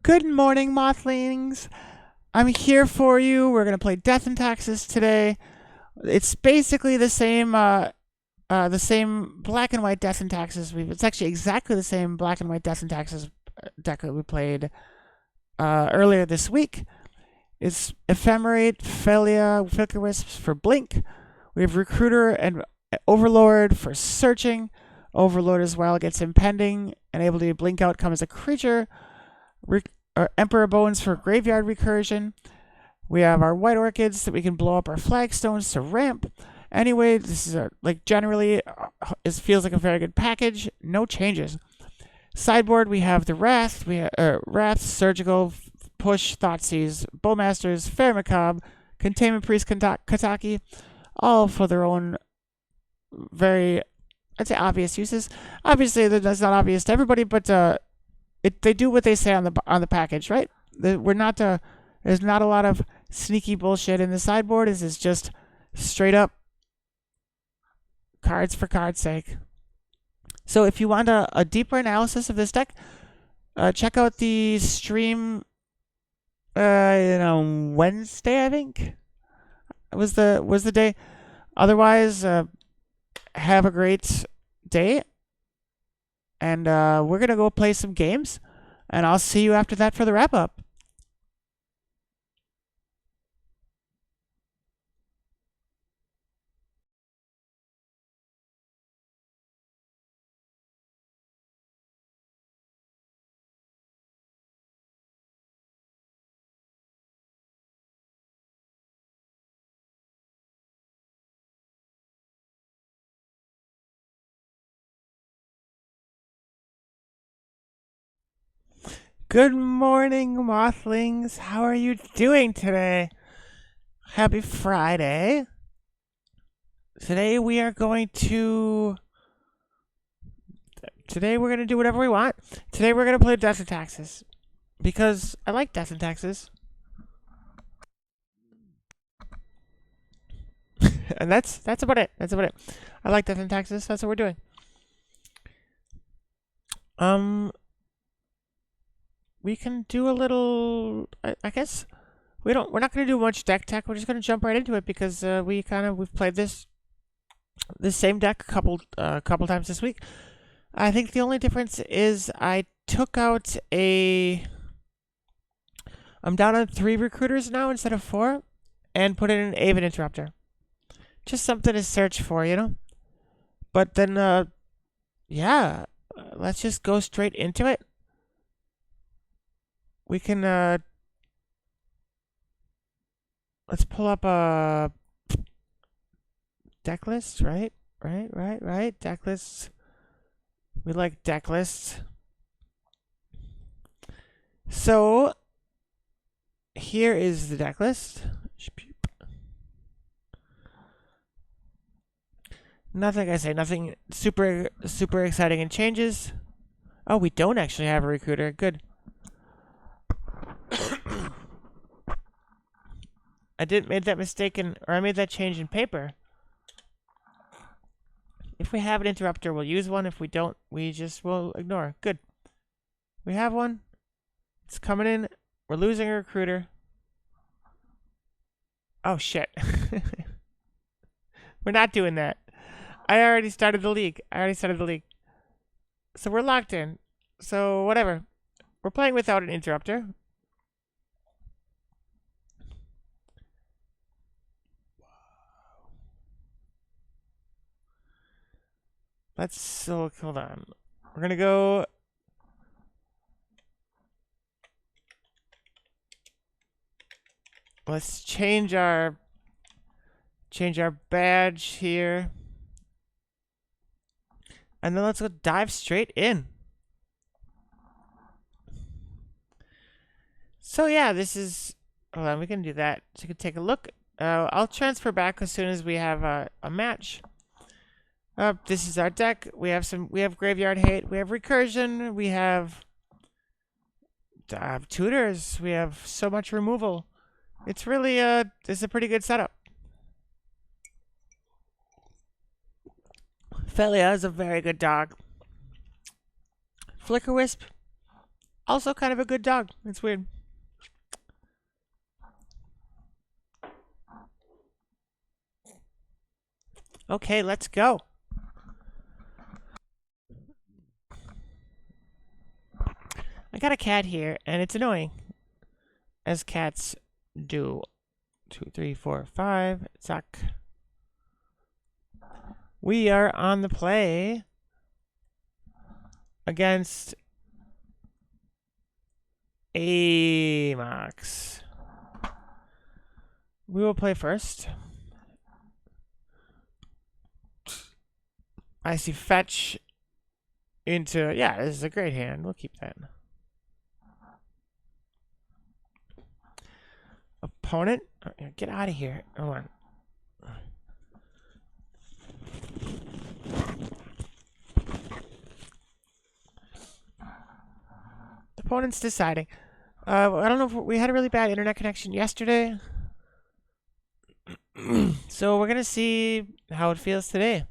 Good morning, Mothlings. I'm here for you. We're gonna play Death and Taxes today. It's basically the same black and white Death and Taxes. It's actually exactly the same black and white Death and Taxes deck that we played earlier this week. It's Ephemerate, Phelia, Flicker Wisps for Blink. We have Recruiter and Overlord for searching. Overlord as well gets impending and able to blink out, come as a creature. Emperor Bones for graveyard recursion. We have our white orchids that we can blow up our flagstones to ramp. Anyway, this is generally it feels like a very good package. No changes. Sideboard, we have the Wrath, Wrath, Surgical, Push, Thoughtseize, Bowmasters, Fair Macabre, Containment Priest, Kataki, all for their own very, I'd say, obvious uses. Obviously, that's not obvious to everybody, but they do what they say on the package, right? There's not a lot of sneaky bullshit in the sideboard. This is just straight up cards for card's sake. So if you want a deeper analysis of this deck, check out the stream. Wednesday, I think was the day. Otherwise, have a great day. And we're going to go play some games. And I'll see you after that for the wrap-up. Good morning, Mothlings. How are you doing today? Happy Friday. Today we're going to do whatever we want. Today we're going to play Death and Taxes. Because I like Death and Taxes. And that's about it. I like Death and Taxes. That's what we're doing. We can do a little. I guess we're not going to do much deck tech. We're just going to jump right into it because we've played this same deck a couple times this week. I think the only difference is I took out I'm down on 3 recruiters now instead of 4, and put in an Aven Interrupter. Just something to search for, you know. But then, let's just go straight into it. We can let's pull up a deck list, right? Deck lists. We like deck lists. So here is the deck list. Nothing super exciting in changes. Oh, we don't actually have a recruiter. Good. I made that change in paper. If we have an interrupter, we'll use one. If we don't, we just will ignore. Good. We have one. It's coming in. We're losing a recruiter. Oh, shit. We're not doing that. I already started the league. So we're locked in. So whatever. We're playing without an interrupter. Hold on. We're gonna go. Let's change our badge here. And then let's go dive straight in. So yeah, this is. Hold on, we can do that. So you can take a look. I'll transfer back as soon as we have a match. This is our deck. We have Graveyard Hate. We have Recursion. We have Tutors. We have so much removal. It's really it's a pretty good setup. Phelia is a very good dog. Flicker Wisp Also kind of a good dog. It's weird. Okay, let's go. I got a cat here, and it's annoying, as cats do. 2, 3, 4, 5. Suck. We are on the play against Amox. We will play first. I see fetch into... Yeah, this is a great hand. We'll keep that. Opponent? Get out of here. Hold on. The opponent's deciding. I don't know if we had a really bad internet connection yesterday. So we're going to see how it feels today.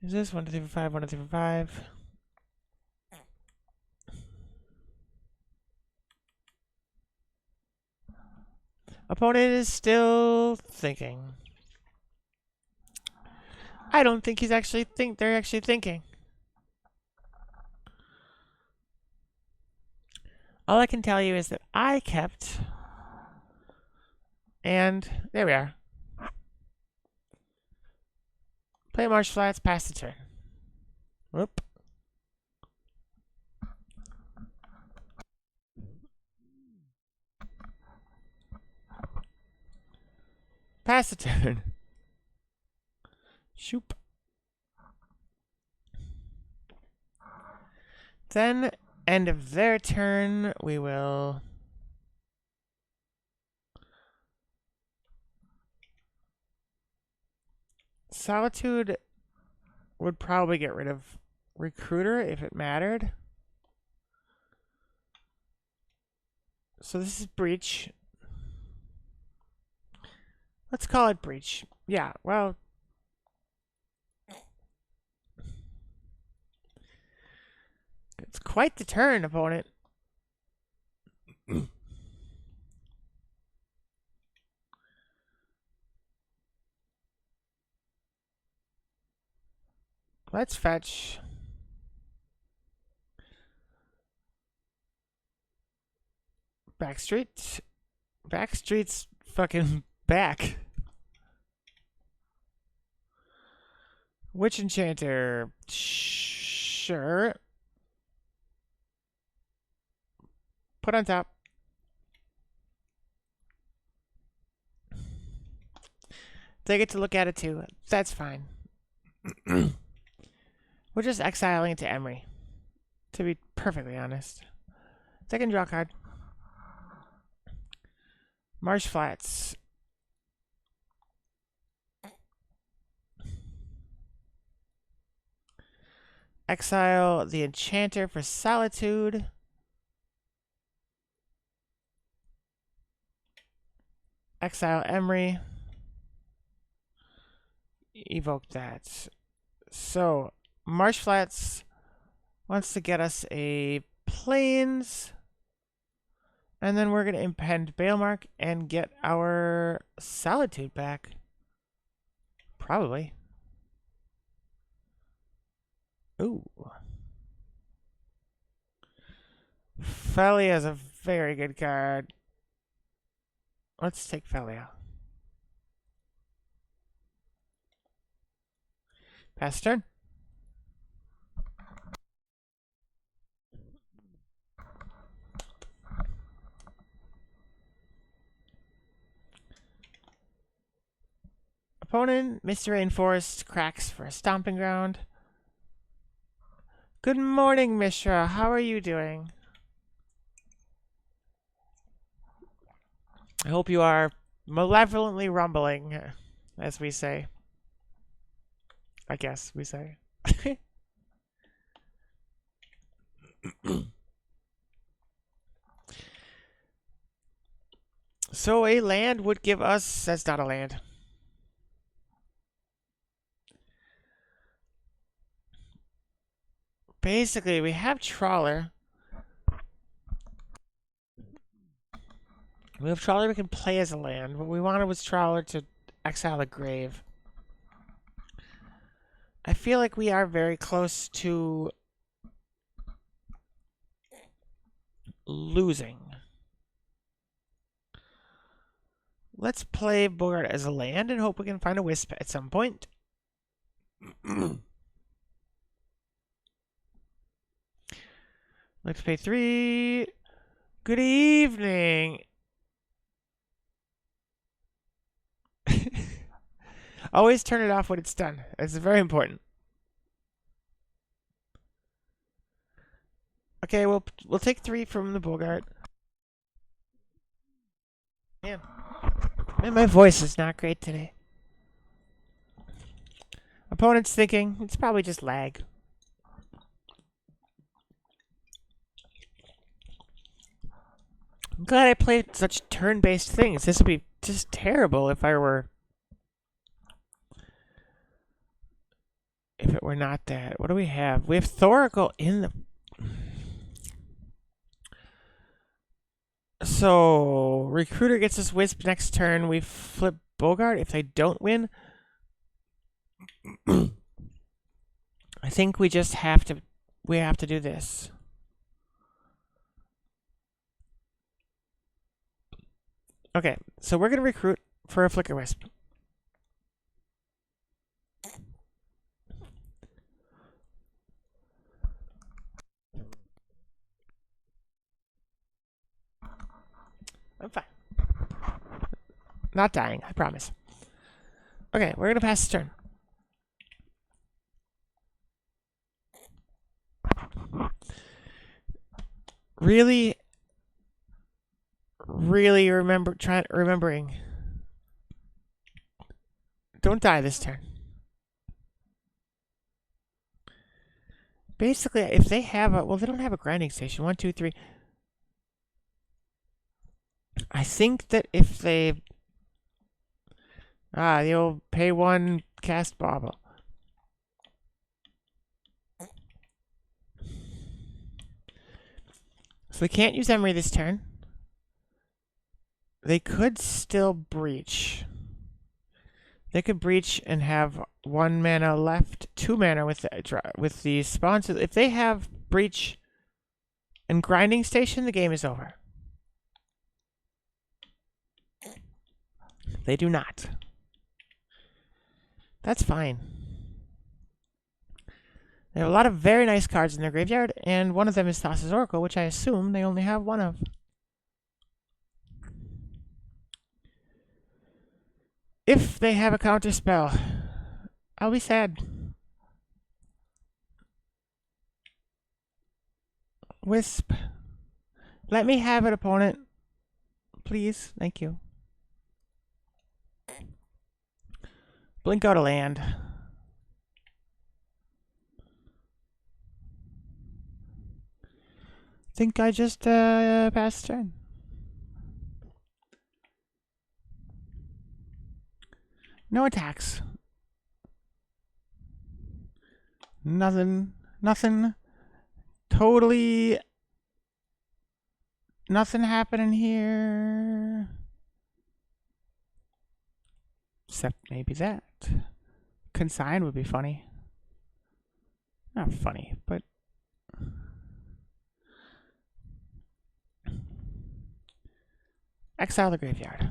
Is this 1, 2, 3, 4, 5, 1, 2, 3, 4, 5? Opponent is still thinking. I don't think they're actually thinking. All I can tell you is that I kept, and there we are. Play marsh flats, pass the turn. Whoop. Pass the turn. Shoop. Then, end of their turn, we will... Solitude would probably get rid of Recruiter if it mattered. So this is Breach. Let's call it Breach. Yeah, well... It's quite the turn, opponent. Let's fetch. Backstreet. Backstreet's fucking back. Witch Enchanter. Sure. Put on top. They get to look at it too. That's fine. We're just exiling it to Emery, to be perfectly honest. Second draw card. Marsh Flats. Exile the Enchanter for Solitude. Exile Emery. Evoke that. So, Marsh Flats wants to get us a Plains. And then we're going to impend Balemurk and get our Solitude back. Probably. Ooh. Phelia is a very good card. Let's take Phelia. Pass turn. Opponent, Mr. Rainforest, cracks for a stomping ground. Good morning, Mishra. How are you doing? I hope you are malevolently rumbling, as we say. I guess we say. So a land would give us... That's not a land. basically, we have Trawler. We have Trawler we can play as a land. What we wanted was Trawler to exile a grave. I feel like we are very close to losing. Let's play Bogart as a land and hope we can find a Wisp at some point. Let's pay 3. Good evening. Always turn it off when it's done. It's very important. Okay, we'll take 3 from the Bogart. Man, my voice is not great today. Opponent's thinking it's probably just lag. I'm glad I played such turn-based things. This would be just terrible if it were not that. What do we have? We have Thoracle in the... So, Recruiter gets us Wisp next turn. We flip Bogart if they don't win. I think we just have to... We have to do this. Okay, so we're going to recruit for a Flicker Wisp. I'm fine. Not dying, I promise. Okay, we're going to pass the turn. Really remembering. Don't die this turn. Basically, if they have a... Well, they don't have a grinding station. 1, 2, 3. I think that if they... you'll pay 1, cast Bauble. So they can't use Emery this turn. They could still breach. They could breach and have 1 mana left, 2 mana with the sponsor. If they have breach and grinding station, the game is over. They do not. That's fine. They have a lot of very nice cards in their graveyard, and one of them is Thassa's Oracle, which I assume they only have 1 of. If they have a counter spell, I'll be sad. Wisp. Let me have it, opponent. Please. Thank you. Blink out a land. Think I just passed turn. No attacks. Nothing. Totally nothing happening here. Except maybe that. Consign would be funny. Not funny, but... Exile the graveyard.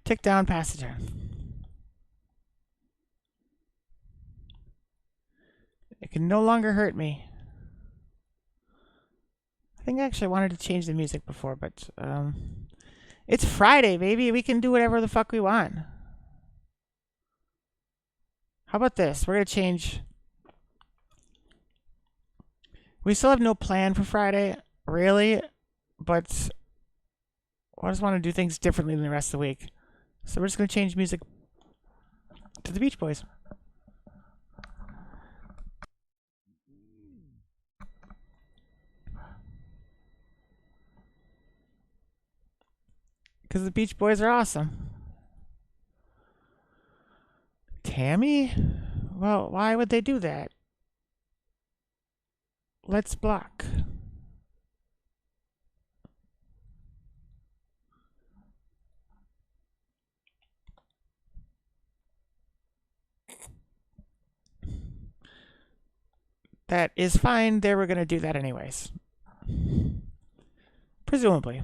Tick down, pass the turn. It can no longer hurt me. I think I actually wanted to change the music before, but it's Friday, baby. We can do whatever the fuck we want. How about this? We're gonna change. We still have no plan for Friday, really, but I just want to do things differently than the rest of the week. So we're just gonna change music to the Beach Boys. Because the Beach Boys are awesome. Hammy? Well, why would they do that? Let's block. That is fine. They were going to do that anyways. Presumably.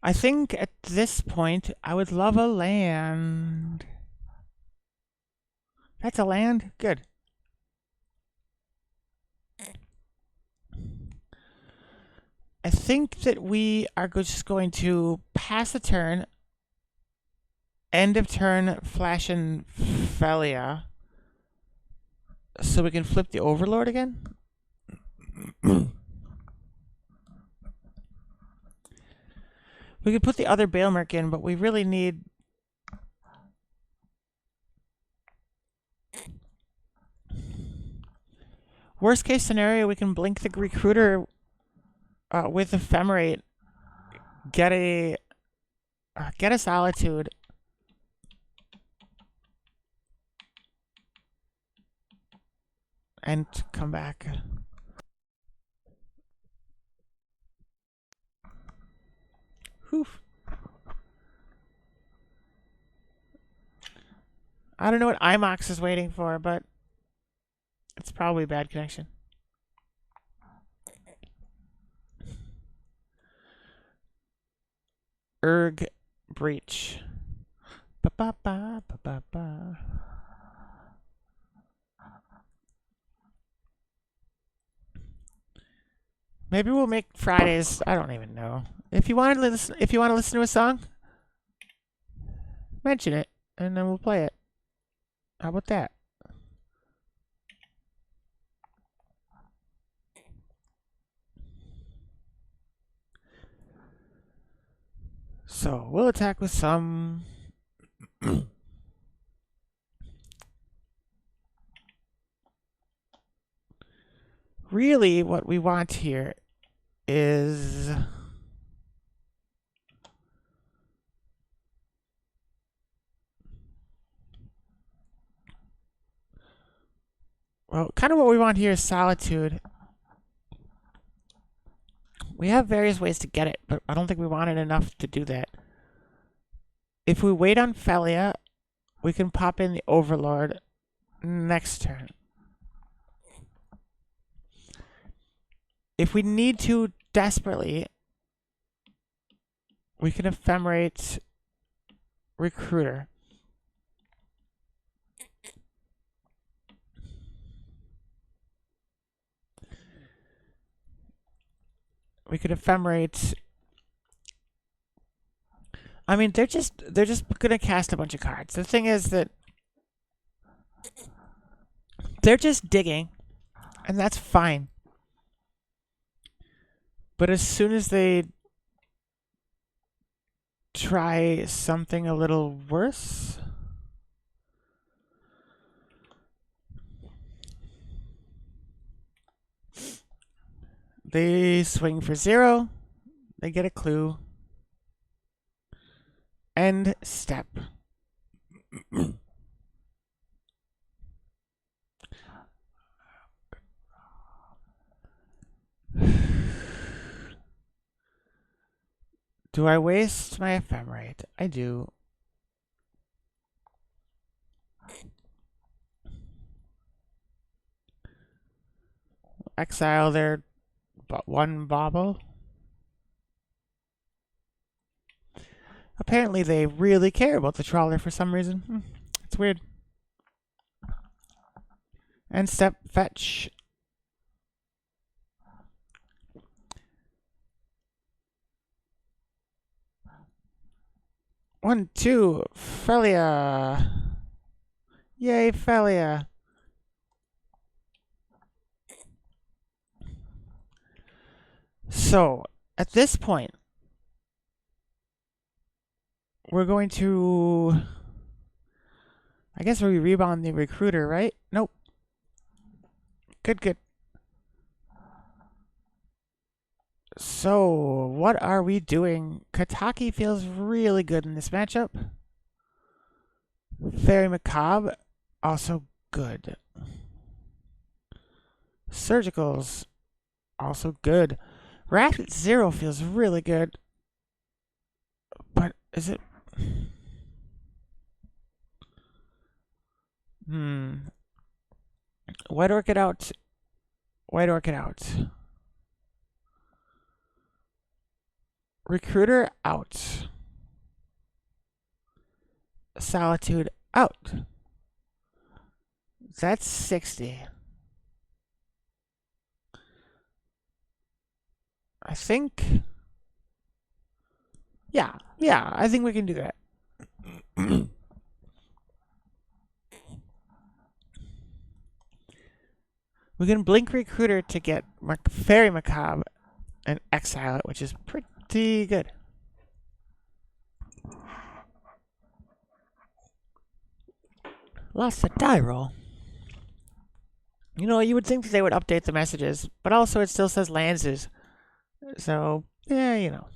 I think at this point, I would love a land. That's a land? Good. I think that we are just going to pass the turn. End of turn, Flash and Phelia. So we can flip the Overlord again? We could put the other Balemurk in, but we really need... Worst case scenario, we can blink the Recruiter with Ephemerate, get a Solitude, and come back. Oof. I don't know what IMOX is waiting for, but it's probably a bad connection. Erg Breach. Ba ba ba ba ba ba. Maybe we'll make Fridays. I don't even know. If you want to listen to a song, mention it, and then we'll play it. How about that? So we'll attack with some. Really, what we want here is well, kind of what we want here is Solitude. We have various ways to get it, but I don't think we want it enough to do that. If we wait on Phelia, we can pop in the Overlord next turn. If we need to desperately, we can Ephemerate Recruiter. We could Ephemerate. I mean, they're just gonna cast a bunch of cards. The thing is that they're just digging, and that's fine. But as soon as they try something a little worse, they swing for 0. They get a clue. End step. Do I waste my Ephemerate? I do. Exile their one bauble. Apparently they really care about the Trawler for some reason. It's weird. End step, fetch. One, two, Phelia. Yay, Phelia. So, at this point, we're going to... I guess we rebound the Recruiter, right? Nope. Good, good. So, what are we doing? Kataki feels really good in this matchup. Very Macabre, also good. Surgicals, also good. Rapid Zero feels really good. But is it? White Orchid out. White Orchid out. Recruiter out. Solitude out. That's 60. I think. Yeah, I think we can do that. We can blink Recruiter to get Fairy Macabre and exile it, which is pretty good. Lost a die roll. You know, you would think that they would update the messages, but also it still says Lances. So, yeah, you know.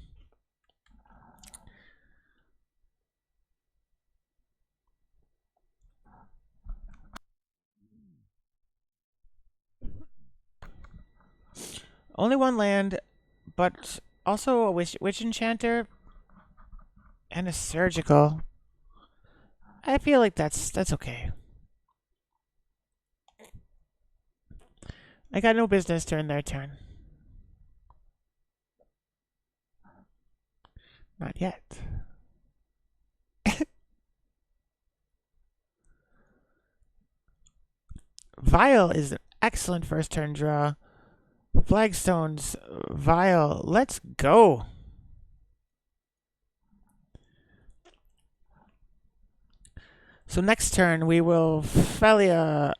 Only one land, but also a Witch Enchanter and a Surgical. I feel like that's okay. I got no business during their turn. Not yet. Vial is an excellent first turn draw. Flagstones, Vial, let's go. So next turn we will Phelia,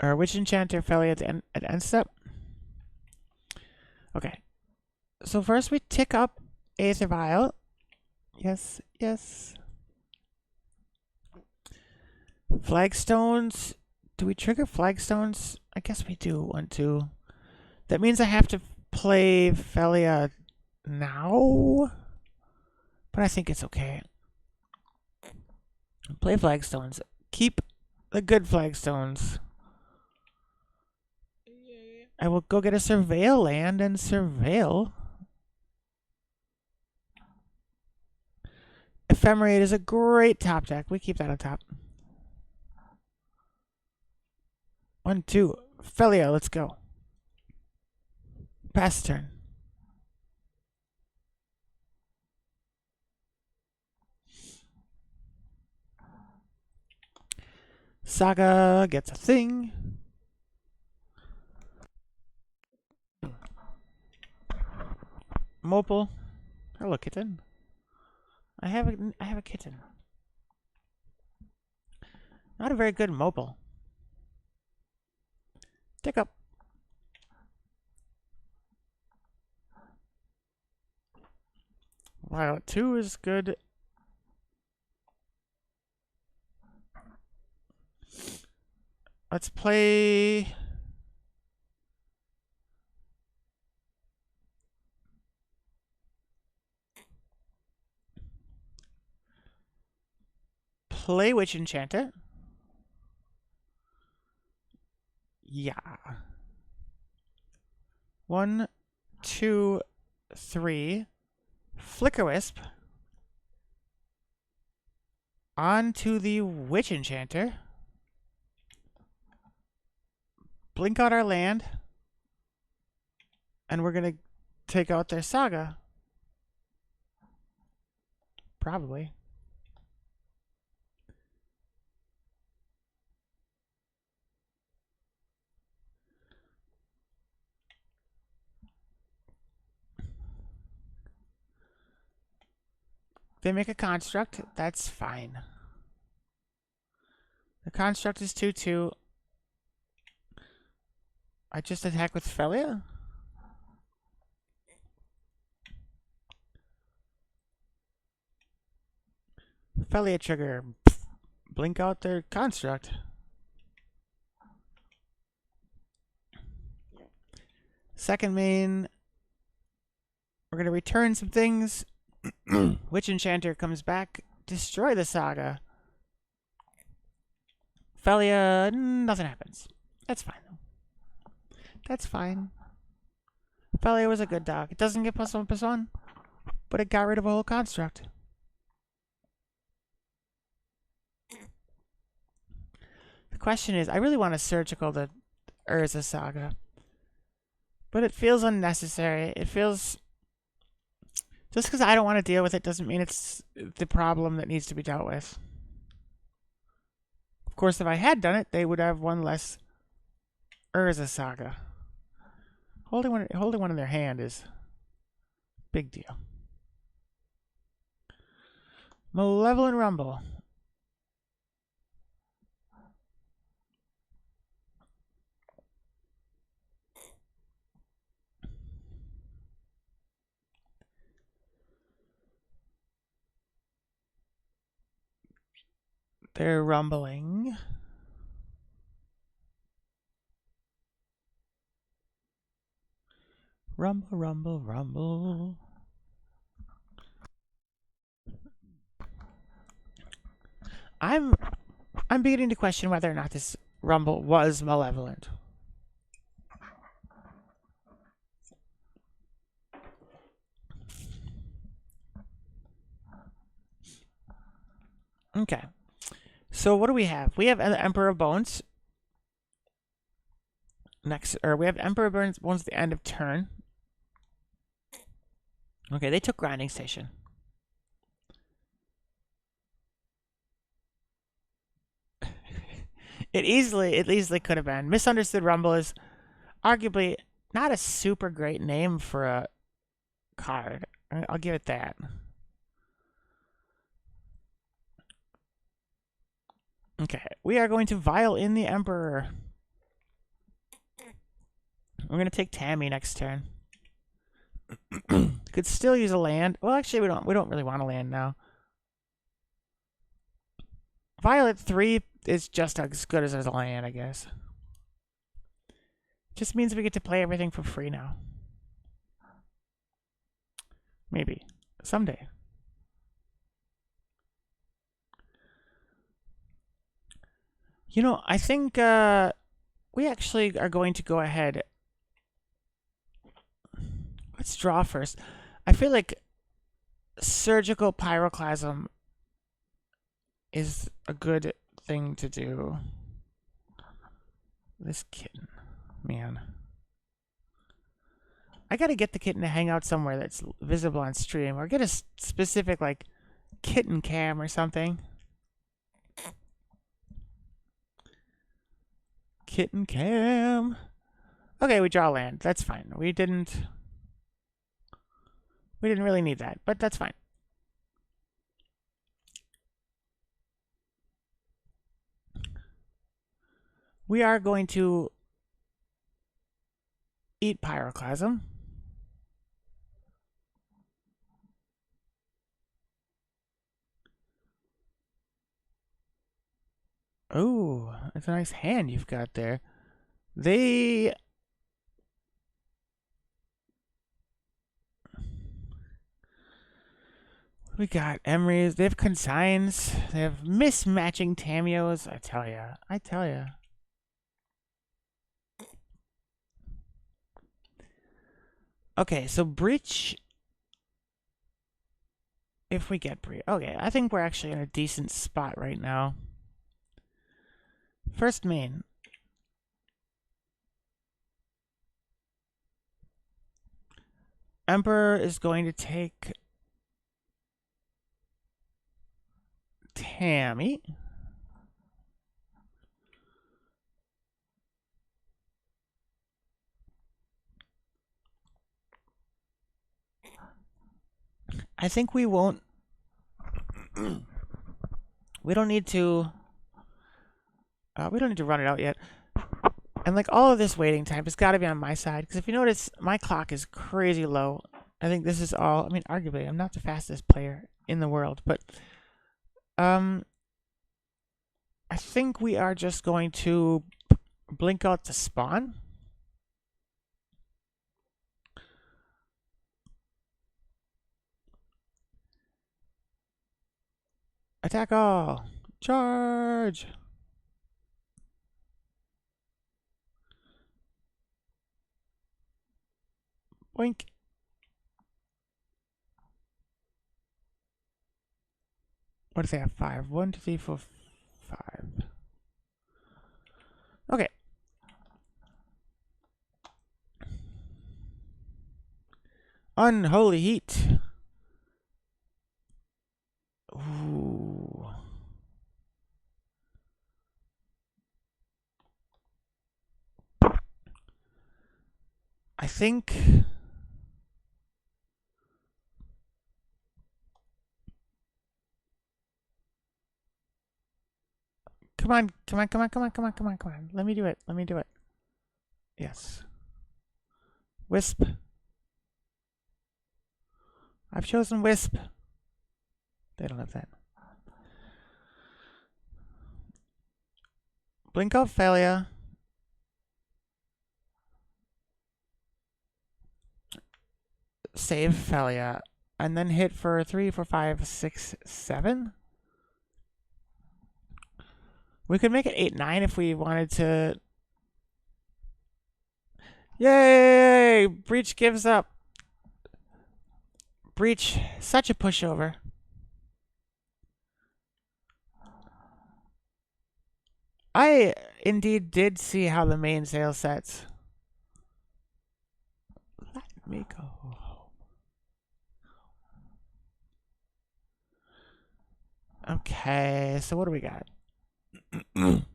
or Witch Enchanter Phelia at end step. Okay. So first we tick up Aether Vial. Yes, yes. Flagstones. Do we trigger Flagstones? I guess we do. 1, 2. That means I have to play Phelia now? But I think it's okay. Play Flagstones. Keep the good Flagstones. I will go get a Surveil land and Surveil. Ephemerate is a great top deck. We keep that on top. 1, 2. Phelia, let's go. Pass the turn. Saga gets a thing. Mopal. Hello, kitten. I have a kitten. Not a very good Mopal. Tick up. Wow, 2 is good. Let's play. Play Witch Enchanter. Yeah. 1, 2, 3. Flicker Wisp. On to the Witch Enchanter. Blink out our land. And we're going to take out their Saga. Probably. They make a construct. That's fine. The construct is 2/2. I just attack with Phelia? Phelia trigger. Blink out their construct. Second main, we're going to return some things. Witch Enchanter comes back. Destroy the Saga. Phelia, nothing happens. That's fine, though. That's fine. Phelia was a good dog. It doesn't get +1/+1, but it got rid of a whole construct. The question is, I really want to surgical the Urza Saga, but it feels unnecessary. It feels... Just because I don't want to deal with it doesn't mean it's the problem that needs to be dealt with. Of course, if I had done it, they would have one less Urza Saga. Holding one in their hand is a big deal. Malevolent Rumble. They're rumbling. Rumble, rumble, rumble. I'm beginning to question whether or not this rumble was malevolent. Okay. So what do we have? We have the Emperor of Bones. Next, or we have Emperor of Bones at the end of turn. Okay, they took Grinding Station. It easily could have been. Misunderstood Rumble is arguably not a super great name for a card. I'll give it that. Okay, we are going to Vial in the Emperor. We're going to take Tammy next turn. Could still use a land. Well, actually, we don't really want a land now. Violet 3 is just as good as a land, I guess. Just means we get to play everything for free now. Maybe. Someday. You know, I think we actually are going to go ahead. Let's draw first. I feel like Surgical Pyroclasm is a good thing to do. This kitten, man. I gotta get the kitten to hang out somewhere that's visible on stream, or get a specific, like, kitten cam or something. Kitten cam. Okay, we draw land. That's fine. We didn't really need that, but that's fine. We are going to eat Pyroclasm. Oh, that's a nice hand you've got there. We got Emery's. They have Consigns. They have mismatching Tamios. I tell ya. Okay, so Breach. If we get Breach. Okay, I think we're actually in a decent spot right now. First main. Emperor is going to take Tammy. I think we won't. We don't need to. We don't need to run it out yet. And like all of this waiting time has got to be on my side, because if you notice, my clock is crazy low. I think this is all. I mean, arguably, I'm not the fastest player in the world, but I think we are just going to blink out the spawn. Attack all. Charge. Boink. What does they have? 5. 1, 2, 3, 4, 5. Okay. Unholy heat. Ooh. I think. Come on, come on, come on, come on, come on, come on, come on. Let me do it. Let me do it. Yes. Wisp. I've chosen Wisp. They don't have that. Blink of Phelia. Save Phelia. And then hit for 3, 4, 5, 6, 7. We could make it 8, 9 if we wanted to. Yay! Breach gives up. Breach, such a pushover. I indeed did see how the main sale sets. Let me go. Okay, so what do we got? In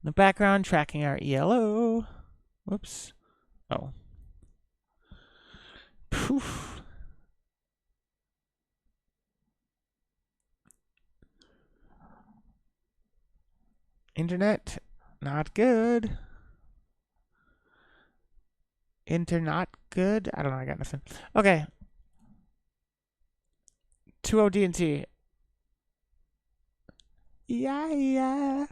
the background, tracking our ELO. Whoops. Oh. Poof. Internet, not good. Not good. I don't know. I got nothing. Okay. 2-0 D&T. Yeah.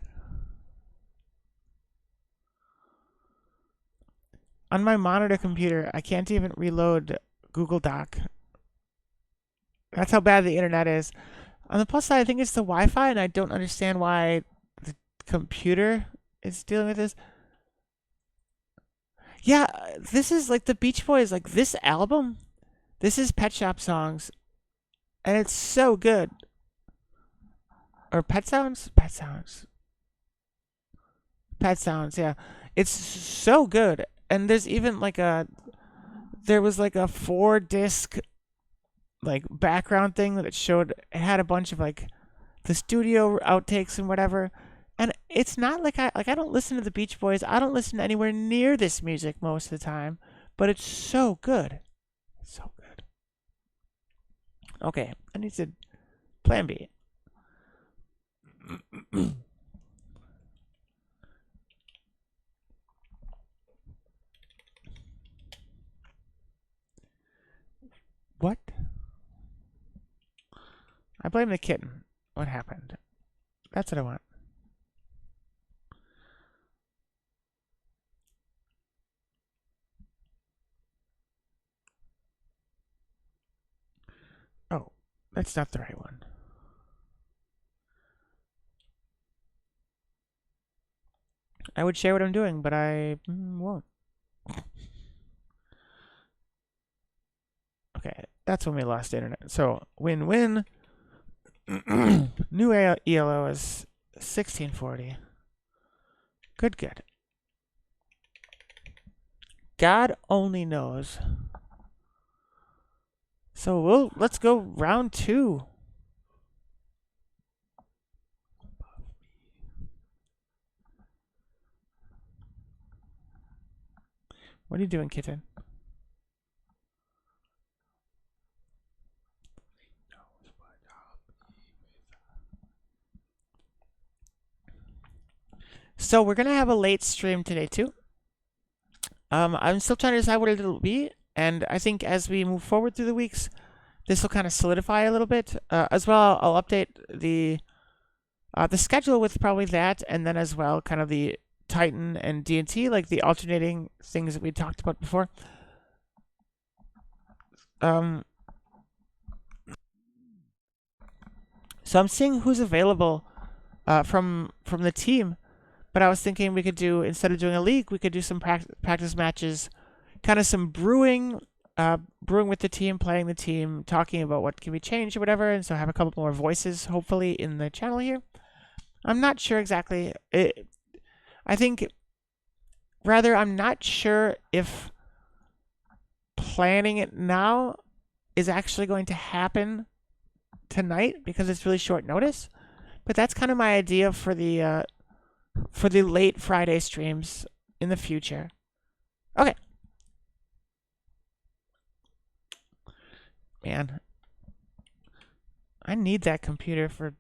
On my monitor computer, I can't even reload Google Doc. That's how bad the internet is. On the plus side, I think it's the Wi-Fi, and I don't understand why the computer is dealing with this. Yeah, this is like the Beach Boys, like this album. This is Pet Shop Songs, and it's so good. Or Pet Sounds? Pet Sounds. Pet Sounds, yeah. It's so good. And there's even like there was like a 4-disc like background thing that it had a bunch of like the studio outtakes and whatever. And it's not like I don't listen to the Beach Boys. I don't listen to anywhere near this music most of the time, but it's so good. So good. Okay, I need to plan B. What? I blame the kitten. What happened? That's what I want. Oh, that's not the right one. I would share what I'm doing, but I won't. Okay, that's when we lost internet. So, win-win. New ELO is 1640. Good. God only knows. So let's go round 2. What are you doing, kitten? So we're gonna have a late stream today too. I'm still trying to decide what it'll be, and I think as we move forward through the weeks, this will kind of solidify a little bit. As well, I'll update the schedule with probably that, and then as well, kind of the Titan and D&T, like the alternating things that we talked about before. So I'm seeing who's available from the team. But I was thinking we could do, instead of doing a league, we could do some practice matches, kind of some brewing with the team, playing the team, talking about what can be changed or whatever, and so have a couple more voices, hopefully, in the channel here. I'm not sure exactly. I'm not sure if planning it now is actually going to happen tonight because it's really short notice. But that's kind of my idea for the late Friday streams in the future. Okay. Man, I need that computer for...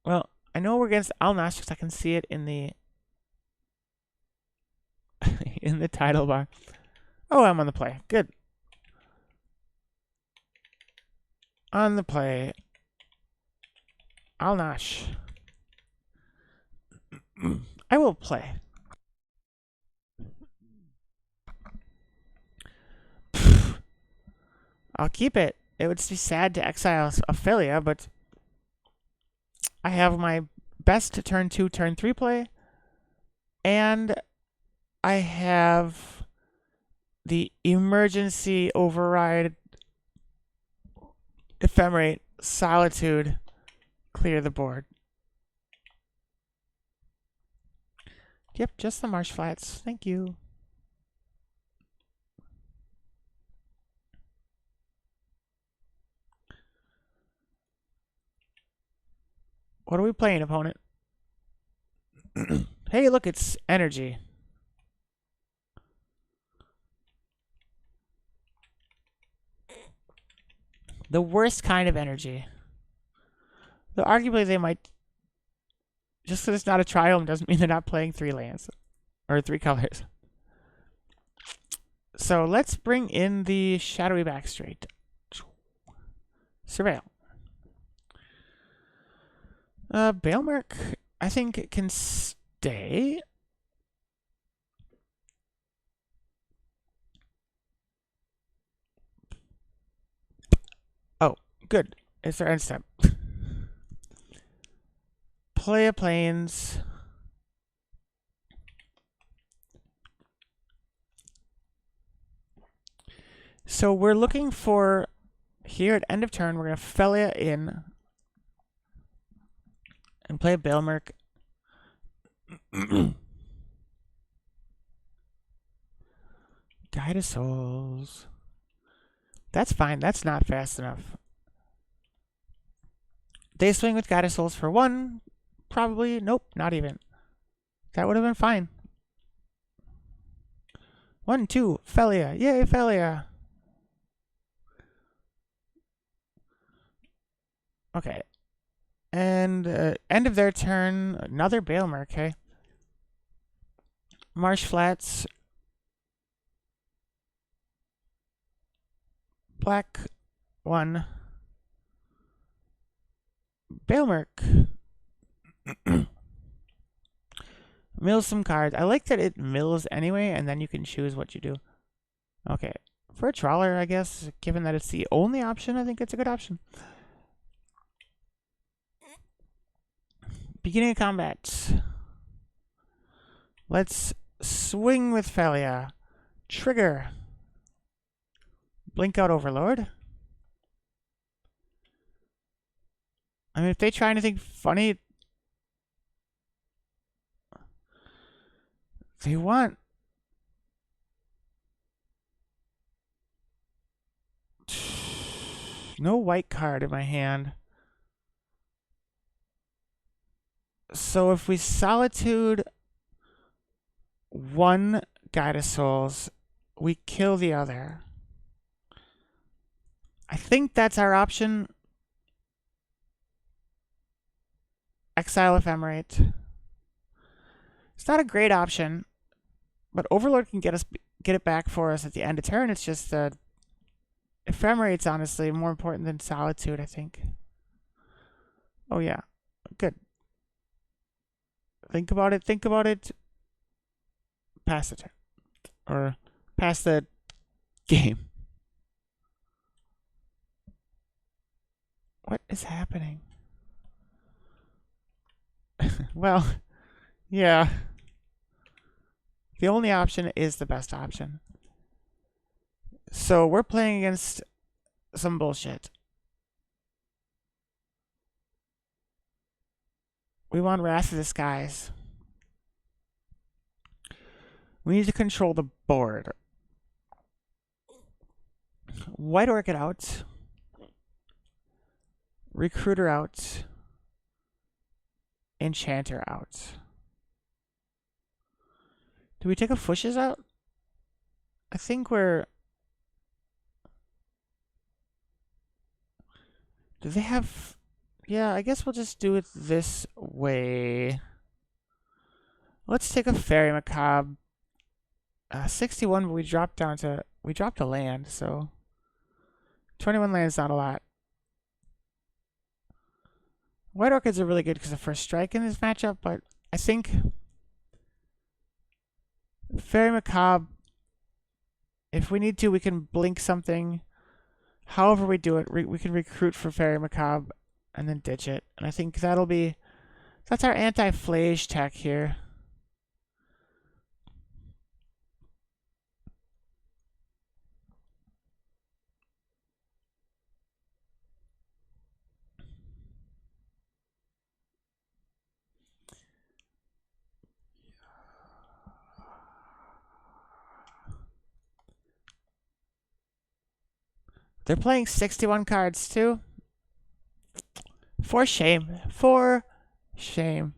Well, I know we're against Alnash because I can see it in the in the title bar. Oh, I'm on the play. Good. On the play. Alnash. I will play. I'll keep it. It would be sad to exile Phelia, but I have my best turn 2, turn 3 play, and I have the emergency override ephemerate solitude clear the board. Yep, just the marsh flats. Thank you. What are we playing, opponent? Hey, look, it's energy. The worst kind of energy. Though arguably they might... Just because it's not a triome doesn't mean they're not playing 3 lands. Or 3 colors. So let's bring in the shadowy backstraight. Surveil. Balemurk, I think it can stay. Oh, good. It's their end step. Play a plains. So we're looking for, here at end of turn, we're going to Phelia in and play a Balemurk. Guide of Souls. That's fine. That's not fast enough. They swing with Guide of Souls for 1. Probably. Nope, not even. That would have been fine. 1, 2. Phelia. Yay, Phelia. Okay. And end of their turn, another Balemurk, okay? Marsh Flats. Black 1. Balemurk. Mills some cards. I like that it mills anyway, and then you can choose what you do. Okay. For a trawler, I guess, given that it's the only option, I think it's a good option. Beginning of combat. Let's swing with Phelia. Trigger. Blink out Overlord. I mean, if they try anything funny, they want... No white card in my hand. So if we Solitude 1 Guide of Souls, we kill the other. I think that's our option. Exile Ephemerate. It's not a great option, but Overlord can get it back for us at the end of turn. It's just Ephemerate's honestly more important than Solitude, I think. Oh yeah, good. Think about it. Pass the turn. Or pass the game. What is happening? Well, yeah. The only option is the best option. So we're playing against some bullshit. We want Wrath of the Skies. We need to control the board. White Orchid out. Recruiter out. Enchanter out. Do we take a Fushes out? I think we're... Do they have... Yeah, I guess we'll just do it this way. Let's take a Fairy Macabre. 61, but we dropped down to... We dropped a land, so... 21 land is not a lot. White Orchids are really good because of first strike in this matchup, but I think... Fairy Macabre... If we need to, we can blink something. However we do it, we can recruit for Fairy Macabre and then ditch it. And I think that'll be... That's our anti-flage tech here. They're playing 61 cards too. For shame. For shame.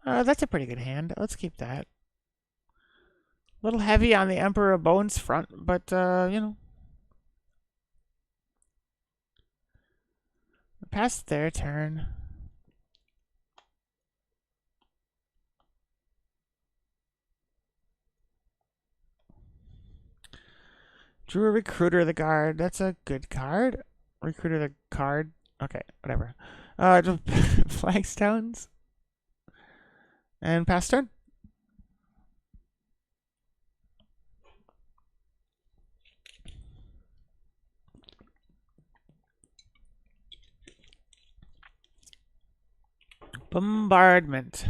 That's a pretty good hand. Let's keep that. A little heavy on the Emperor of Bones front, but, you know. Past their turn. Drew a Recruiter the Guard. That's a good card. Recruiter the card. Okay, whatever. Flagstones. And pass turn. Bombardment.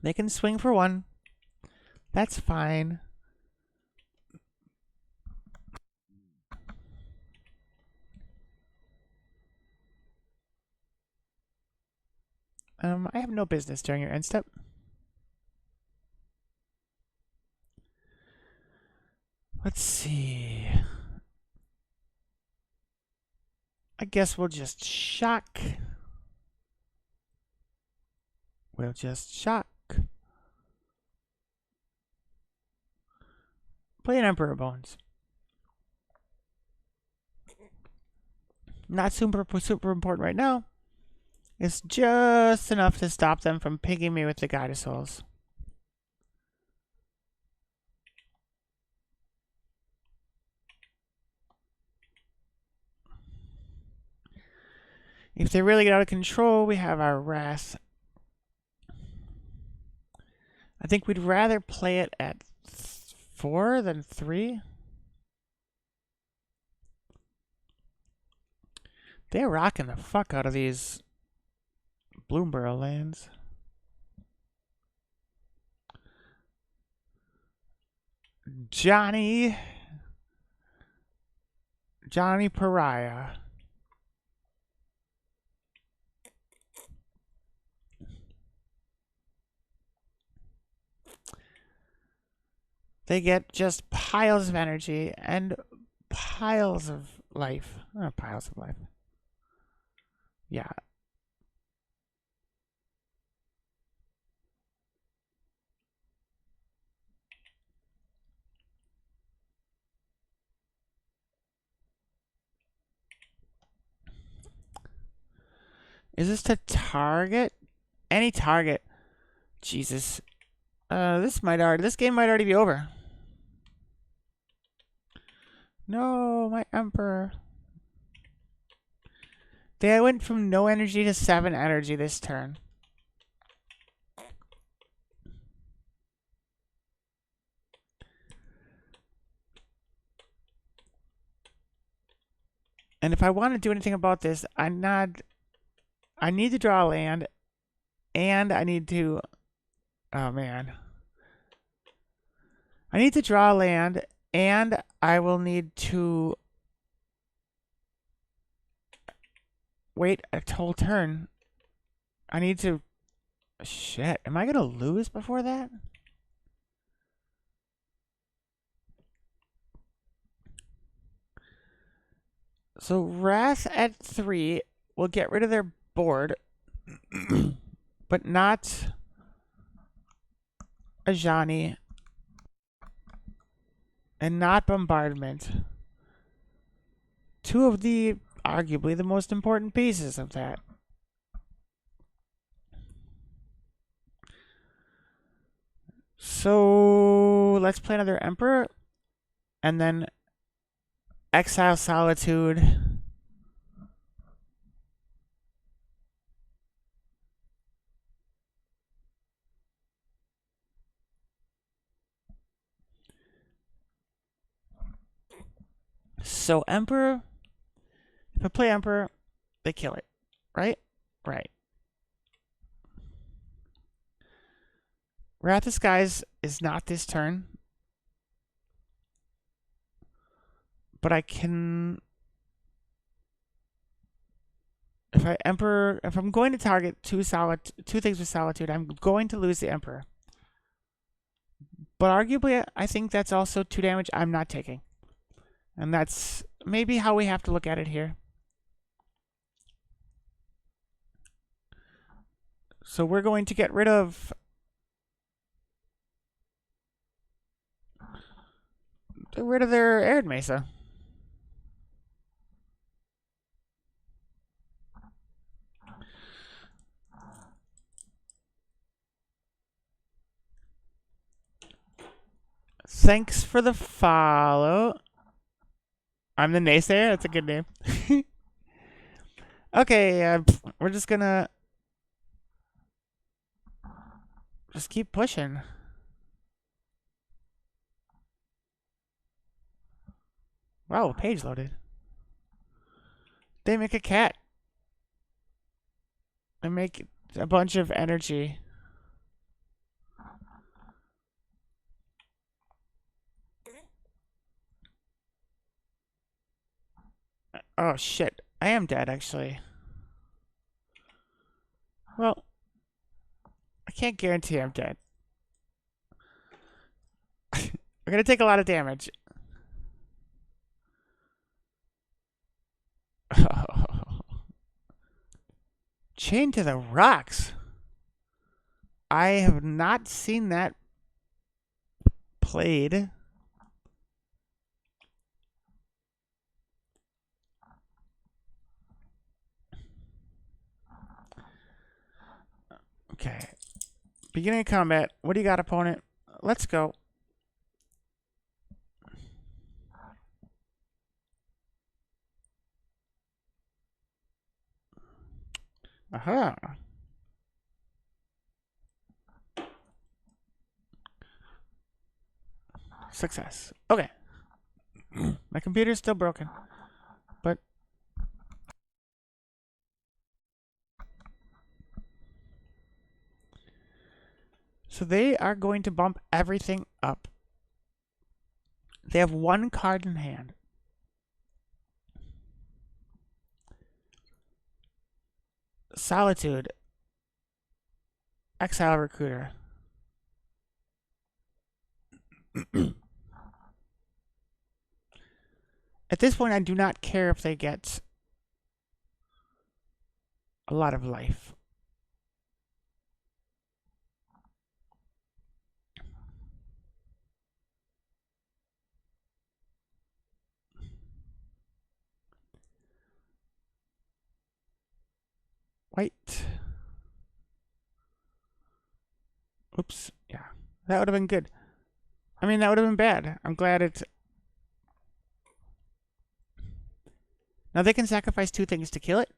They can swing for one. That's fine. I have no business during your end step. Let's see. I guess we'll just shock. We'll just shock. Play an Emperor Bones. Not super important right now. It's just enough to stop them from picking me with the Guide of Souls. If they really get out of control, we have our Wrath. I think we'd rather play it at 4 than 3. They're rocking the fuck out of these Bloomborough lands. Johnny Pariah. They get just piles of energy and piles of life. Piles of life. Yeah. Is this to target? Any target. Jesus. This game might already be over. No, my Emperor. They went from no energy to 7 energy this turn. And if I want to do anything about this, I need to draw a land, and I need to, oh man. I need to draw a land, and I will need to wait a whole turn. I need to, shit, am I going to lose before that? So Wrath at 3 will get rid of their board, but not Ajani and not Bombardment. Two of the arguably the most important pieces of that. So let's play another Emperor and then Exile Solitude. So Emperor, if I play Emperor, they kill it, right? Right. Wrath of Skies is not this turn, but I can. If I'm going to target two things with Solitude, I'm going to lose the Emperor. But arguably, I think that's also 2 damage I'm not taking. And that's maybe how we have to look at it here. So we're going to get rid of their Arid Mesa. Thanks for the follow. I'm the Naysayer. That's a good name. Okay, we're just gonna keep pushing. Wow, a page loaded. They make a cat. They make a bunch of energy. Oh shit, I am dead actually. Well, I can't guarantee I'm dead. I'm gonna take a lot of damage. Chained to the Rocks. I have not seen that played. Okay. Beginning of combat. What do you got, opponent? Let's go. Aha. Success. Okay. My computer's still broken. But so they are going to bump everything up. They have 1 card in hand. Solitude. Exile Recruiter. At this point, I do not care if they get a lot of life. White. Oops. Yeah. That would have been good. I mean, that would have been bad. I'm glad it... Now they can sacrifice 2 things to kill it.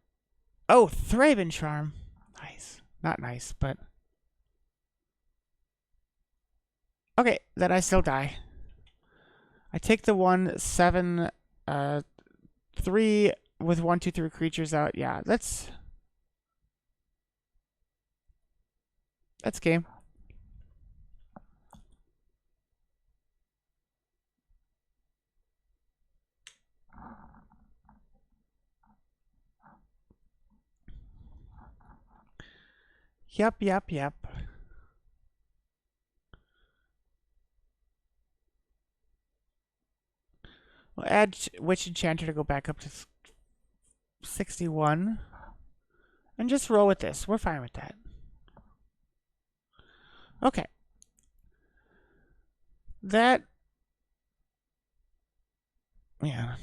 Oh, Thraben Charm. Nice. Not nice, but... Okay, then I still die. I take the 1, 7, 3 with 1, 2, 3 creatures out. Yeah, that's game. Yep. We'll add Witch Enchanter to go back up to 61. And just roll with this. We're fine with that. Okay. That... Yeah.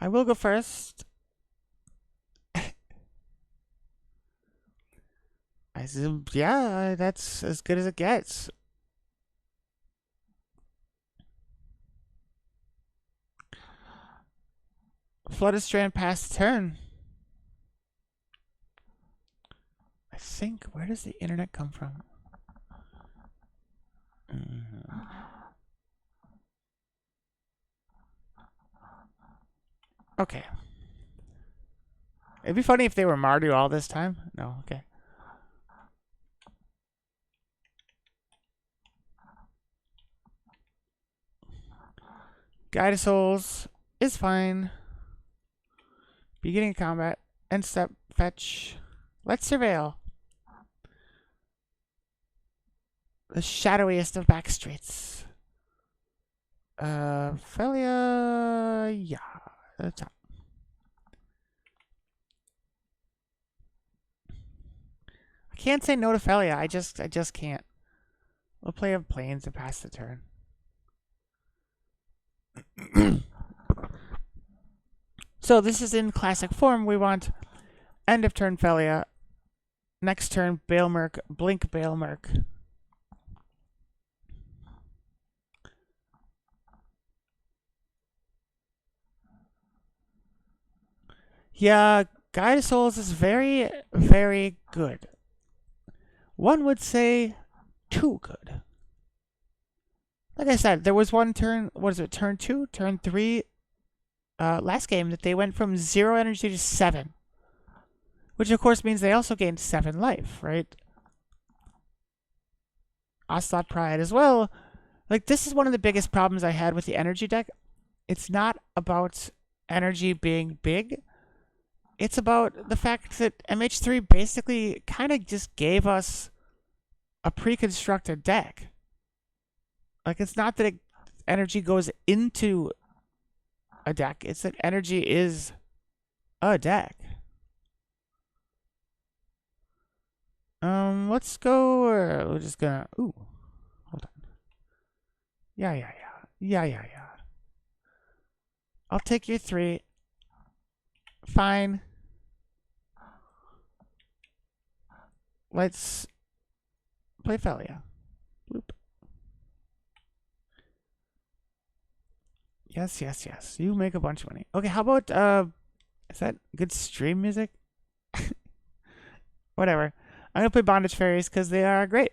I will go first. Yeah, that's as good as it gets. Flooded Strand past turn. I think, where does the internet come from? Okay. It'd be funny if they were Mardu all this time. No, okay. Guide of Souls is fine. Beginning of combat. End step. Fetch. Let's surveil. The shadowiest of back streets. Phelia. Yeah. That's up. I can't say no to Phelia. I just can't. We'll play of planes and pass the turn. So this is in classic form. We want end of turn Phelia. Next turn Balemurk. Blink Balemurk. Yeah, Guide of Souls is very, very good. One would say too good. Like I said, there was one turn, what is it, turn 2, turn 3, last game that they went from 0 energy to 7. Which of course means they also gained 7 life, right? Ocelot Pride as well. Like, this is one of the biggest problems I had with the energy deck. It's not about energy being big. It's about the fact that MH3 basically kind of just gave us a pre-constructed deck. Like, it's not that energy goes into a deck. It's that energy is a deck. Let's go. We're just gonna. Ooh, hold on. Yeah. I'll take your 3. Fine. Let's play Phelia. Bloop. Yes. You make a bunch of money. Okay, how about is that good stream music? Whatever. I'm gonna play Bondage Fairies because they are great.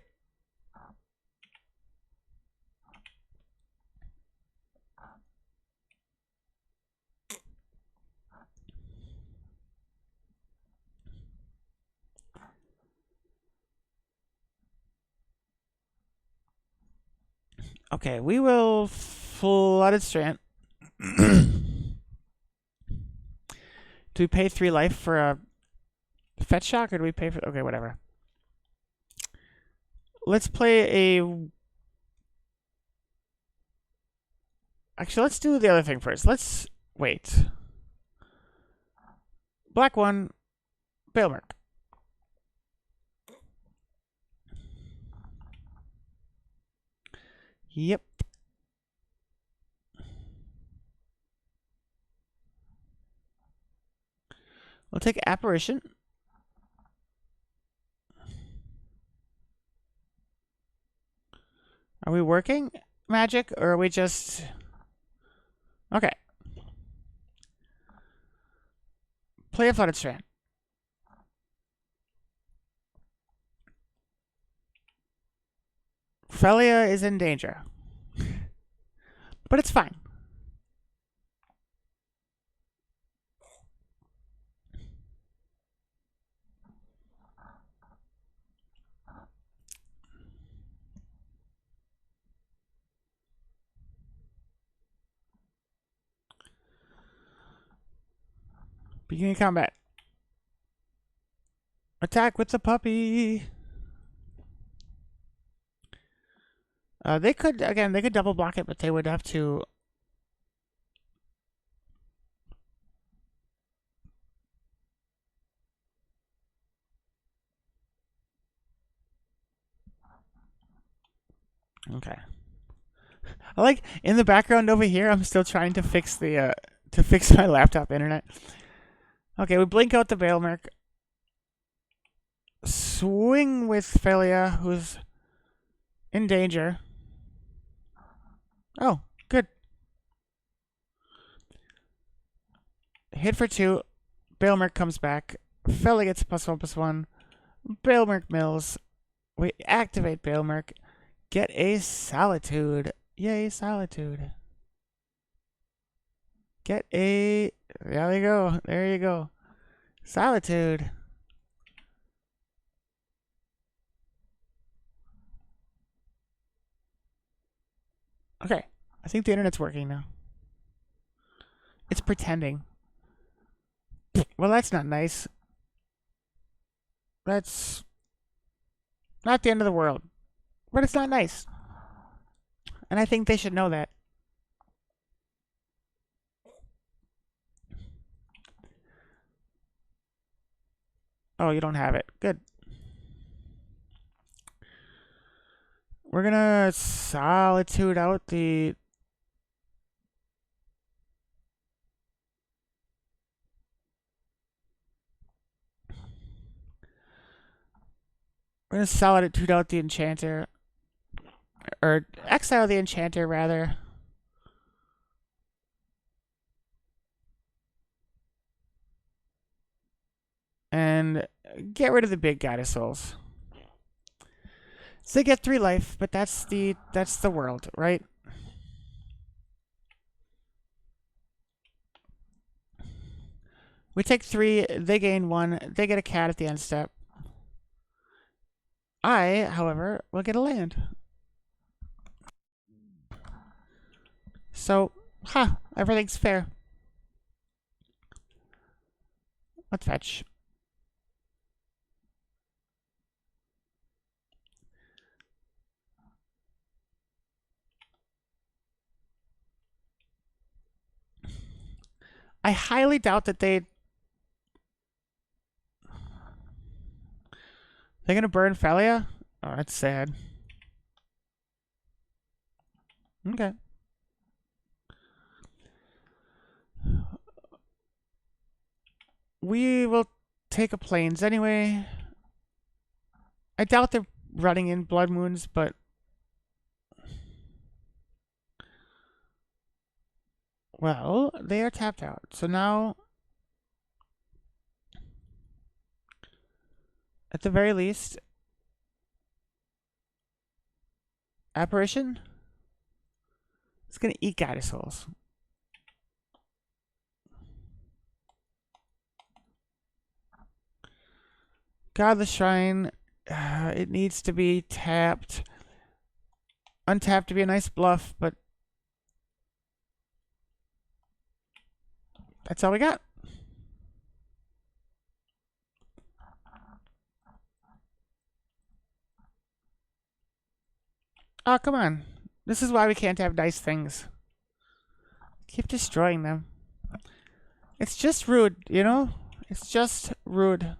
Okay, we will Flooded Strand. Do we pay 3 life for a fetch shock, or do we pay for... Okay, whatever. Let's play a... Actually, let's do the other thing first. Let's... Wait. Black 1. Balemurk. Yep. We'll take Apparition. Are we working magic, or are we just... Okay. Play a Flooded Strand. Phelia is in danger. But it's fine. Beginning combat. Attack with the puppy. They could, again, they could double block it, but they would have to... Okay. I like, in the background over here, I'm still trying to fix the, my laptop internet. Okay, we blink out the Balemurk. Swing with Phelia, who's in danger. Oh, good. Hit for 2. Balemurk comes back. Phelia gets +1/+1. Balemurk mills. We activate Balemurk. Get a Solitude. Yay, Solitude. Get a... There you go. There you go. Solitude. Okay. I think the internet's working now. It's pretending. Well, that's not nice. That's not the end of the world. But it's not nice. And I think they should know that. Oh, you don't have it. Good. We're gonna Solitude out the... We're gonna Solitude out the Enchanter. Or exile the Enchanter, rather. And get rid of the big God of Souls. So they get 3 life, but that's the world, right? We take 3, they gain 1, they get a cat at the end step. I, however, will get a land. So, everything's fair. Let's fetch. I highly doubt that they're gonna burn Phelia? Oh, that's sad. Okay. We will take a plains anyway. I doubt they're running in Blood Moons, but... Well, they are tapped out. So now... At the very least... Apparition? It's gonna eat God of Souls. Godless Shrine... it needs to be tapped. Untapped to be a nice bluff, but... That's all we got. Oh, come on. This is why we can't have nice things. Keep destroying them. It's just rude, you know? It's just rude. At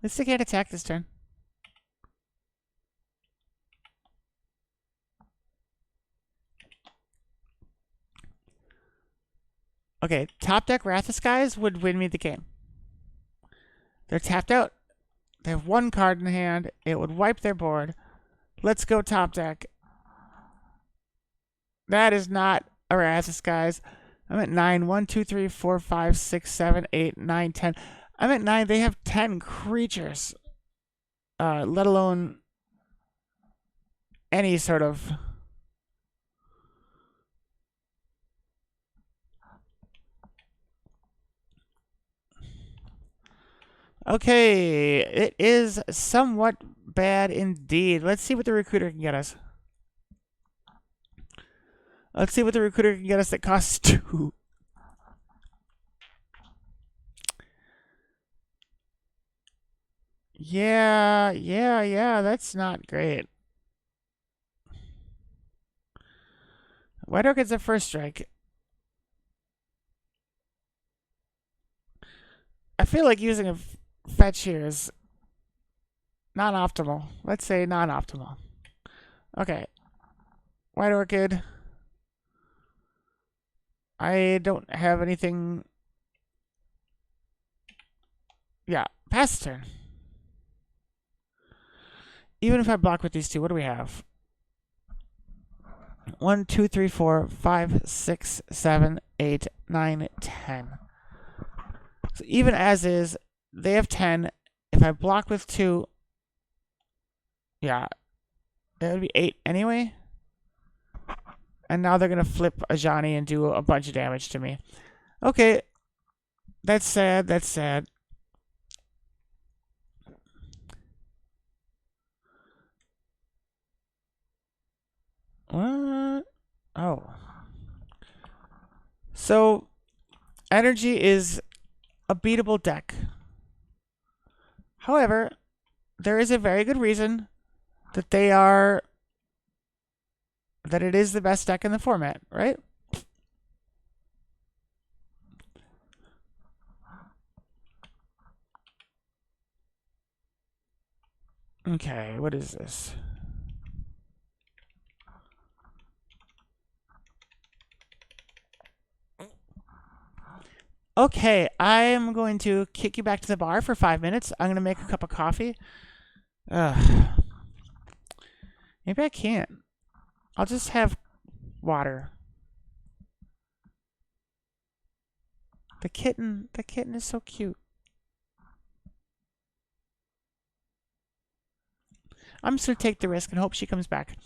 least they can't attack this turn. Okay, top deck Wrathis guys would win me the game. They're tapped out. They have one card in hand. It would wipe their board. Let's go top deck. That is not a Wrathis, guys. I'm at 9. 1, 2, 3, 4, 5, 6, 7, 8, 9, 10. I'm at 9. They have 10 creatures. Let alone any sort of... Okay, it is somewhat bad indeed. Let's see what the recruiter can get us. Let's see what the recruiter can get us that costs 2. Yeah, that's not great. White Orc gets a first strike. I feel like using a fetch here is non-optimal. Let's say non-optimal. Okay. White Orchid. I don't have anything. Yeah, pass the turn. Even if I block with these two, what do we have? 1, 2, 3, 4, 5, 6, 7, 8, 9, 10. So even as is, they have 10. If I block with 2, yeah, that would be 8 anyway. And now they're going to flip a Johnny and do a bunch of damage to me. Okay, that's sad, that's sad. What? Oh. So, energy is a beatable deck. However, there is a very good reason that that it is the best deck in the format, right? Okay, what is this? Okay, I am going to kick you back to the bar for 5 minutes. I'm going to make a cup of coffee. Ugh. Maybe I can't. I'll just have water. The kitten is so cute. I'm just going to take the risk and hope she comes back.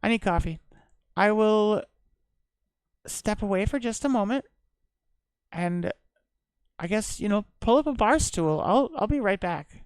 I need coffee. I will step away for just a moment and I guess, pull up a bar stool. I'll be right back.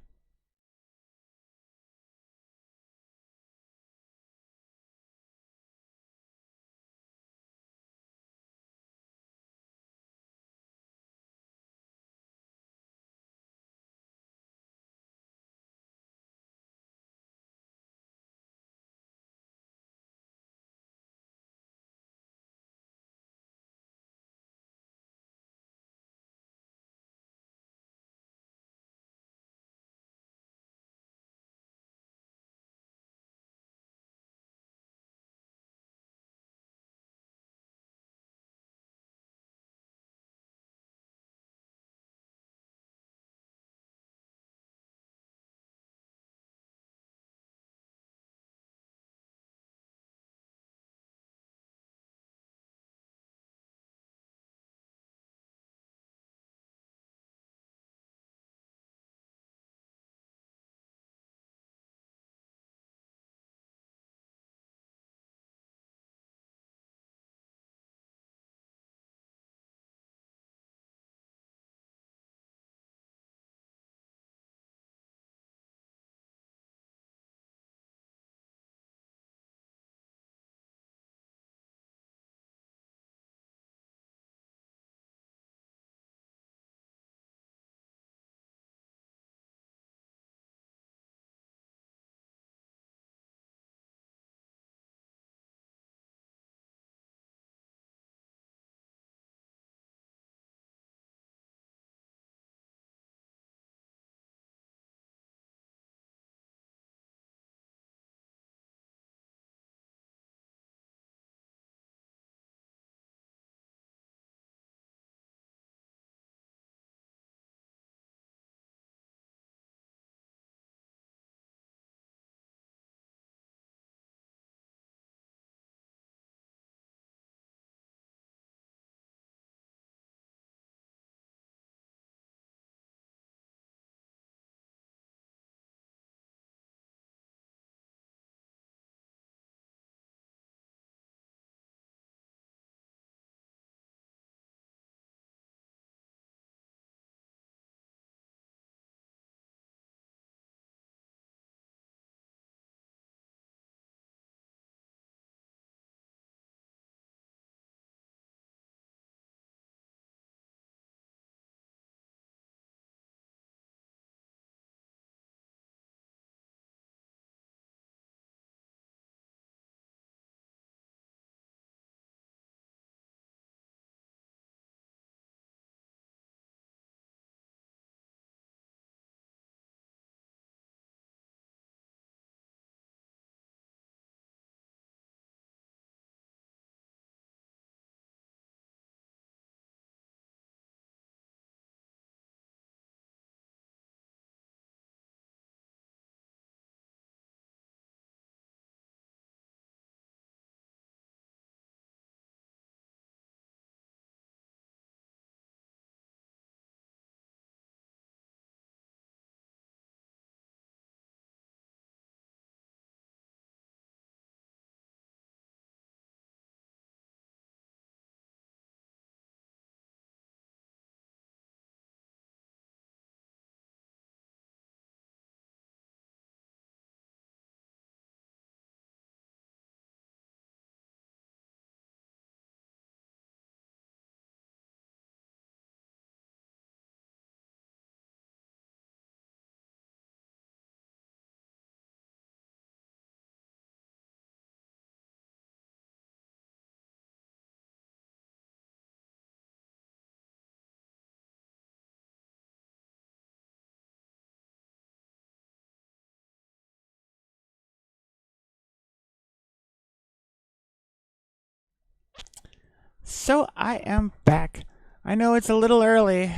So I am back. I know it's a little early.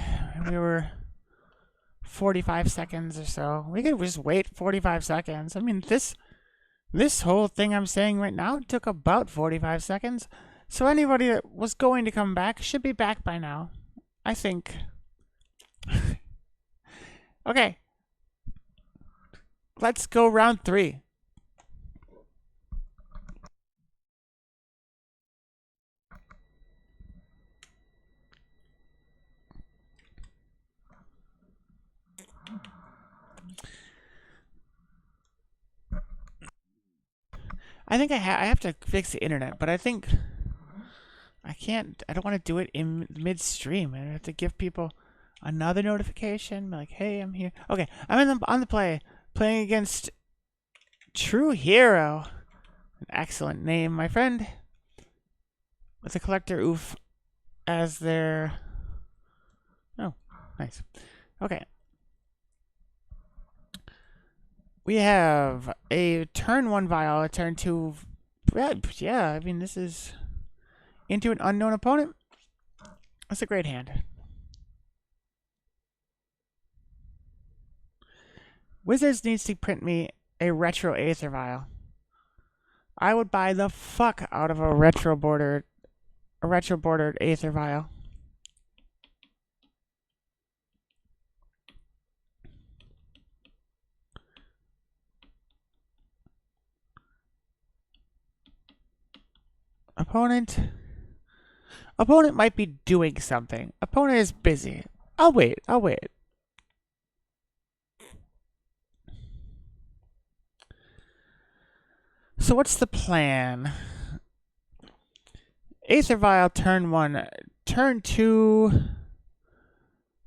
We were 45 seconds or so. We could just wait 45 seconds. I mean, this whole thing I'm saying right now took about 45 seconds. So anybody that was going to come back should be back by now, I think. Okay. Let's go round 3. I think I have to fix the internet, but I think I can't. I don't want to do it in midstream. I have to give people another notification, like, "Hey, I'm here." Okay, I'm on the playing against True Hero. An excellent name, my friend. With a collector oof as their. Oh, nice. Okay. We have a turn 1 Vial, a turn 2. Yeah, I mean, this is into an unknown opponent. That's a great hand. Wizards needs to print me a retro Aether Vial. I would buy the fuck out of a retro bordered Aether Vial. Opponent might be doing something. Opponent is busy. I'll wait. So what's the plan? Aether Vial turn 1. Turn 2.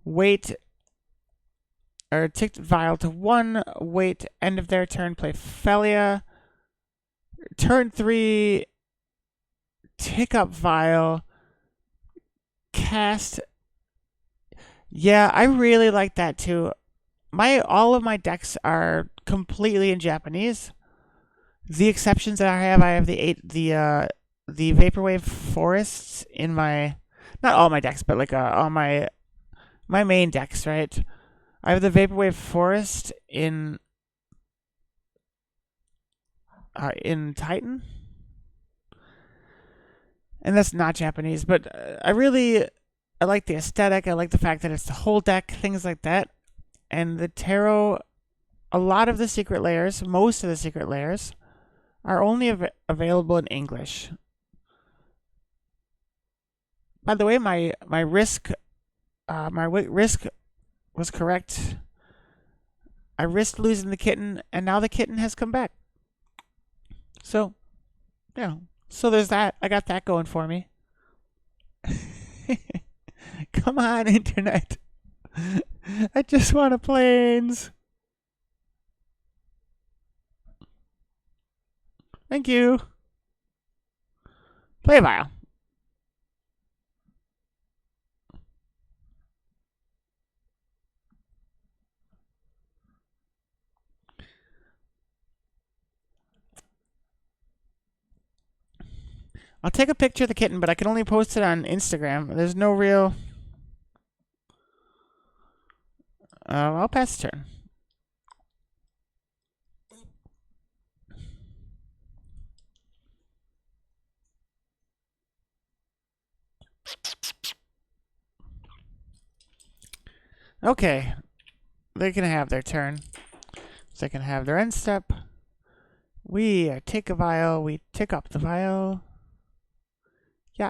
Wait. Or tick Vial to 1. Wait. End of their turn. Play Phelia. Turn 3. Tick up Vial. Cast. Yeah, I really like that too. All of my decks are completely in Japanese. The exceptions that I have the Vaporwave Forests in my, not all my decks, but like all my main decks, right? I have the Vaporwave Forest in Titan, and that's not Japanese. But I like the aesthetic. I like the fact that it's the whole deck, things like that, and the tarot. A lot of the secret layers, most of the secret layers, are only available in English. By the way, my risk was correct. I risked losing the kitten, and now the kitten has come back. So, so there's that. I got that going for me. Come on, internet. I just want to planes. Thank you. Play a Vial. I'll take a picture of the kitten, but I can only post it on Instagram. There's no real. I'll pass the turn. Okay, they can have their turn. So they can have their end step. We take a Vial. We tick up the Vial. Yeah.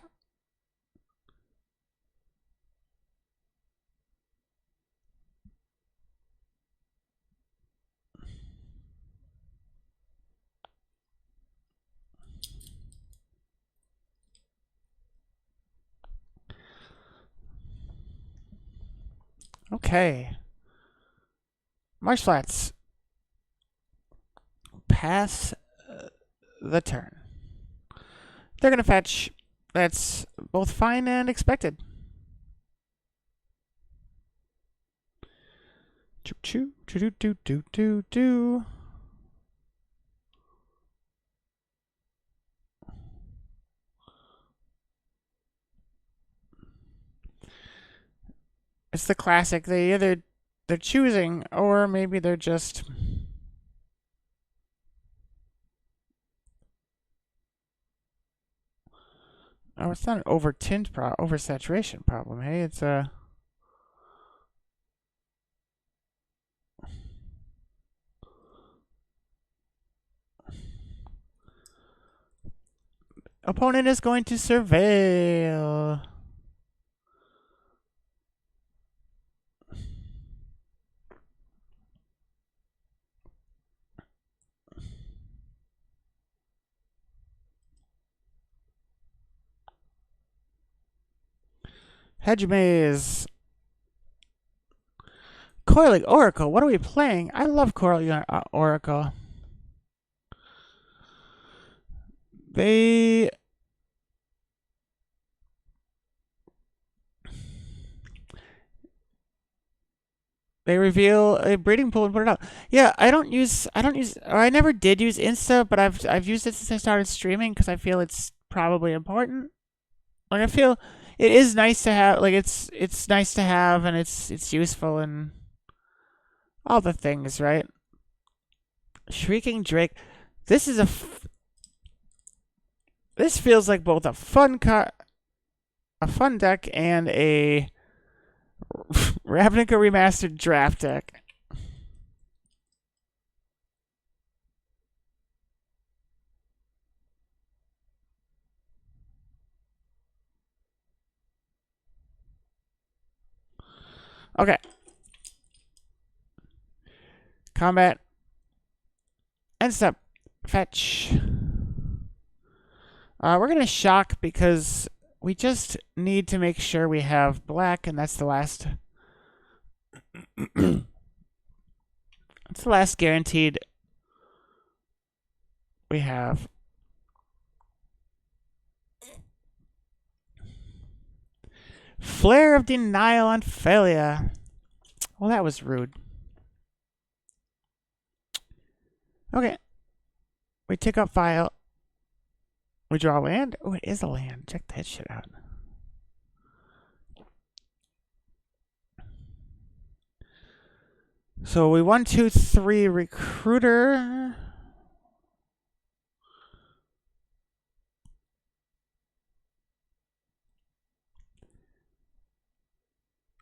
Okay. Marsh Flats. Pass the turn. They're going to fetch. That's both fine and expected. Choo choo choo doo doo doo doo. It's the classic. They're choosing, or maybe they're just. Oh, it's not an oversaturation problem. Hey, it's a. Opponent is going to surveil. Hedge Maze. Coiling Oracle. What are we playing? I love Coiling Oracle. They reveal a breeding pool and put it out. Yeah, I never did use Insta, but I've used it since I started streaming because I feel it's probably important. Like I feel it is nice to have. Like it's nice to have, and it's useful and all the things, right? Shrieking Drake. This is this feels like both a fun deck and a Ravnica Remastered draft deck. Okay. Combat. End step. Fetch. We're going to shock because we just need to make sure we have black, and that's the last. That's the last guaranteed we have. Flare of Denial on Phelia. Well, that was rude. Okay. We take up file. We draw land. Oh, it is a land. Check that shit out. So we 1, 2, 3 recruiter.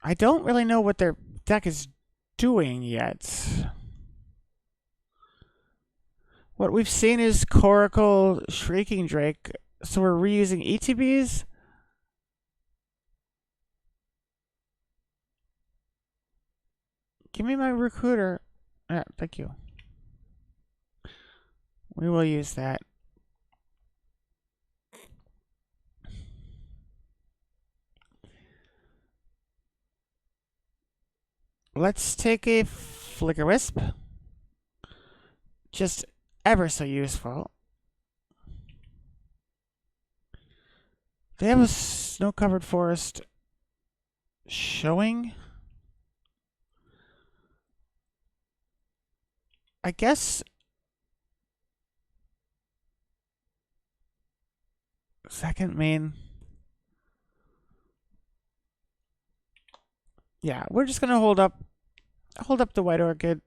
I don't really know what their deck is doing yet. What we've seen is Coracle, Shrieking Drake, so we're reusing ETBs. Give me my recruiter. Thank you. We will use that. Let's take a Flicker Wisp. Just ever so useful. They have a snow-covered forest showing. I guess second main. Yeah, we're just gonna hold up the White Orchid.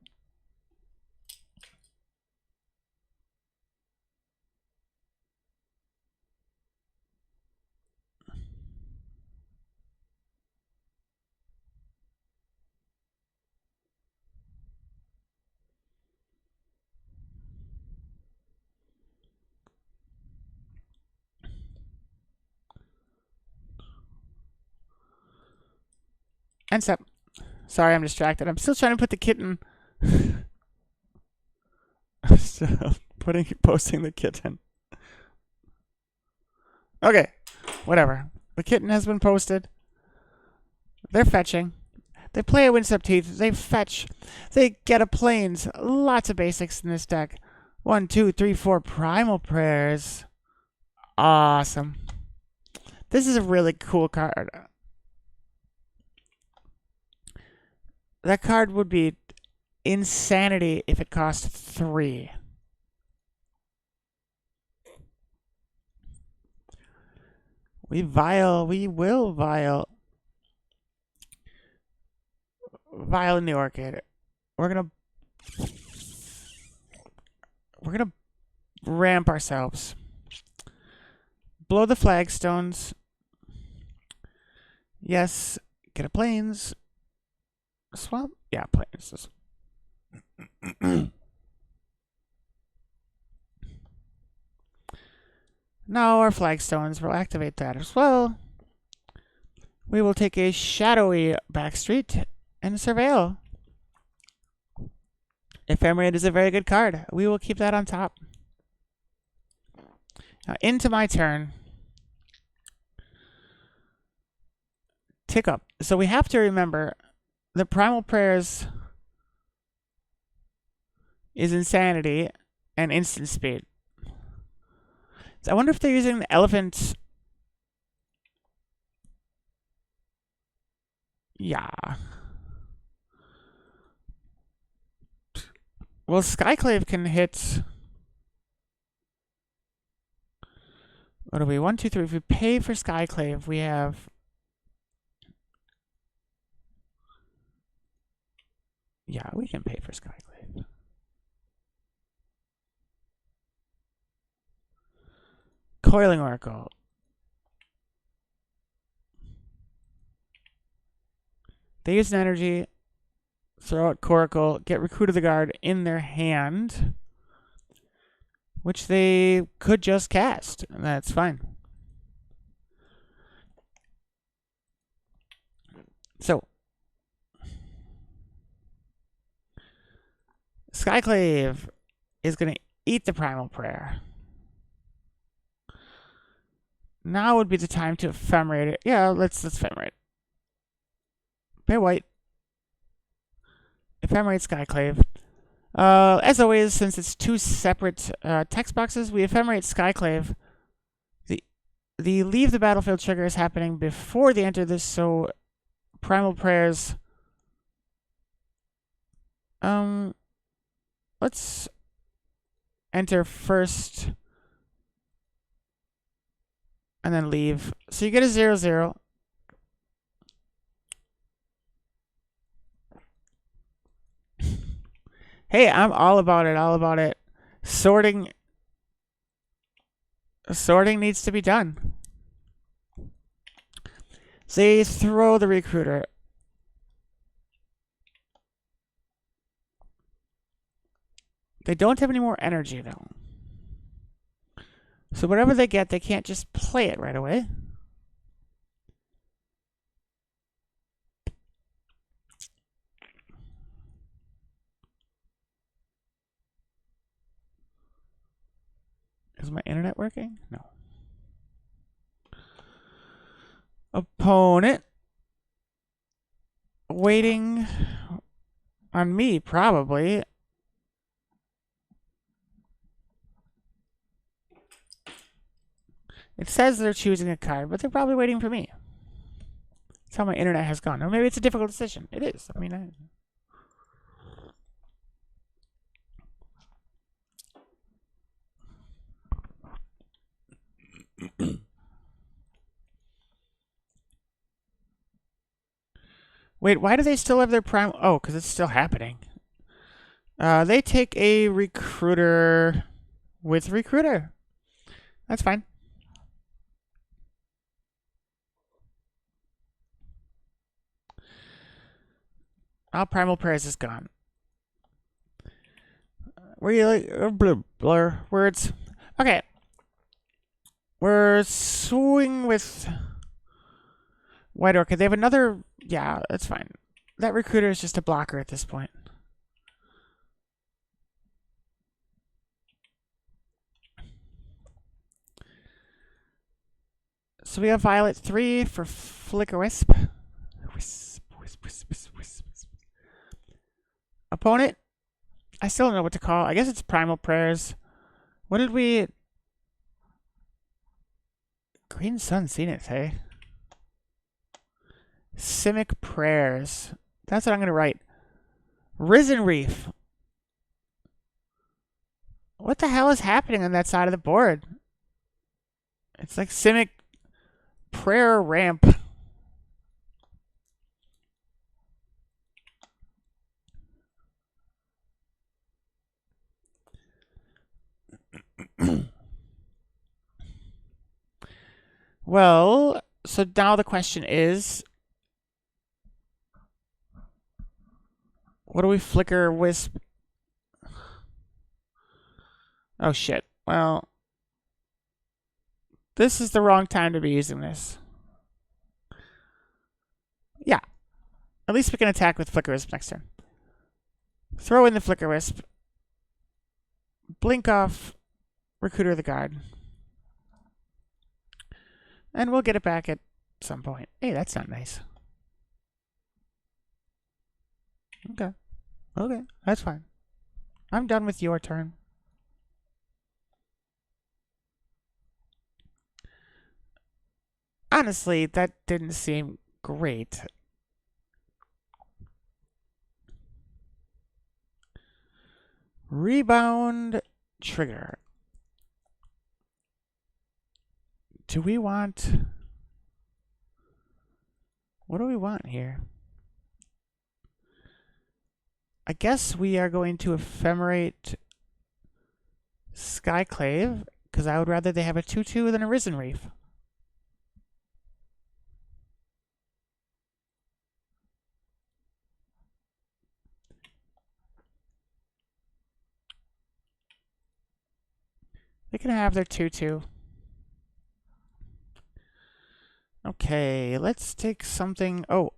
And step. Sorry, I'm distracted. I'm still trying to put the kitten. I'm still posting the kitten. Okay, whatever. The kitten has been posted. They're fetching. They play a Windstep Teeth. They fetch. They get a plains. Lots of basics in this deck. 1, 2, 3, 4 Primal Prayers. Awesome. This is a really cool card. That card would be insanity if it cost 3. We will vial. Violet the Orchid. We're gonna ramp ourselves. Blow the flagstones. Yes. Get a plains. Swamp? Yeah, plains. Now our flagstones. We'll activate that as well. We will take a shadowy backstreet and surveil. Ephemerate is a very good card. We will keep that on top. Now into my turn. Tick up. So we have to remember the Primal Prayers is Insanity and Instant Speed. So I wonder if they're using the Elephant. Yeah. Well, Skyclave can hit. What are we? 1, 2, 3. If we pay for Skyclave, we have. Yeah, we can pay for Skyclave. Coiling Oracle. They use an energy. Throw out Coracle. Get Recruit of the Guard in their hand. Which they could just cast. And that's fine. So. Skyclave is going to eat the Primal Prayer. Now would be the time to ephemerate it. Yeah, let's ephemerate. Pay white. Ephemerate Skyclave. As always, since it's two separate text boxes, we ephemerate Skyclave. The leave the battlefield trigger is happening before they enter this, so Primal Prayers. Let's enter first and then leave. So you get a 0/0. Hey, I'm all about it, all about it. Sorting needs to be done. So they throw the Recruiter. They don't have any more energy, though. So whatever they get, they can't just play it right away. Is my internet working? No. Opponent. Waiting on me, probably. It says they're choosing a card, but they're probably waiting for me. That's how my internet has gone. Or maybe it's a difficult decision. It is. I mean, Wait, why do they still have their prime? Oh, because it's still happening. They take a Recruiter with Recruiter. That's fine. Oh, Primal Prayers is gone. Were you like blur words? Okay. We're swing with White Orchid. They have another. Yeah, that's fine. That Recruiter is just a blocker at this point. So we have Violet 3 for Flicker Wisp. Wisp, wisp, wisp, wisp, wisp. Opponent. I still don't know what to call. I guess it's Primal Prayers. What did we... Green Sun Zenith, hey? Simic Prayers. That's what I'm going to write. Risen Reef. What the hell is happening on that side of the board? It's like Simic Prayer Ramp. Well, so now the question is, what do we flicker wisp? Oh shit. Well, this is the wrong time to be using this. Yeah. At least we can attack with flicker wisp next turn. Throw in the flicker wisp. Blink off Recruiter of the Guard. And we'll get it back at some point. Hey, that's not nice. Okay. Okay, that's fine. I'm done with your turn. Honestly, that didn't seem great. Rebound trigger. Do we want... What do we want here? I guess we are going to ephemerate Skyclave, because I would rather they have a 2/2 than a Risen Reef. They can have their 2/2. Okay, let's take something... Oh,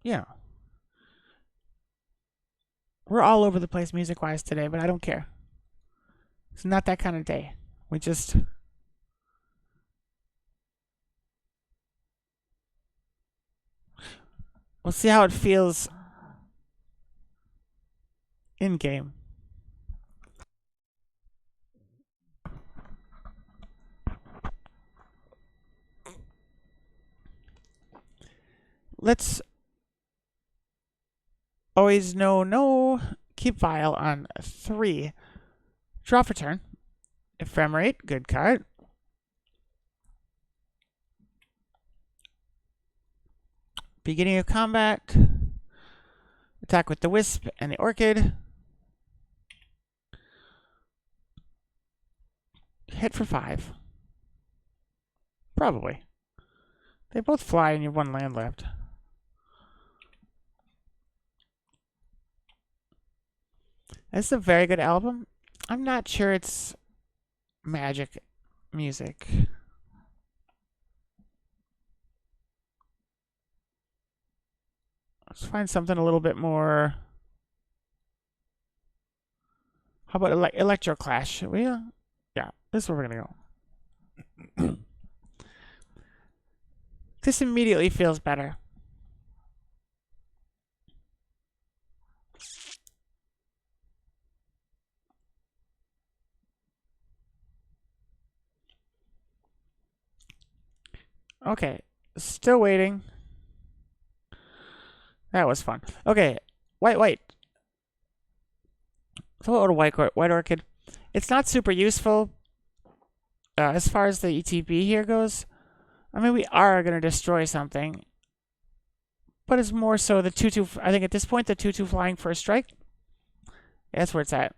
yeah. We're all over the place music-wise today, but I don't care. It's not that kind of day. We just... We'll see how it feels in-game. Let's always no. Keep Vial on 3. Draw for turn. Ephemerate, good card. Beginning of combat. Attack with the Wisp and the Orchid. Hit for 5. Probably. They both fly and you have 1 land left. It's a very good album. I'm not sure it's Magic music. Let's find something a little bit more. How about Electro Clash? Yeah, this is where we're gonna go. This immediately feels better. Okay, still waiting. That was fun. Okay, white. So a white orchid. It's not super useful as far as the ETB here goes. I mean, we are gonna destroy something, but it's more so the 2/2. I think at this point the 2/2 flying for a strike. Yeah, that's where it's at.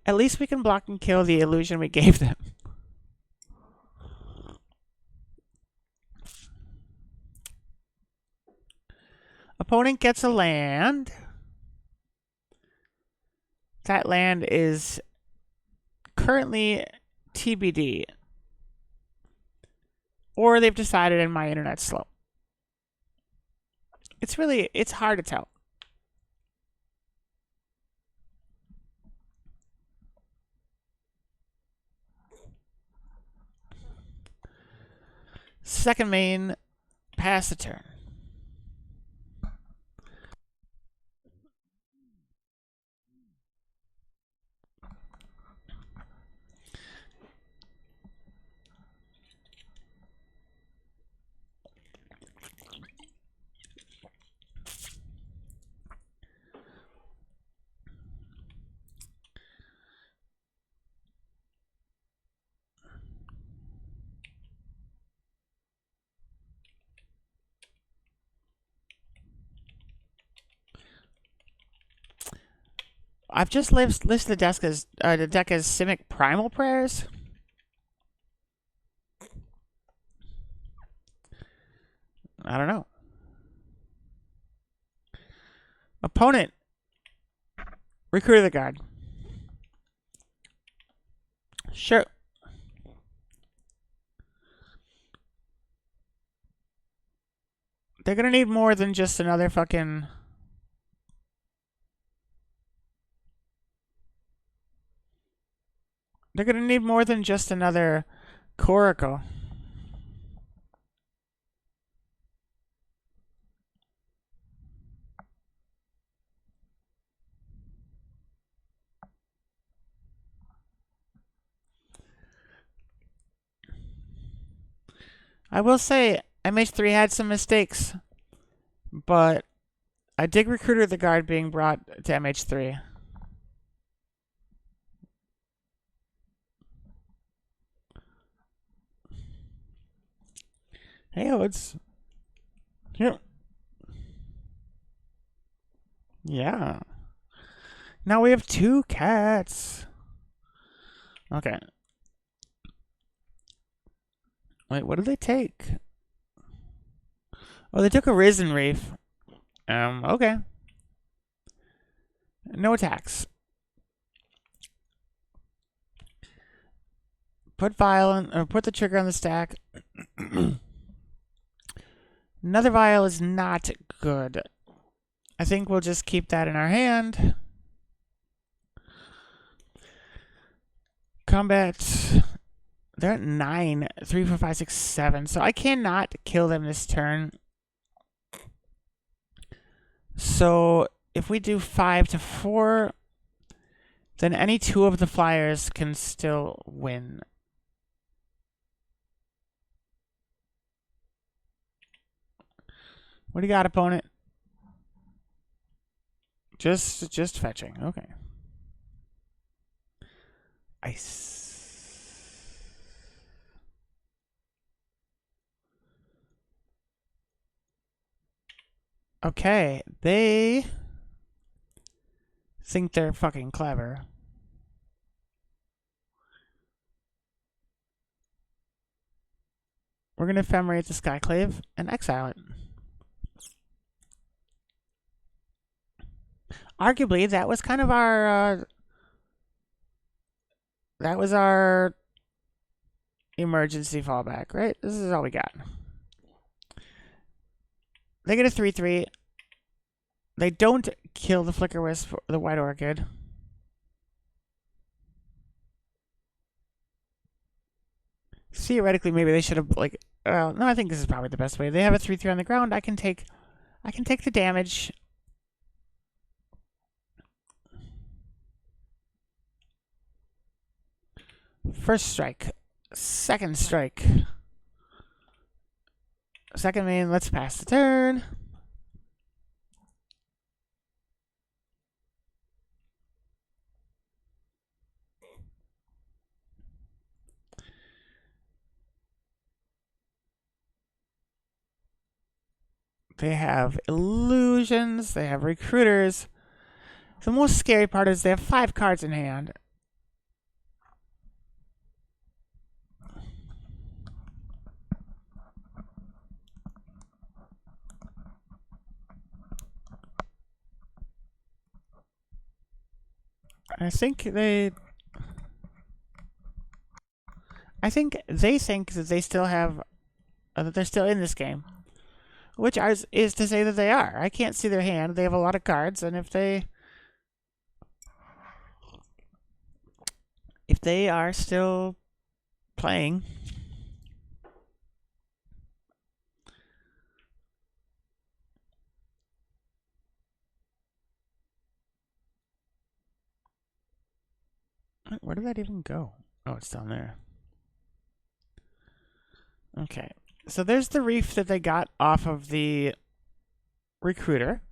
At least we can block and kill the illusion we gave them. Opponent gets a land. That land is currently TBD. Or they've decided and my internet's slow. It's hard to tell. Second main, pass the turn. I've just listed the deck as Simic Primal Prayers. I don't know. Opponent. Recruit of the Guard. Sure. They're gonna need more than just another fucking... They're gonna need more than just another Coracle. I will say, MH3 had some mistakes, but I dig Recruiter of the Guard being brought to MH3. Hey, it's here. Yeah. Now we have 2 cats. Okay. Wait, what did they take? Oh, they took a Risen Reef. Okay. No attacks. Put put the trigger on the stack. Another vial is not good. I think we'll just keep that in our hand. Combat. They're at 9. 3, 4, 5, 6, 7. So I cannot kill them this turn. So if we do 5 to 4, then any 2 of the flyers can still win. What do you got, opponent? Just fetching. Okay. Ice. Okay, they think they're fucking clever. We're gonna ephemerate the Skyclave and exile it. Arguably, that was kind of our that was our emergency fallback, right? This is all we got. They get a 3/3. They don't kill the Flicker Wisp or the White Orchid. Theoretically, maybe they should have like. No, I think this is probably the best way. They have a 3/3 on the ground. I can take the damage. First strike. Second strike. Second main, let's pass the turn. They have illusions. They have recruiters. The most scary part is they have 5 cards in hand. I think they think that they still have that they're still in this game, which is to say that they are. I can't see their hand. They have a lot of cards, and if they are still playing, where did that even go? Oh, it's down there. Okay, so there's the reef that they got off of the recruiter.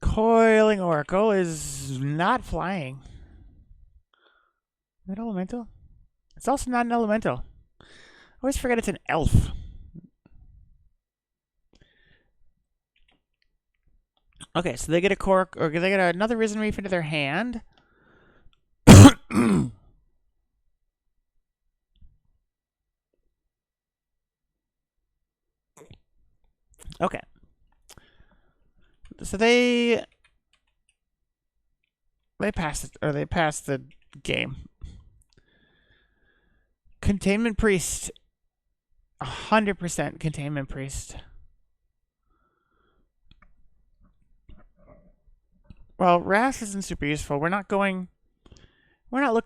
Coiling Oracle is not flying. That elemental? It's also not an elemental. I always forget it's an elf. Okay, so they get a cork, or they get another Risen Reef into their hand. Okay. So they pass it, or they pass the game. Containment Priest. 100% Containment Priest. Well, Wrath isn't super useful. We're not looking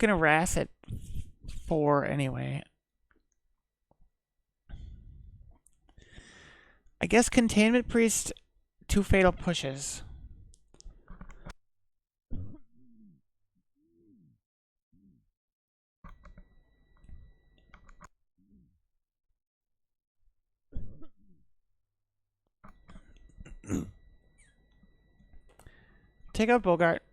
to Wrath at 4 anyway. I guess Containment Priest, 2 Fatal Pushes. Take out Bogart.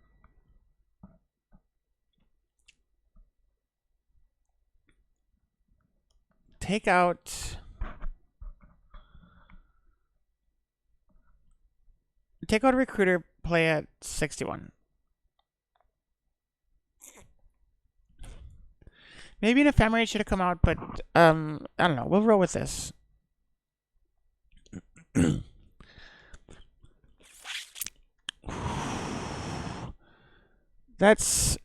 Take out Recruiter, play at 61. Maybe an Ephemerate should have come out, but I don't know. We'll roll with this. That's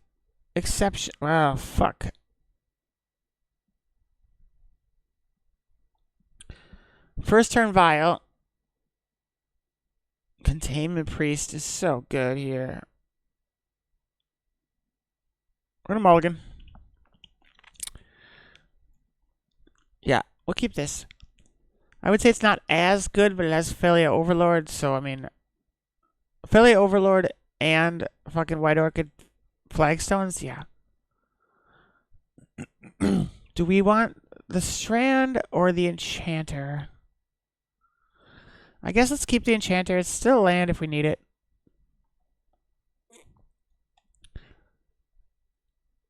exception. Wow, fuck. First turn Vial. Containment Priest is so good here. We're gonna mulligan. Yeah, we'll keep this. I would say it's not as good, but it has Phelia Overlord, so I mean, Phelia Overlord and fucking White Orchid Flagstones, yeah. Do we want the Strand or the Enchanter? I guess let's keep the Enchanter. It's still land if we need it.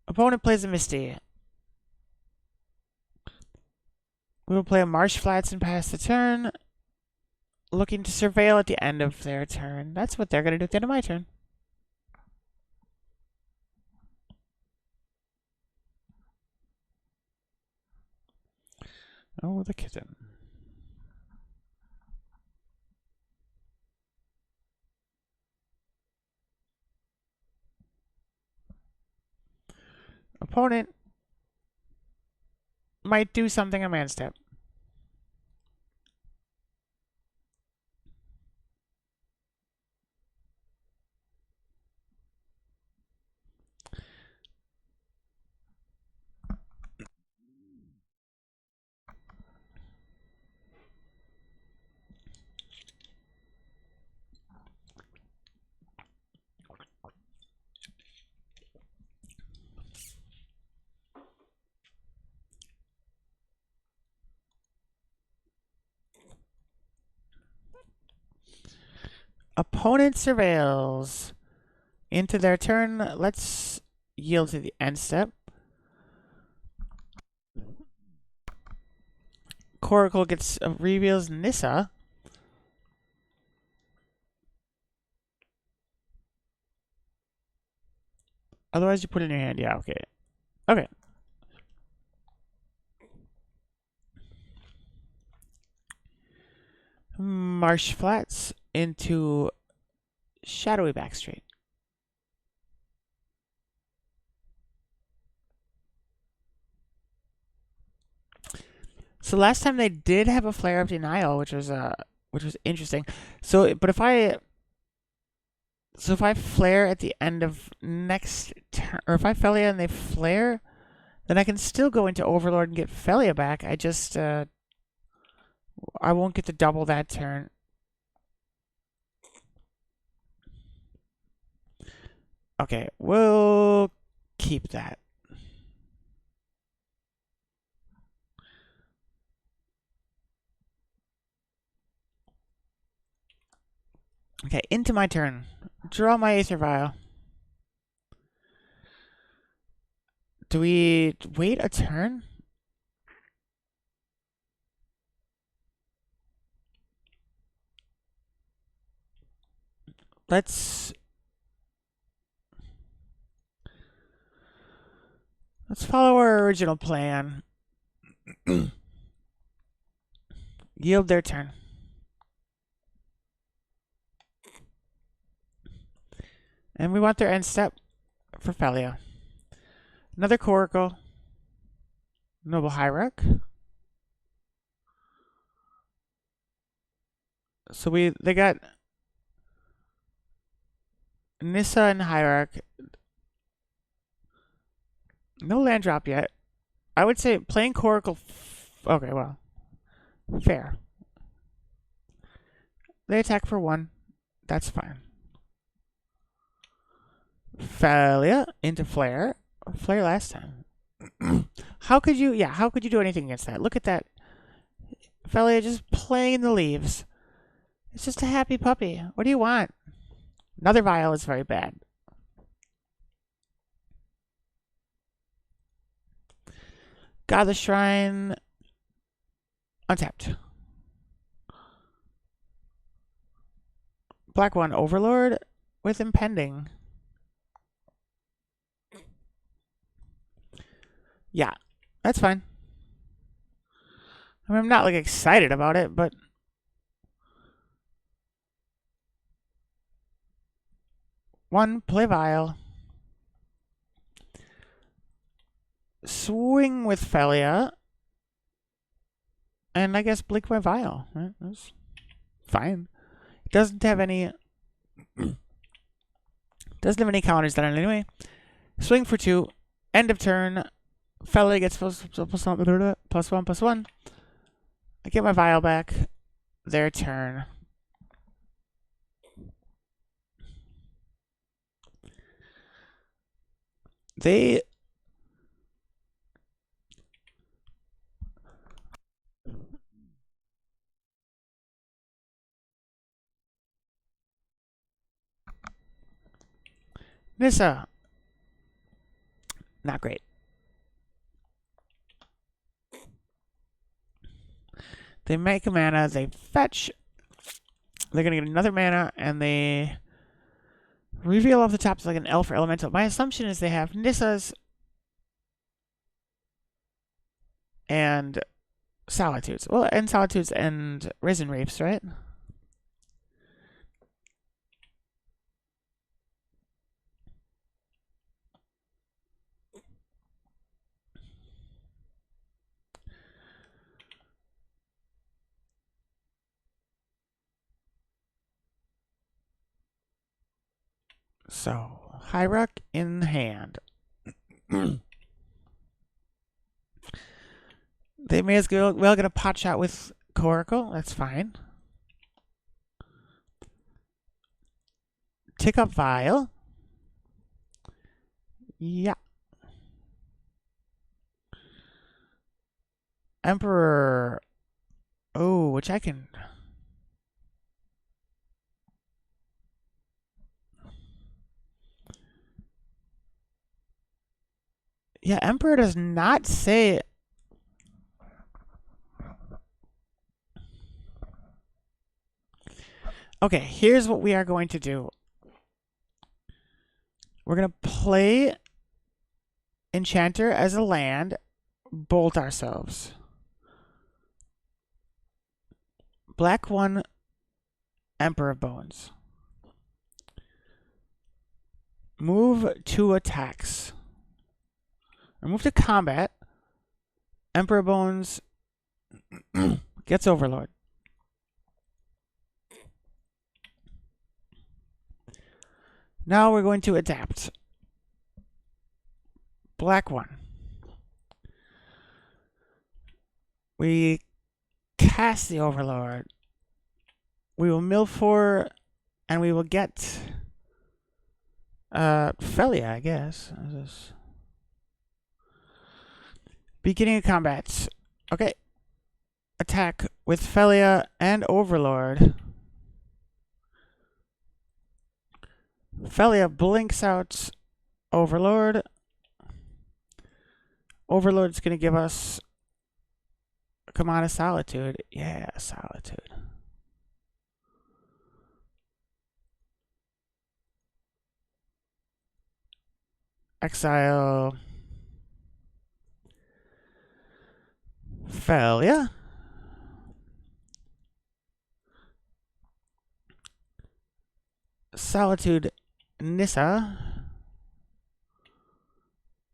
Opponent plays a Misty. We will play a Marsh Flats and pass the turn. Looking to surveil at the end of their turn. That's what they're going to do at the end of my turn. Oh, the kitten. Opponent might do something on man step. Opponent surveils. Into their turn, let's yield to the end step. Coracle gets reveals Nissa. Otherwise, you put it in your hand. Yeah, okay. Okay. Marsh Flats into Shadowy Backstreet. So last time they did have a Flare of Denial, which was interesting. So, but if I flare at the end of next turn, or if I Phelia and they flare, then I can still go into Overlord and get Phelia back. I just I won't get to double that turn. Okay, we'll keep that. Okay, into my turn. Draw my Aether Vial. Do we wait a turn? Let's follow our original plan. Yield their turn. And we want their end step for Phelia. Another Coracle. Noble Hierarch. So they got Nissa and Hierarch. No land drop yet. I would say playing Coracle. Okay, well, fair. They attack for 1. That's fine. Phelia into Flare. Flare last time. How could you do anything against that? Look at that. Phelia just playing in the leaves. It's just a happy puppy. What do you want? Another Vial is very bad. Godless Shrine. Untapped. Black 1 Overlord with Impending. Yeah, that's fine. I mean, I'm not like excited about it, but one play Vial. Swing with Phelia. And I guess blink my Vial. Right? That's fine. It doesn't have any counters done anyway. Swing for 2. End of turn. Phelia gets +1/+1. I get my Vial back. Their turn. They Nissa. Not great. They make a mana, they fetch. They're going to get another mana, and they reveal off the top like an elf or elemental. My assumption is they have Nissas and Solitudes. Well, and Solitudes and Risen Reefs, right? So, Hierarch in hand. They may as well get a pot shot with Coracle. That's fine. Tick up Vial. Yeah. Emperor. Oh, which I can. Yeah, Emperor does not say. Okay, here's what we are going to do. We're going to play Enchanter as a land, bolt ourselves. Black 1, Emperor of Bones. Move 2 attacks. Or move to combat. Emperor of Bones gets Overlord. Now we're going to adapt. Black 1. We cast the Overlord. We will mill 4, and we will get Phelia, I guess. Beginning of combat. Okay. Attack with Phelia and Overlord. Phelia blinks out Overlord. Overload's going to give us a command of Solitude. Yeah, Solitude. Exile. Phelia. Solitude. Nissa.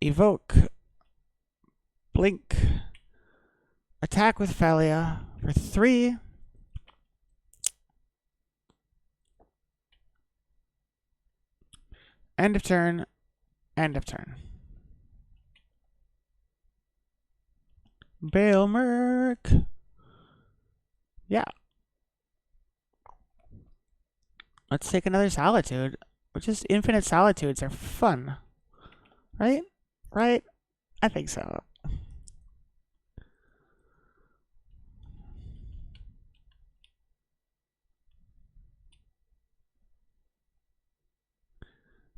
Evoke. Blink. Attack with Phelia for 3. End of turn. End of turn. Balemurk. Yeah. Let's take another Solitude. Just infinite Solitudes are fun. Right? Right? I think so.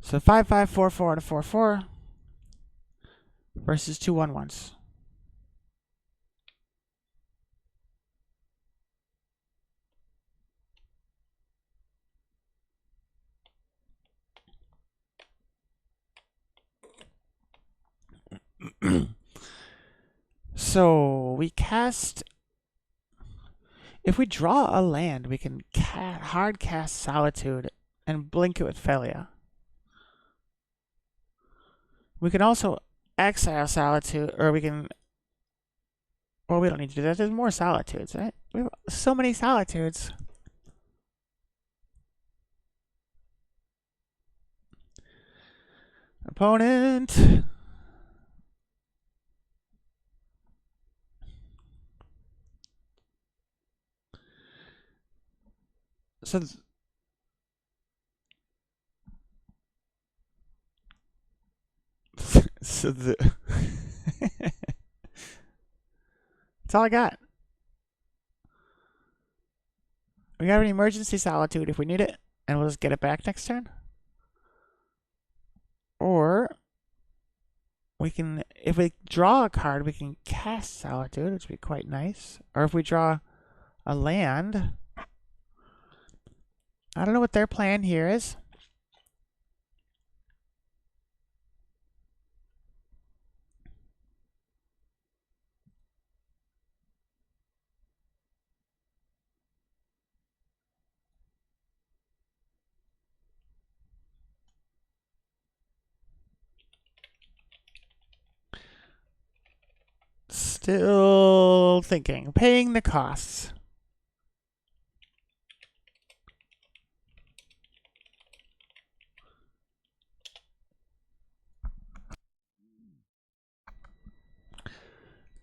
So 5/5/4/4 and a 4/4 versus 2 1/1s. So we cast. If we draw a land, we can hard cast Solitude and blink it with Phelia. We can also exile Solitude, or we can. Well, we don't need to do that. There's more Solitudes, right? We have so many Solitudes. Opponent. So. So that's all I got. We got an emergency Solitude if we need it, and we'll just get it back next turn. Or we can, if we draw a card, we can cast Solitude, which would be quite nice. Or if we draw a land, I don't know what their plan here is. Still thinking. Paying the costs.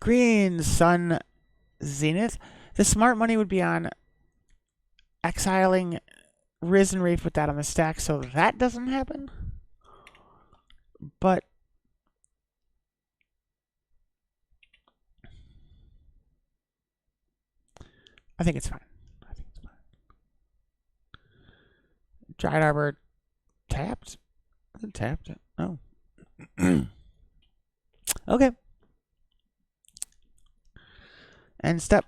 Green Sun Zenith. The smart money would be on exiling Risen Reef with that on the stack, so that doesn't happen. But I think it's fine. Dried Arbor tapped? Was it tapped? Oh. Okay. End step.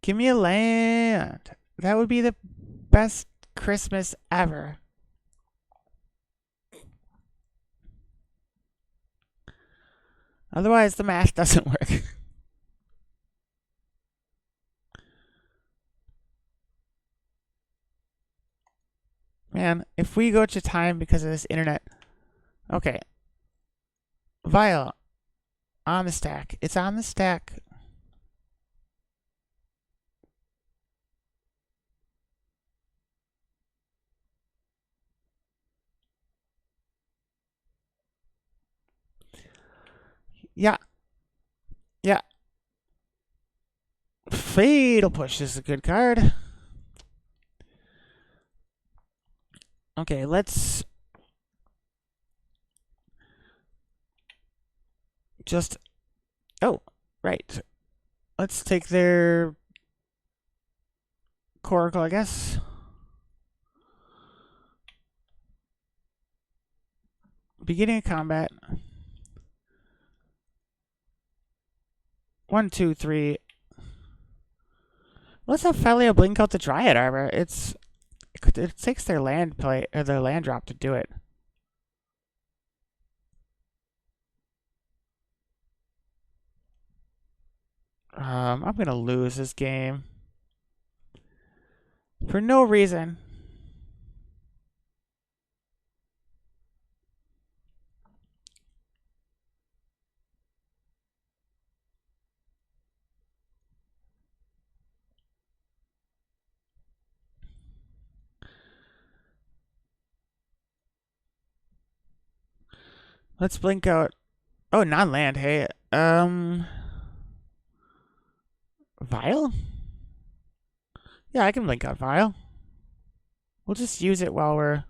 Give me a land. That would be the best Christmas ever. Otherwise, the math doesn't work. Man, if we go to time because of this internet. Okay. Vial. On the stack. It's on the stack. Yeah. Yeah. Fatal Push is a good card. Okay, let's just. Oh, right. Let's take their Coracle, I guess. Beginning of combat. 1, 2, 3. Let's have Phelia blink out the Dryad Arbor. It takes their land play or their land drop to do it. I'm gonna lose this game for no reason. Let's blink out. Oh, non-land. Hey, Vial? Yeah, I can blink out Vial. We'll just use it while we're...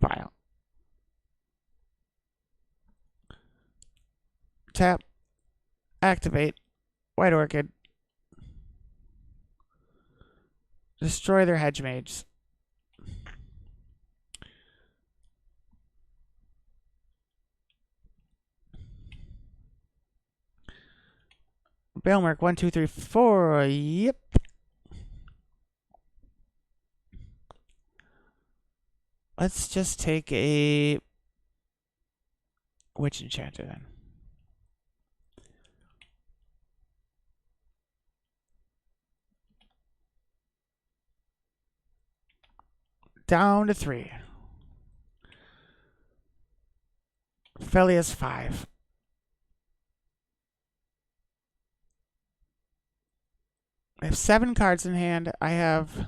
Vial. Tap. Activate. White Orchid. Destroy their hedge mages. Balemurk 1, 2, 3, 4. Yep. Let's just take a Witch Enchanter then. Down to 3. Phelia's 5. I have 7 cards in hand. I have...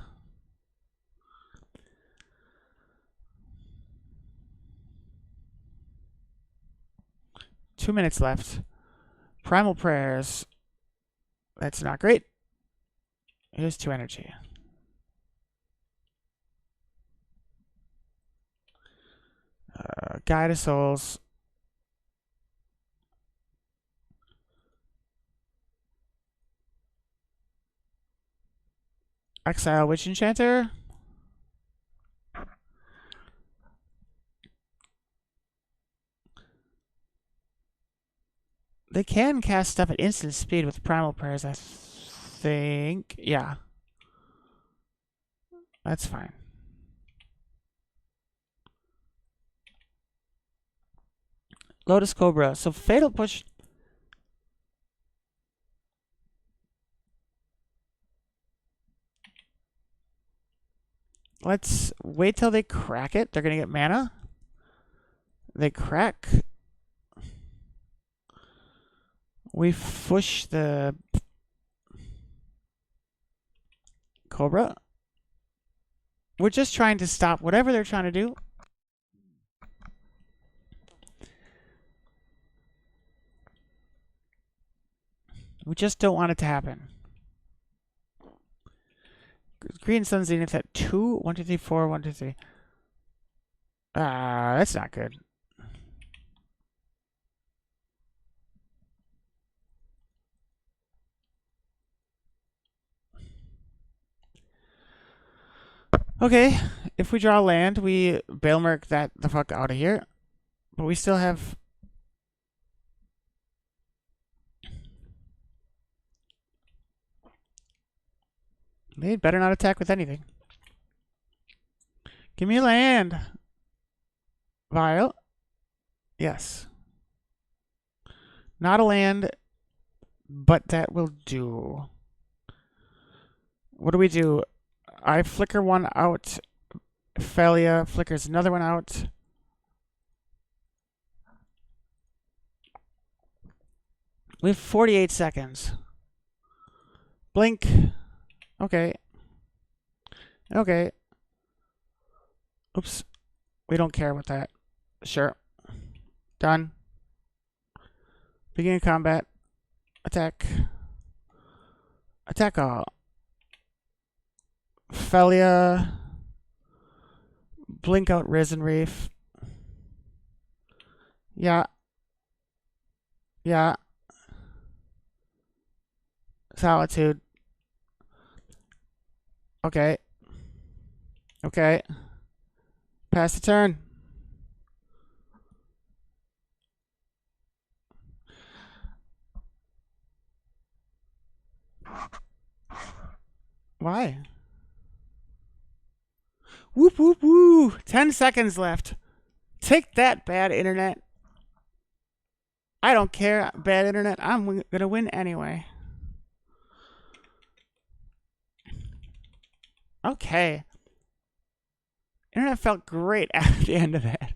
Two minutes left. Primal Prayers. That's not great. Here's 2 energy. Guide of Souls. Exile Witch Enchanter. They can cast stuff at instant speed with Primal Prayers, I think. Yeah. That's fine. Lotus Cobra. So Fatal Push. Let's wait till they crack it. They're going to get mana. They crack. We push the Cobra. We're just trying to stop whatever they're trying to do. We just don't want it to happen. Green Sun Zenith at 2. 1, 2, 3, 4. 1, 2, 3. That's not good. Okay, if we draw land, we Balemurk that the fuck out of here. But we still have... They'd better not attack with anything. Give me a land. Vial. Yes. Not a land, but that will do. What do we do? I flicker one out. Phelia flickers another one out. We have 48 seconds. Blink. Okay. Okay. Oops. We don't care about that. Sure. Done. Beginning combat. Attack. Attack all. Phelia. Blink out Risen Reef. Yeah. Yeah. Solitude. Okay. Okay. Pass the turn. Why? Whoop, whoop, woo. 10 seconds left. Take that, bad internet. I don't care, bad internet. I'm going to win anyway. Okay. Internet felt great at the end of that.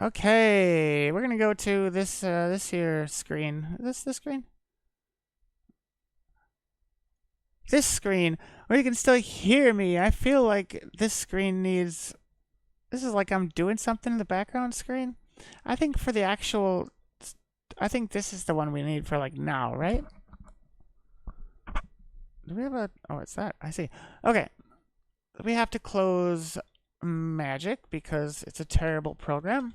Okay, we're gonna go to this this here screen. Is this screen? This screen where you can still hear me. I feel like this screen needs. This is like I'm doing something in the background screen. I think for the actual, I think this is the one we need for like now, right? Do we have a? Oh, it's that. I see. Okay, we have to close Magic because it's a terrible program.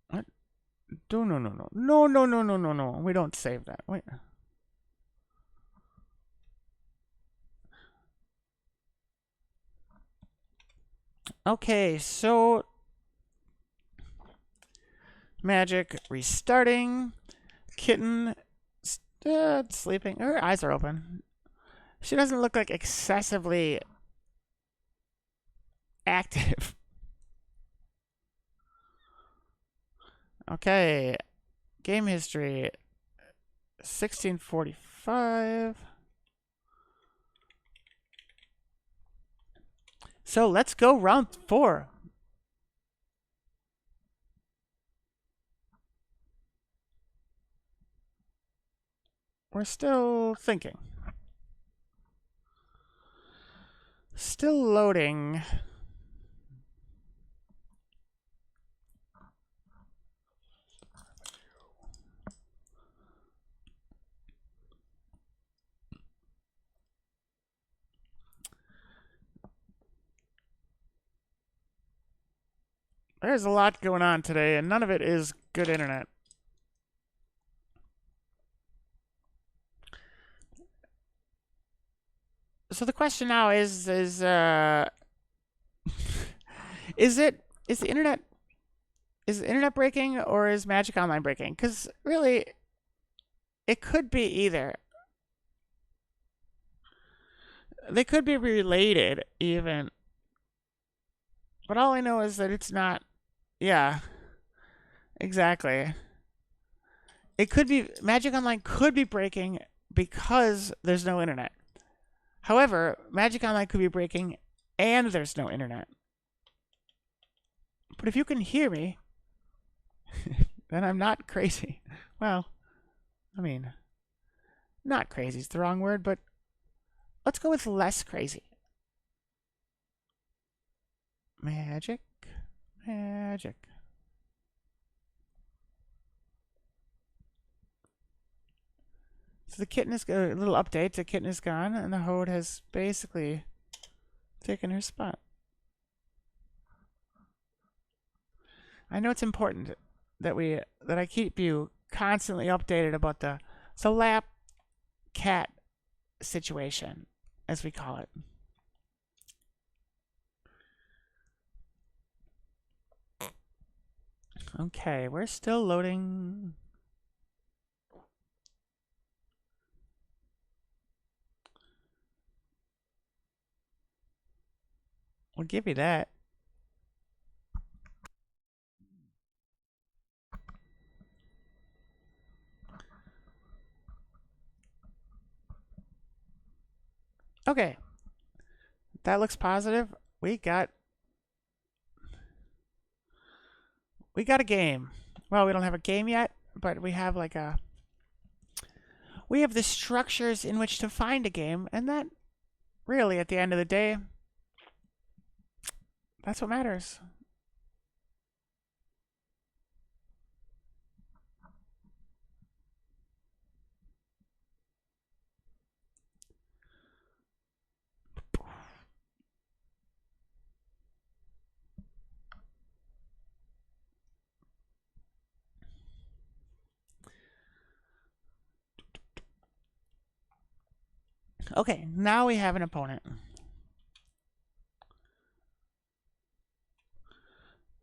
What? No, no, no, no, no, no, no, no, no, no. We don't save that. Wait. Okay, so Magic restarting. Kitten sleeping. Her eyes are open. She doesn't look like excessively active. Okay, game history 1645. So let's go round 4. We're still thinking. Still loading. There's a lot going on today, and none of it is good internet. So the question now is is the internet breaking or is Magic Online breaking? Because really, it could be either. They could be related, even. But all I know is that it's not. Yeah, exactly. It could be. Magic Online could be breaking because there's no internet. However, Magic Online could be breaking and there's no internet. But if you can hear me, then I'm not crazy. Well, I mean, not crazy is the wrong word, but let's go with less crazy. Magic. Magic. So the kitten is a little update. The kitten is gone, and the Hode has basically taken her spot. I know it's important that I keep you constantly updated about the lap cat situation, as we call it. Okay, we're still loading. We'll give you that. Okay, that looks positive. We got a game. Well, we don't have a game yet, but we have like a we have the structures in which to find a game, and that really at the end of the day, that's what matters. Okay, now we have an opponent.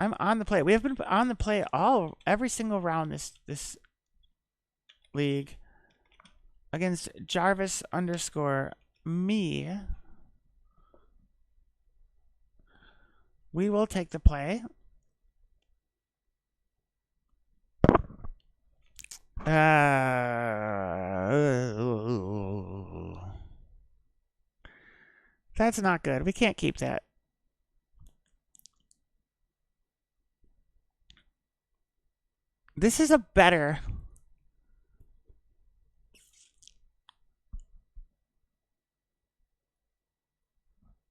I'm on the play. We have been on the play every single round this league against Jarvis _ me. We will take the play. That's not good. We can't keep that. This is a better.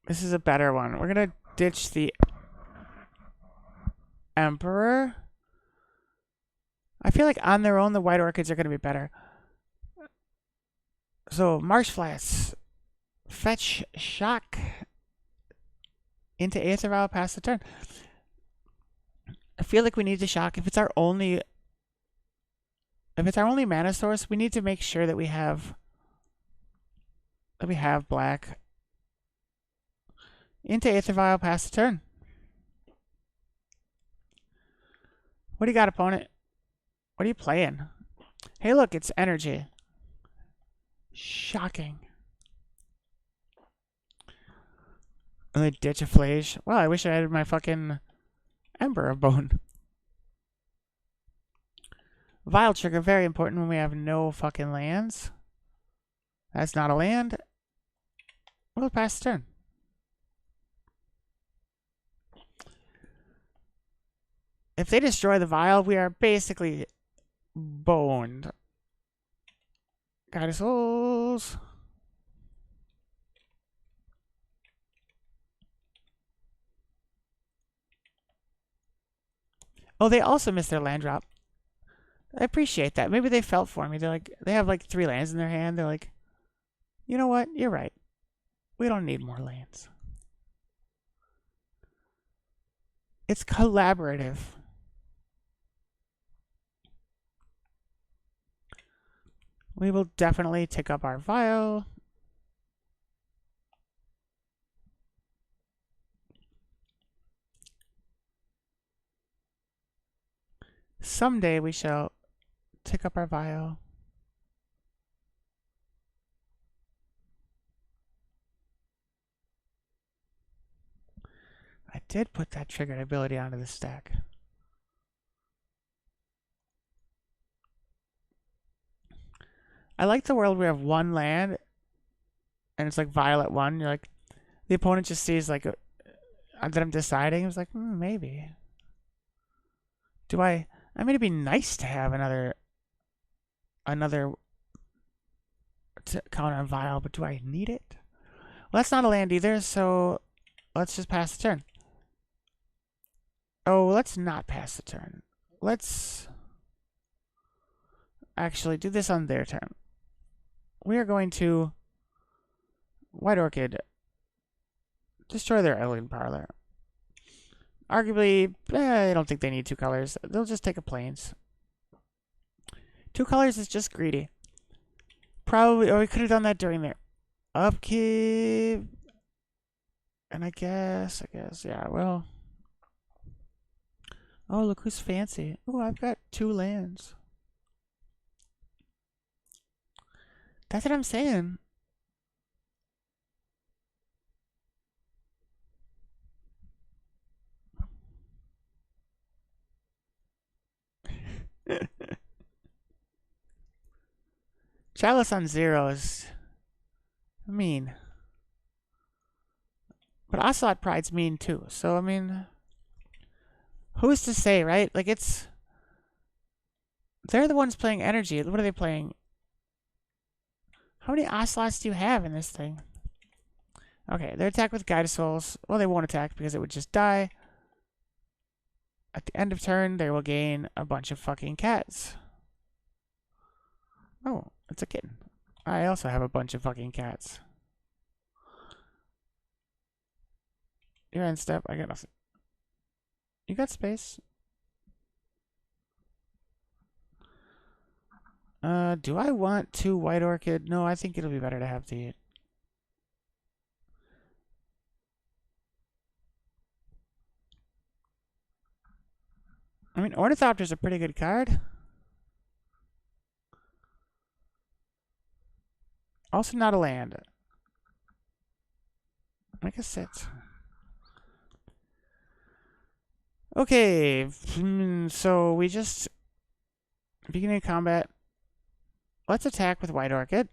This is a better one. We're going to ditch the Emperor. I feel like on their own, the White Orchids are going to be better. So, Marsh Flats. Fetch Shock into Aether Vial past the turn. I feel like we need to shock. If it's our only mana source, we need to make sure that we have black into Aether Vial past the turn. What do you got, opponent? What are you playing? Hey, look, it's energy. Shocking. And they ditch a Flage. Well, I wish I had my fucking Ember of Bone. Vial Trigger, very important when we have no fucking lands. That's not a land. We'll pass the turn. If they destroy the Vial, we are basically boned. Guide us souls. Oh, they also missed their land drop. I appreciate that. Maybe they felt for me. They're like, they have like 3 lands in their hand. They're like, you know what? You're right. We don't need more lands. It's collaborative. We will definitely tick up our Vial. Someday we shall tick up our Vial. I did put that triggered ability onto the stack. I like the world where we have 1 land and it's like Violet 1. You're like, the opponent just sees like that I'm deciding. It was like, maybe. Do I mean, it'd be nice to have another count on Vial, but do I need it? Well, that's not a land either, so let's just pass the turn. Oh, let's not pass the turn. Let's actually do this on their turn. We are going to White Orchid destroy their Alien Parlor. Arguably, I don't think they need 2 colors. They'll just take a Plains. 2 colors is just greedy. Probably, we could have done that during their upkeep. And I guess, yeah, well. Oh, look who's fancy. Oh, I've got 2 lands. That's what I'm saying. Chalice on 0 is mean. But Ocelot Pride's mean too. So, I mean, who's to say, right? Like, they're the ones playing energy. What are they playing? How many Ocelots do you have in this thing? Okay, they attack with Guide of Souls. Well, they won't attack because it would just die. At the end of turn, they will gain a bunch of fucking cats. Oh, it's a kitten. I also have a bunch of fucking cats. You're in step. I got nothing. You got space. Do I want 2 White Orchid? No, I think it'll be better to have the... Ornithopter's a pretty good card. Also not a land. I guess it's... Okay, so we just... Beginning of combat. Let's attack with White Orchid.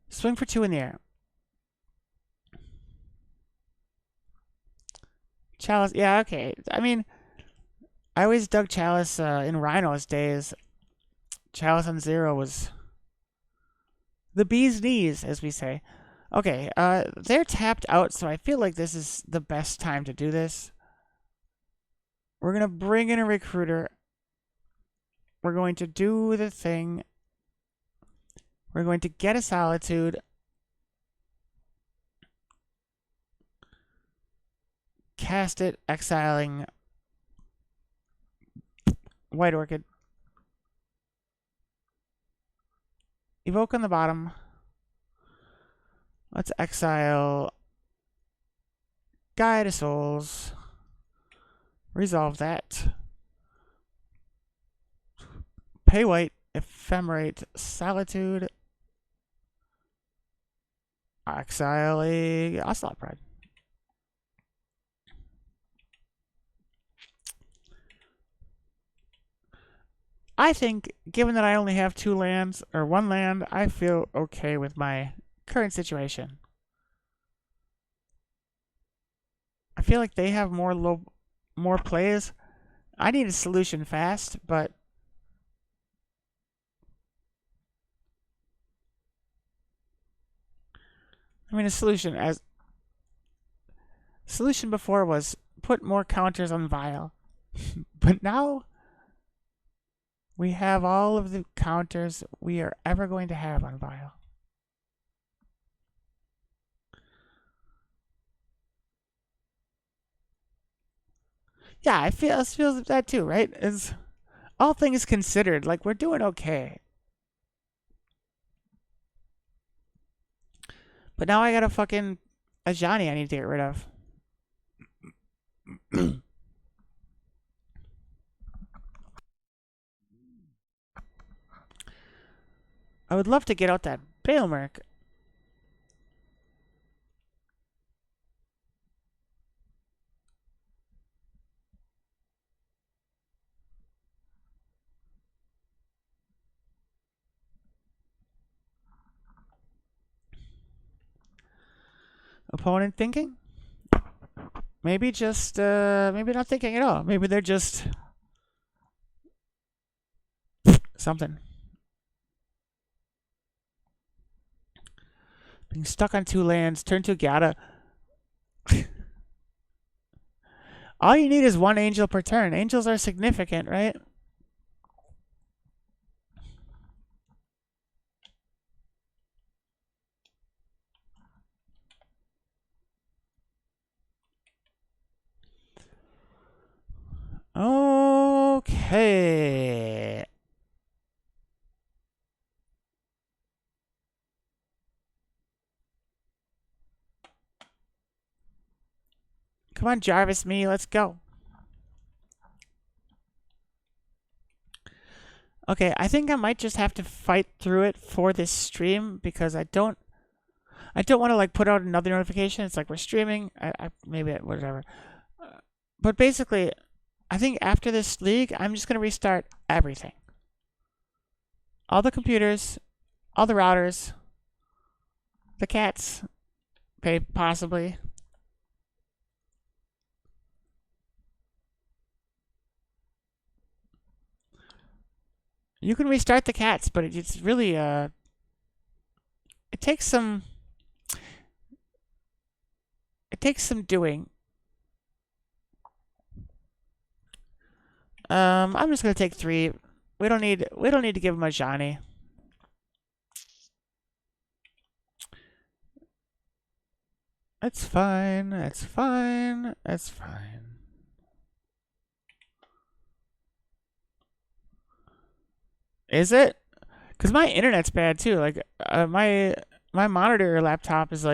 Swing for 2 in the air. Chalice, yeah, okay. I mean, I always dug Chalice in Rhino's days. Chalice on 0 was the bee's knees, as we say. Okay, they're tapped out, so I feel like this is the best time to do this. We're going to bring in a recruiter. We're going to do the thing. We're going to get a Solitude. Cast it, exiling White Orchid. Evoke on the bottom. Let's exile Guide of Souls. Resolve that. Pay white, Ephemerate Solitude. Exile a Ocelot Pride. I think, given that I only have 2 lands, or 1 land, I feel okay with my current situation. I feel like they have more plays. I need a solution fast, but I mean, a solution before was put more counters on Vile, but now we have all of the counters we are ever going to have on Vile. Yeah, I feel that too, right? As all things considered, like, we're doing okay. But now I got a fucking Ajani I need to get rid of. I would love to get out that Balemurk. Opponent thinking? Maybe just, maybe not thinking at all. Maybe they're just something. Being stuck on 2 lands, turn to Gata. All you need is 1 angel per turn. Angels are significant, right? Okay. Come on, Jarvis, me, let's go. Okay, I think I might just have to fight through it for this stream because I don't want to like put out another notification. It's like we're streaming. Maybe whatever. But basically, I think after this league, I'm just gonna restart everything. All the computers, all the routers, the cats, possibly. You can restart the cats, but it's really it takes some doing. I'm just gonna take 3. We don't need to give him a Johnny. That's fine. That's fine. That's fine. Is it? Because my internet's bad too. Like my monitor laptop is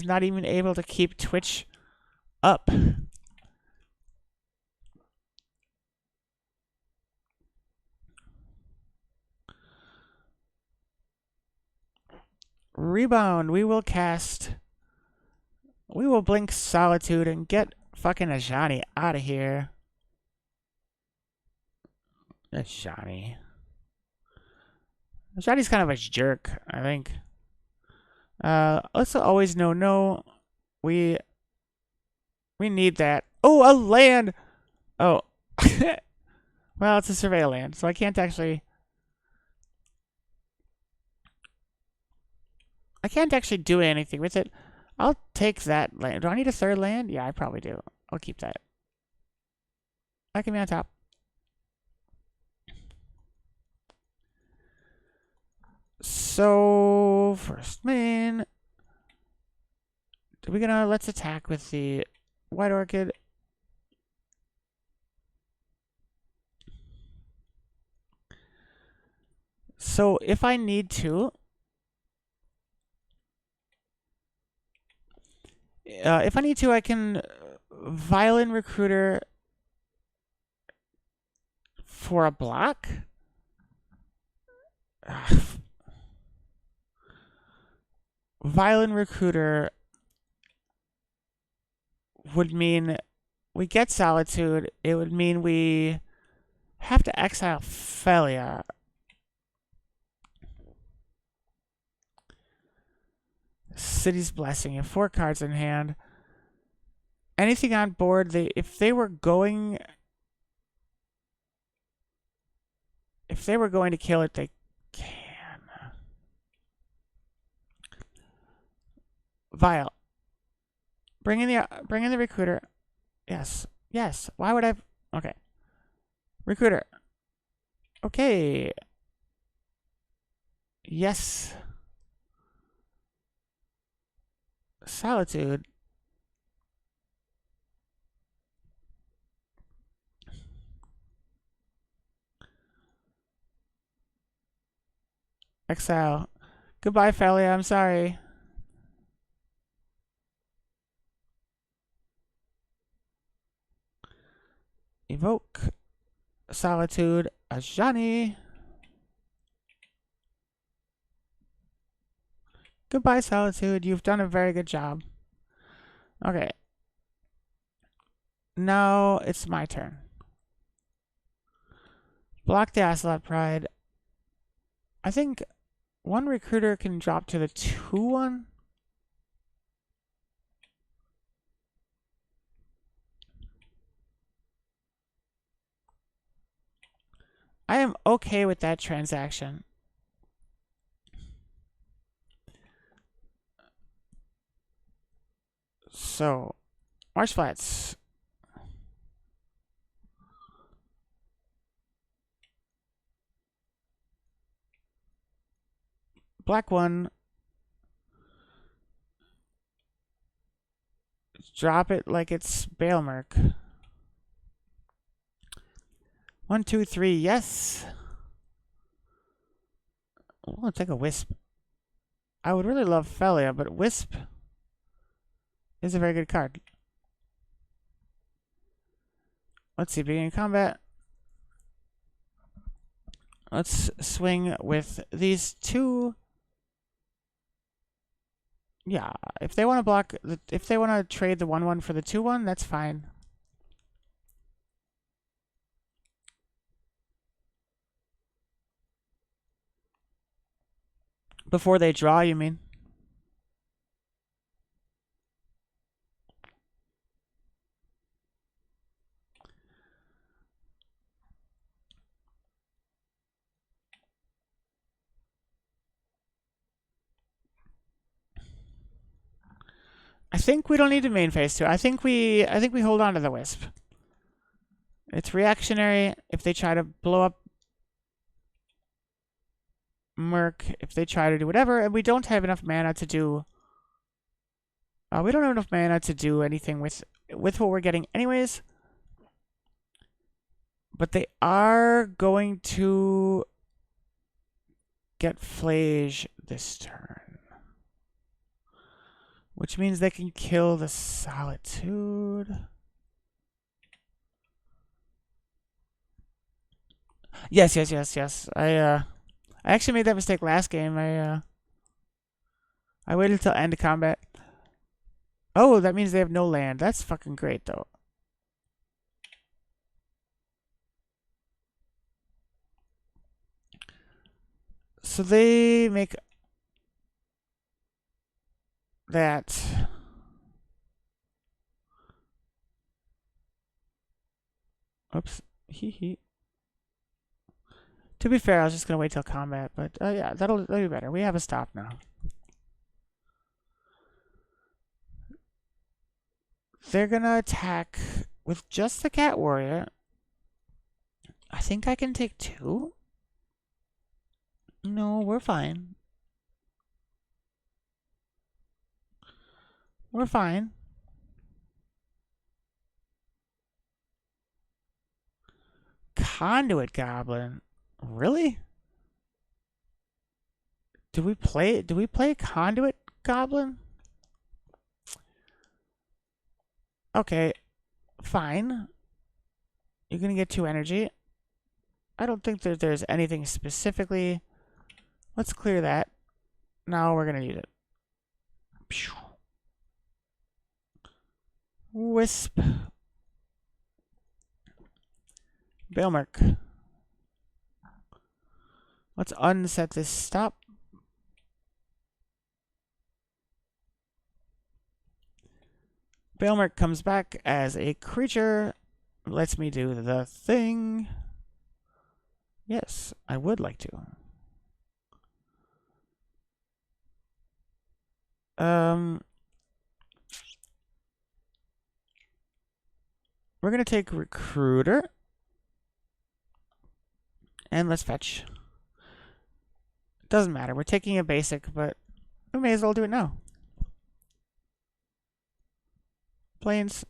not even able to keep Twitch up. Rebound. We will blink Solitude and get fucking Ajani out of here. Ajani's kind of a jerk, I think. Let's always know no. We need that. Oh, a land! Oh. Well, it's a survey land, so I can't actually do anything with it. I'll take that land. Do I need a third land? Yeah, I probably do. I'll keep that. That can be on top. So, first main. Let's attack with the White Orchid. So, if I need to, I can Violin Recruiter for a block. Violin Recruiter would mean we get Solitude. It would mean we have to exile Phelia. City's Blessing. You have 4 cards in hand. Anything on board, if they were going to kill it, they can. Vile. Bring in the Recruiter. Yes. Yes. Why would I? Okay. Recruiter. Okay. Yes. Solitude. Exile. Goodbye, Phelia. I'm sorry. Evoke. Solitude. Ajani. Goodbye, Solitude. You've done a very good job. Okay. Now it's my turn. Block the Ocelot Pride. I think one Recruiter can drop to the 2/1. I am okay with that transaction. So, Marsh Flats. Black 1. Drop it like it's Balemurk. 1, 2, 3. Yes. We'll take a Wisp. I would really love Phelia, but Wisp is a very good card. Let's see, beginning combat. Let's swing with these 2. Yeah, if they want to block, if they want to trade the 1/1 for the 2/1, that's fine. Before they draw, you mean? I think we don't need to main phase 2. I think we hold on to the Wisp. It's reactionary if they try to blow up Merc, if they try to do whatever, and we don't have enough mana to do. We don't have enough mana to do anything with what we're getting, anyways. But they are going to get Flage this turn. which means they can kill the Solitude. Yes, yes, yes, yes. I actually made that mistake last game. I waited till end of combat. Oh, that means they have no land. That's fucking great, though. So they make that. Oops. Hee hee. To be fair, I was just gonna wait till combat, but yeah, that'll be better. We have a stop now. They're gonna attack with just the Cat Warrior. I think I can take 2. No, we're fine. We're fine. Conduit Goblin. Really? Do we play Conduit Goblin? Okay, fine. You're gonna get 2 energy. I don't think that there's anything specifically. Let's clear that. Now we're gonna use it. Wisp. Balemurk. Let's unset this stop. Balemurk comes back as a creature. Lets me do the thing. Yes, I would like to. We're gonna take Recruiter. And let's fetch. Doesn't matter. We're taking a basic, but we may as well do it now. Planes.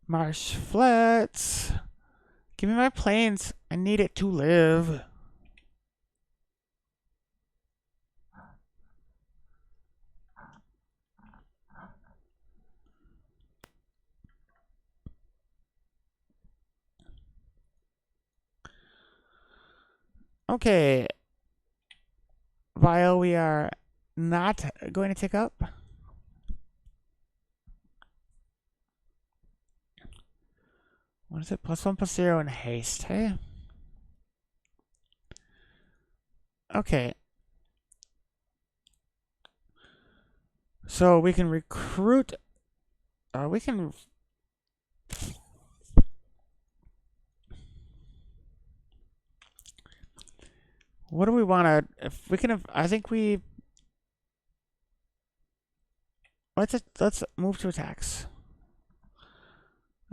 Marsh Flats. Give me my planes. I need it to live. Okay. Vial, we are not going to tick up. What is it? +1/+0 in haste, hey? Okay. So we can recruit. We can. What do we want to? If we can, I think we. Let's move to attacks.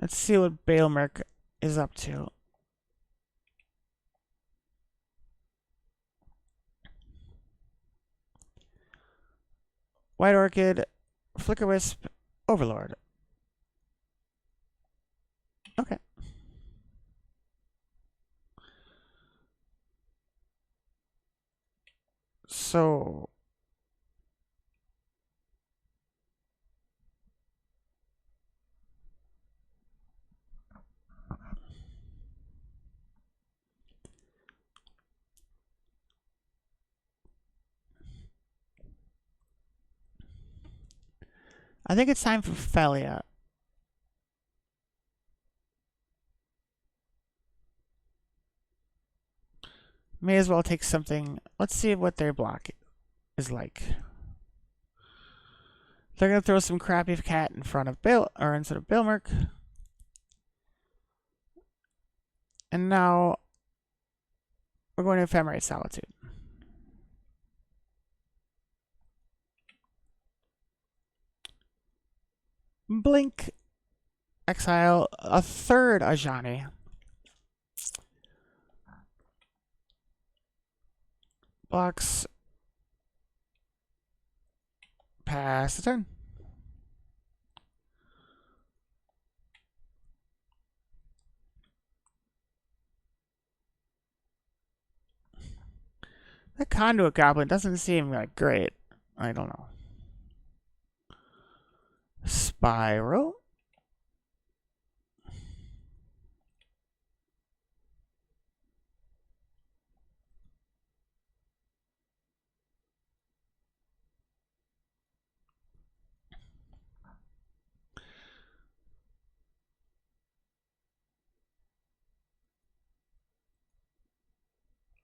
Let's see what Balemurk is up to. White Orchid, Flicker Wisp, Overlord. Okay. So I think it's time for Phelia. May as well take something. Let's see what their block is like. They're gonna throw some crappy cat in front of instead of Balemurk. And now we're going to Ephemerate Solitude. Blink. Exile a third Ajani. Blocks Pass the turn. That conduit goblin doesn't seem like great. I don't know. Spiral.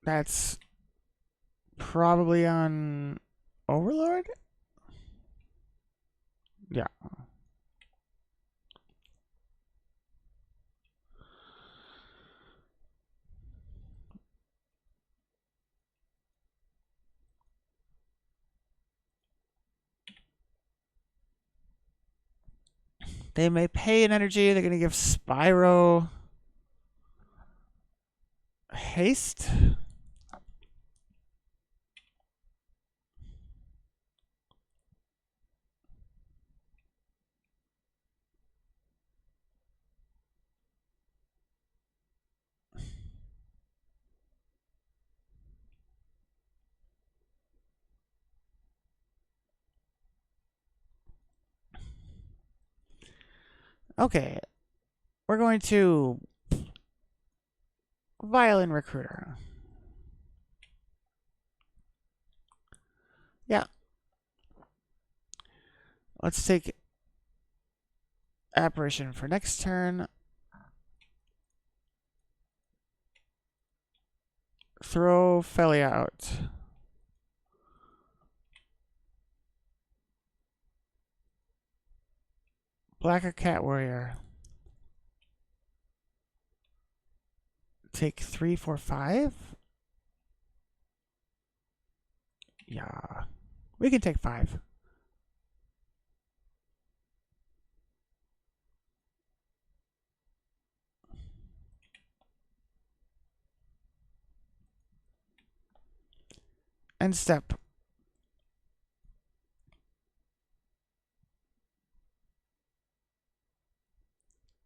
That's probably on Overlord? Yeah. They may pay an energy. They're going to give Spyro haste. Okay. We're going to Violin Recruiter. Yeah. Let's take Apparition for next turn. Throw Phelia out. Blacker Cat Warrior. Take 3, 4, 5. Yeah. We can take 5. End step.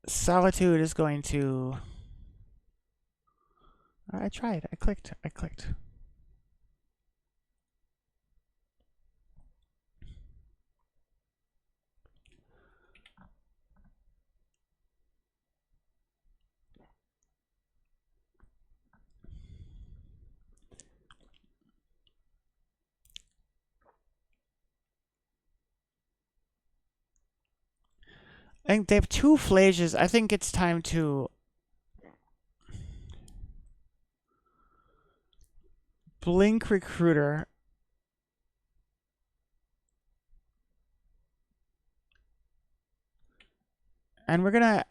Solitude is going to... I tried. I clicked. I think they have 2 Flages. I think it's time to Blink Recruiter. And we're gonna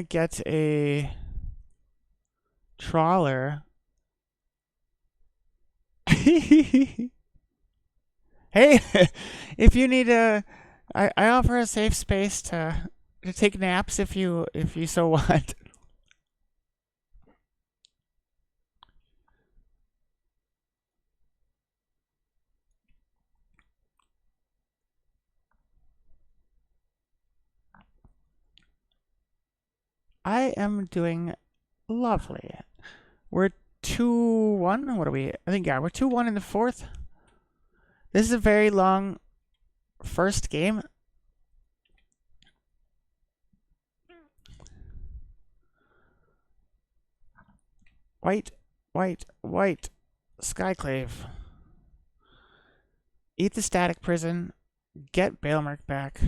get a Trawler. Hey, if you need I offer a safe space to take naps if you so want. I am doing lovely. We're 2-1. What are we? I think we're 2-1 in the 4th. This is a very long first game. White. Skyclave. Eat the Static Prison. Get Balemurk back.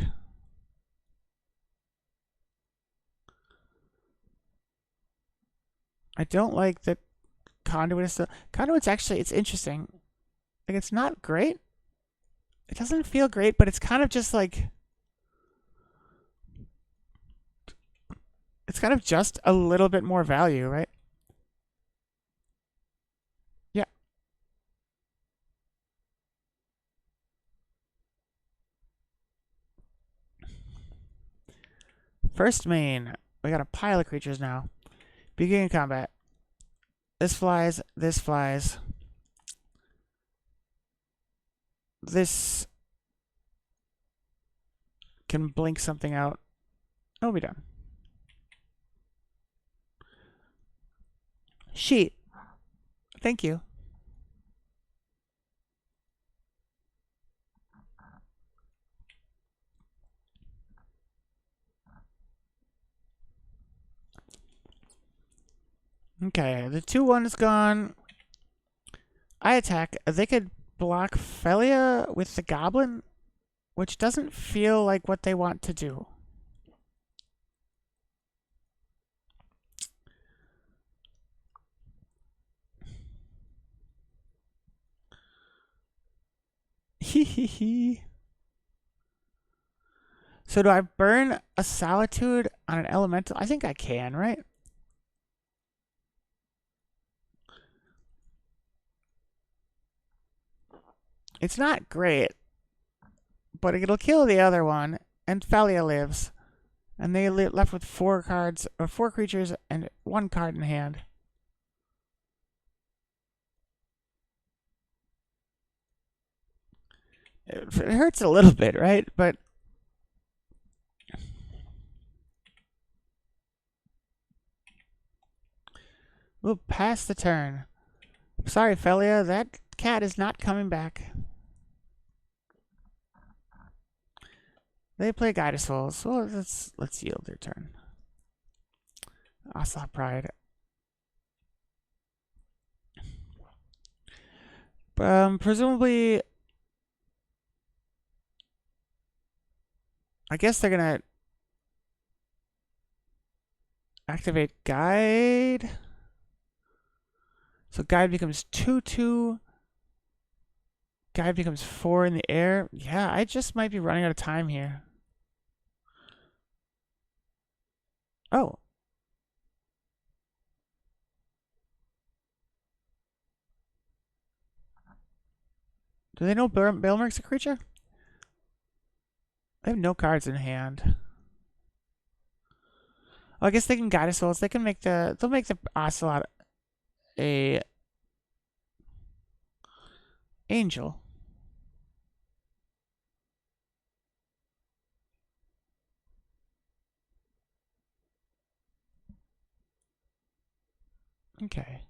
I don't like that Conduit is Conduit's actually, it's interesting. Like, it's not great. It doesn't feel great, but it's kind of just like... It's kind of just a little bit more value, right? Yeah. First main. We got a pile of creatures now. Beginning combat. This flies. this can blink something out. Oh, we're done. Sheet. Thank you. Okay, the 2/1 is gone. I attack. They could block Phelia with the goblin, which doesn't feel like what they want to do. Hee hee hee. So do I burn a Solitude on an elemental? I think I can, right? It's not great, but it'll kill the other one, and Phelia lives. And they left with 4 cards, or 4 creatures, and 1 card in hand. It hurts a little bit, right? But we'll pass the turn. Sorry, Phelia, that cat is not coming back. They play Guide of Souls, so let's yield their turn. Asa Pride. Presumably, I guess they're gonna activate Guide. So Guide becomes 2/2. Guide becomes 4 in the air. Yeah, I just might be running out of time here. Oh. Do they know Balemurk's a creature? They have no cards in hand. Well, I guess they can Guide us Souls. They'll make the Ocelot a angel. Okay.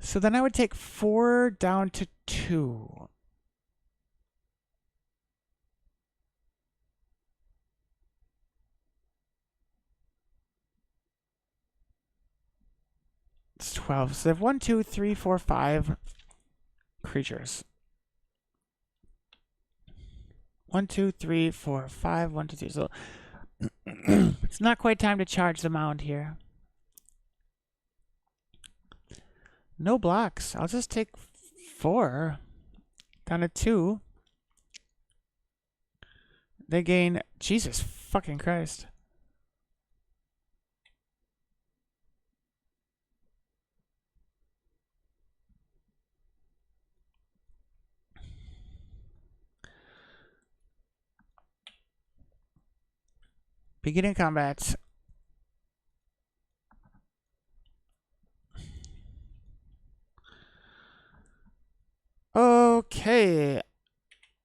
So then I would take 4 down to 2. It's 12. So they have 1, 2, 3, 4, 5 creatures. 1, 2, 3, 4, 5. 1, 2, 3. So it's not quite time to charge the mound here. No blocks. I'll just take 4 down to 2. They gain. Jesus fucking Christ. Beginning combat. Okay.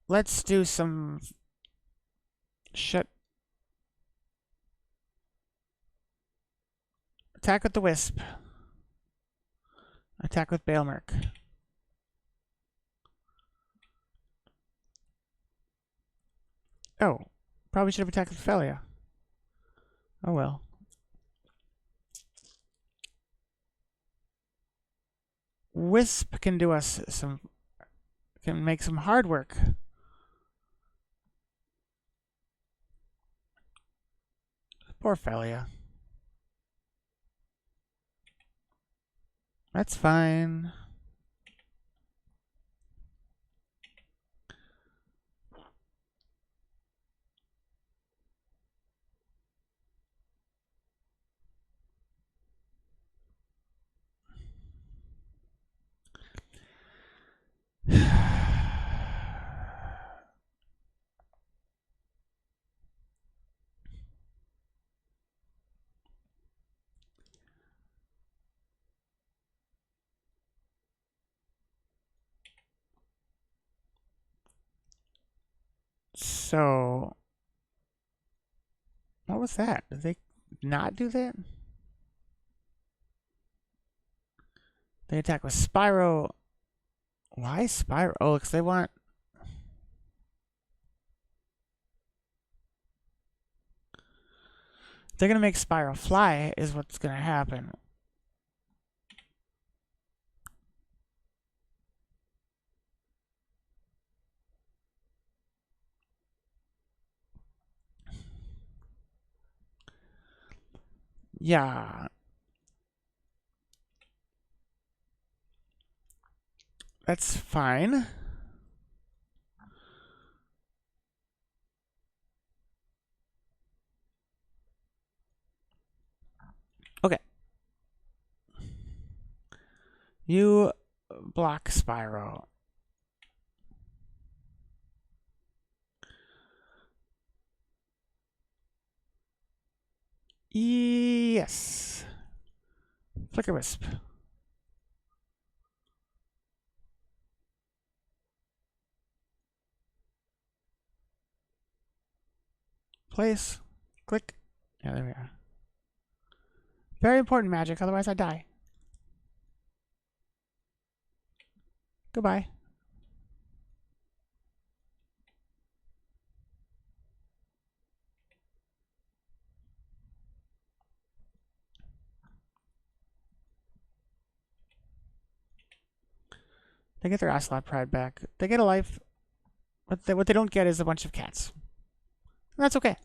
Let's do some shit. Attack with the Wisp. Attack with Balemurk. Oh. Probably should have attacked with Phelia. Oh well. Wisp can do us some. Can make some hard work. Poor Phelia. That's fine. So, what was that? Did they not do that? They attack with Spyro. Why Spyro? Oh, because they want... They're going to make Spyro fly is what's going to happen. Yeah. That's fine. Okay. You block Spyro. Yes. Flicker Wisp. Place. Click. Yeah, there we are. Very important magic, otherwise I die. Goodbye. They get their Ocelot Pride back. They get a life. What they don't get is a bunch of cats. And that's okay.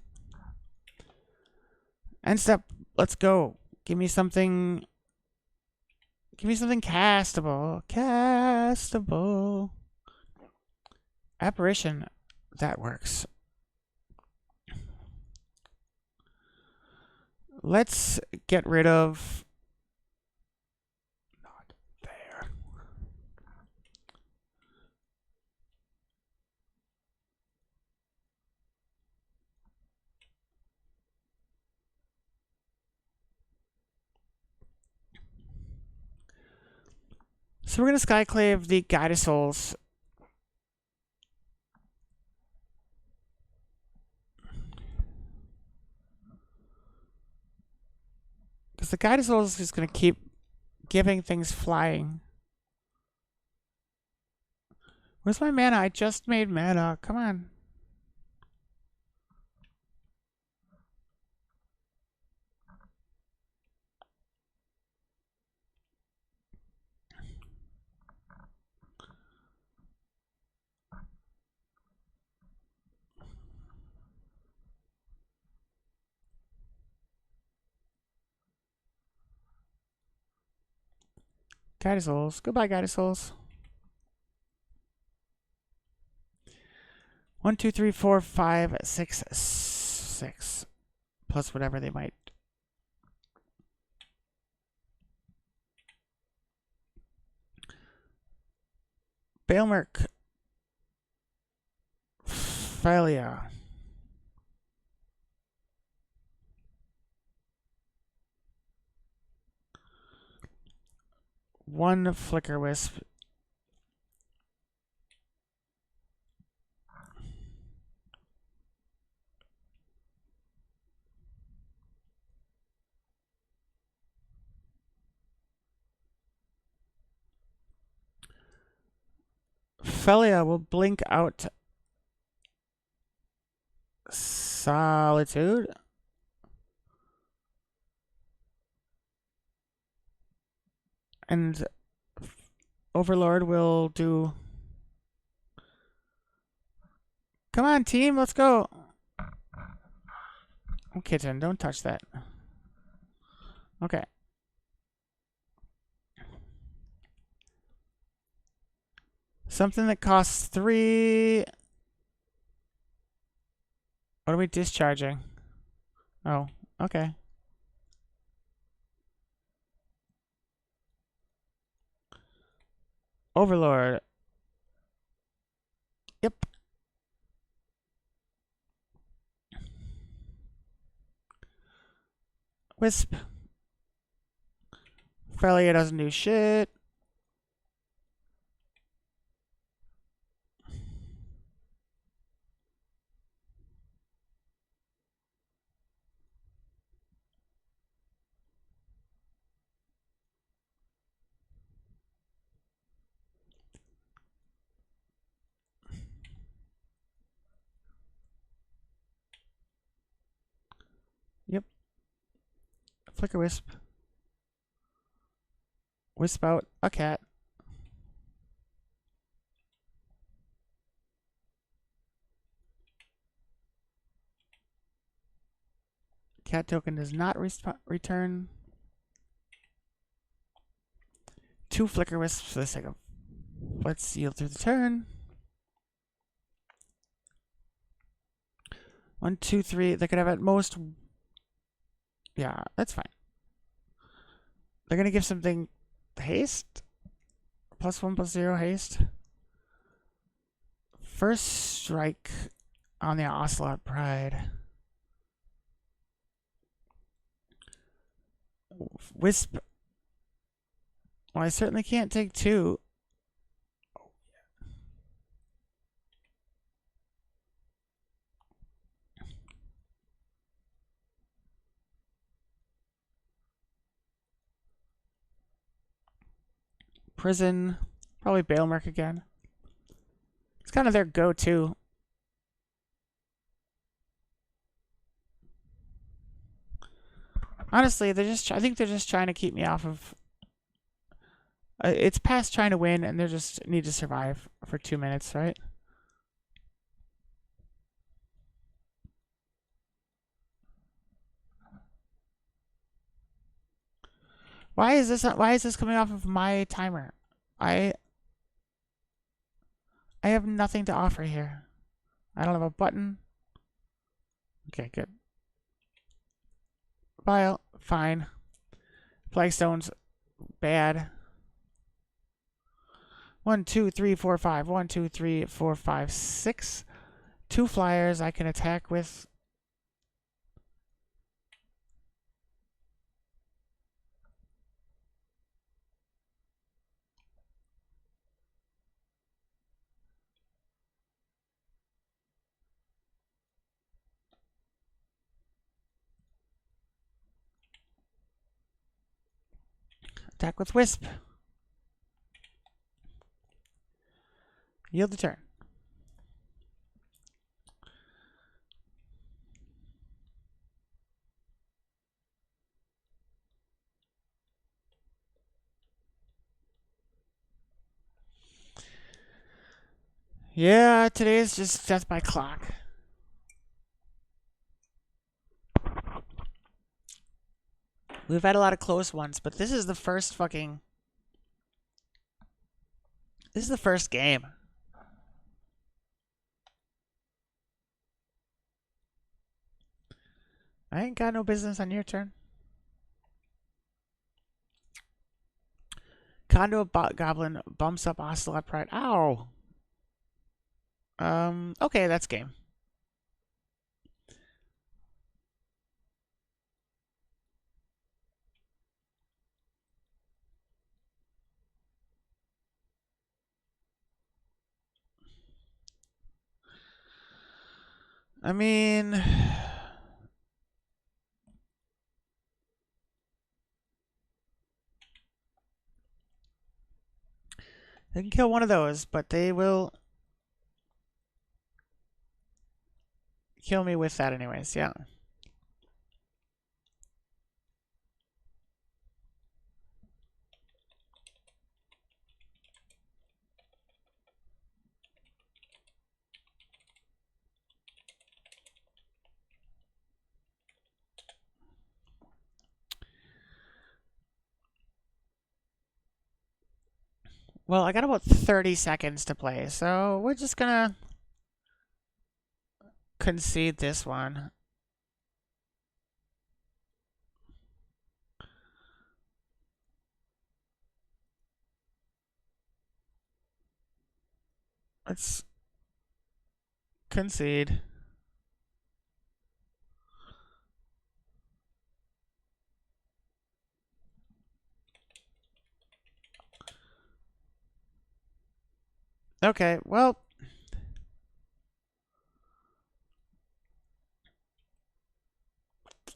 End step. Let's go. Give me something. Give me something castable. Castable. Apparition. That works. Let's get rid of... Not there. So we're going to Skyclave the Guide of Souls. Because the Guide of Souls is just going to keep giving things flying. Where's my mana? I just made mana. Come on. Guide of Souls. Goodbye, Guide of Souls. 1, 2, 3, 4, 5, 6, 6. Plus whatever they might. Balemurk. Phelia. One Flicker Wisp. Phelia will blink out Solitude. And Overlord will do... Come on, team, let's go. Oh, kitten, don't touch that. Okay. Something that costs 3... What are we discharging? Oh, okay. Overlord. Yep. Wisp. Phelia doesn't do shit. Flicker Wisp. Wisp out a cat. Cat token does not return. 2 Flicker Wisps for the sake of. Let's yield through the turn. 1, 2, 3. They could have at most. Yeah, that's fine. They're gonna give something haste. +1/+0 haste. First strike on the Ocelot Pride. Wisp. Well, I certainly can't take 2. Prison. Probably Balemurk again. It's kind of their go-to. Honestly, I think they're just trying to keep me off of. It's past trying to win, and they just need to survive for 2 minutes, right? Why is this coming off of my timer? I have nothing to offer here. I don't have a button. Okay, good. Vile, fine. Flagstone's bad. 1, 2, 3, 4, 5. 1, 2, 3, 4, 5, 6. 2 flyers I can attack with. Attack with Wisp. Yield the turn. Yeah, today is just death by clock. We've had a lot of close ones, but this is the first fucking. This is the first game. I ain't got no business on your turn. Conduit Goblin bumps up Ocelot Pride. Ow. Okay, that's game. I mean, they can kill one of those, but they will kill me with that anyways, yeah. Well, I got about 30 seconds to play, so we're just gonna concede this one. Let's concede. Okay, well.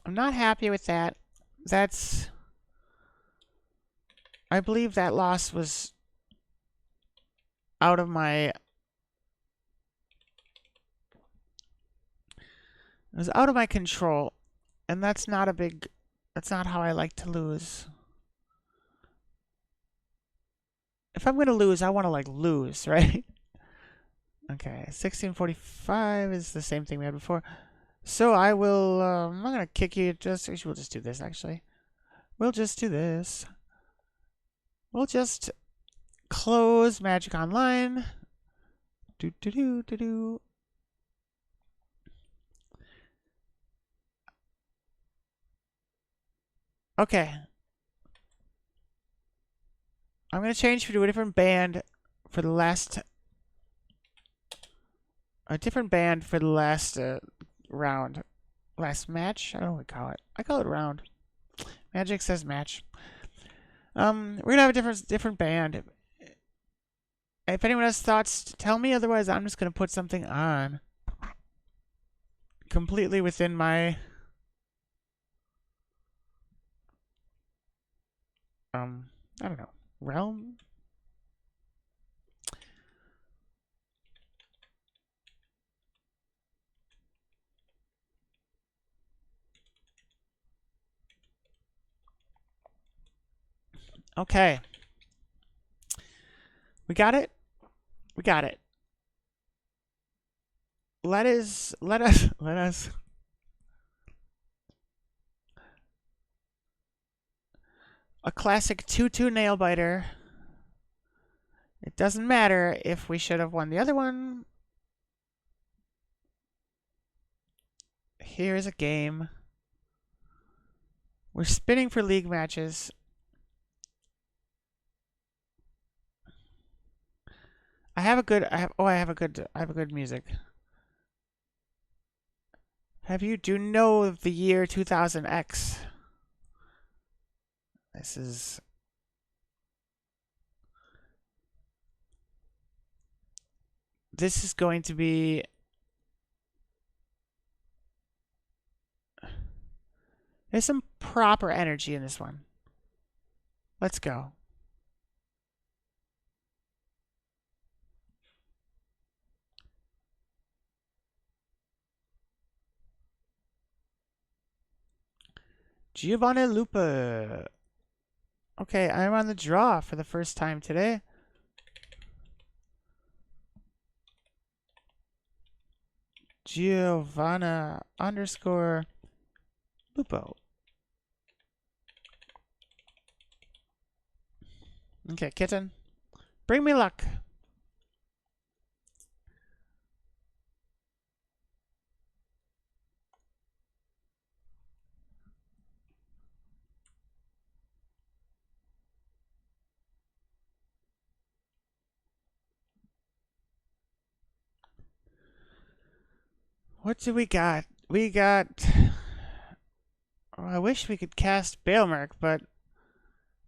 I'm not happy with that. That's. I believe that loss was out of my. It was out of my control, and that's not a big That's not how I like to lose. If I'm gonna lose, I want to like lose, right? Okay, 1645 is the same thing we had before. So I will. I'm not gonna kick you. We'll just do this. Actually, we'll just do this. We'll just close Magic Online. Do do do do do. Okay. I'm gonna change to a different band for the last. A different band for the last round. Last match? I don't know what we call it. I call it round. Magic says match. We're gonna have a different band. If anyone has thoughts, tell me. Otherwise, I'm just gonna put something on. Completely within my I don't know, realm. Okay. We got it? We got it. Let us. A classic 2/2 nail biter. It doesn't matter if we should have won the other one. Here's a game. We're spinning for league matches. I have a good music. Do you know of the year 2000X? This is going to be there's some proper energy in this one. Let's go. Giovanni Lupa. Okay, I'm on the draw for the first time today. Giovanna _ Lupo. Okay, kitten. Bring me luck. What do we got? We got. Oh, I wish we could cast Balemurk, but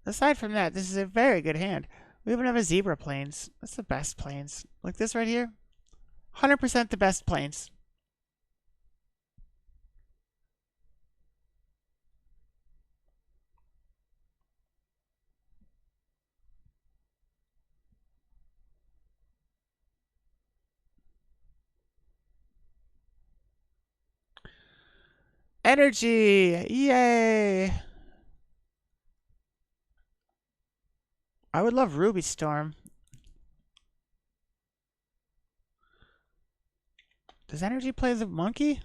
aside from that, this is a very good hand. We even have a Zebra Plains. That's the best plains. Like this right here. 100% the best plains. Energy! Yay! I would love Ruby Storm. Does Energy play the monkey?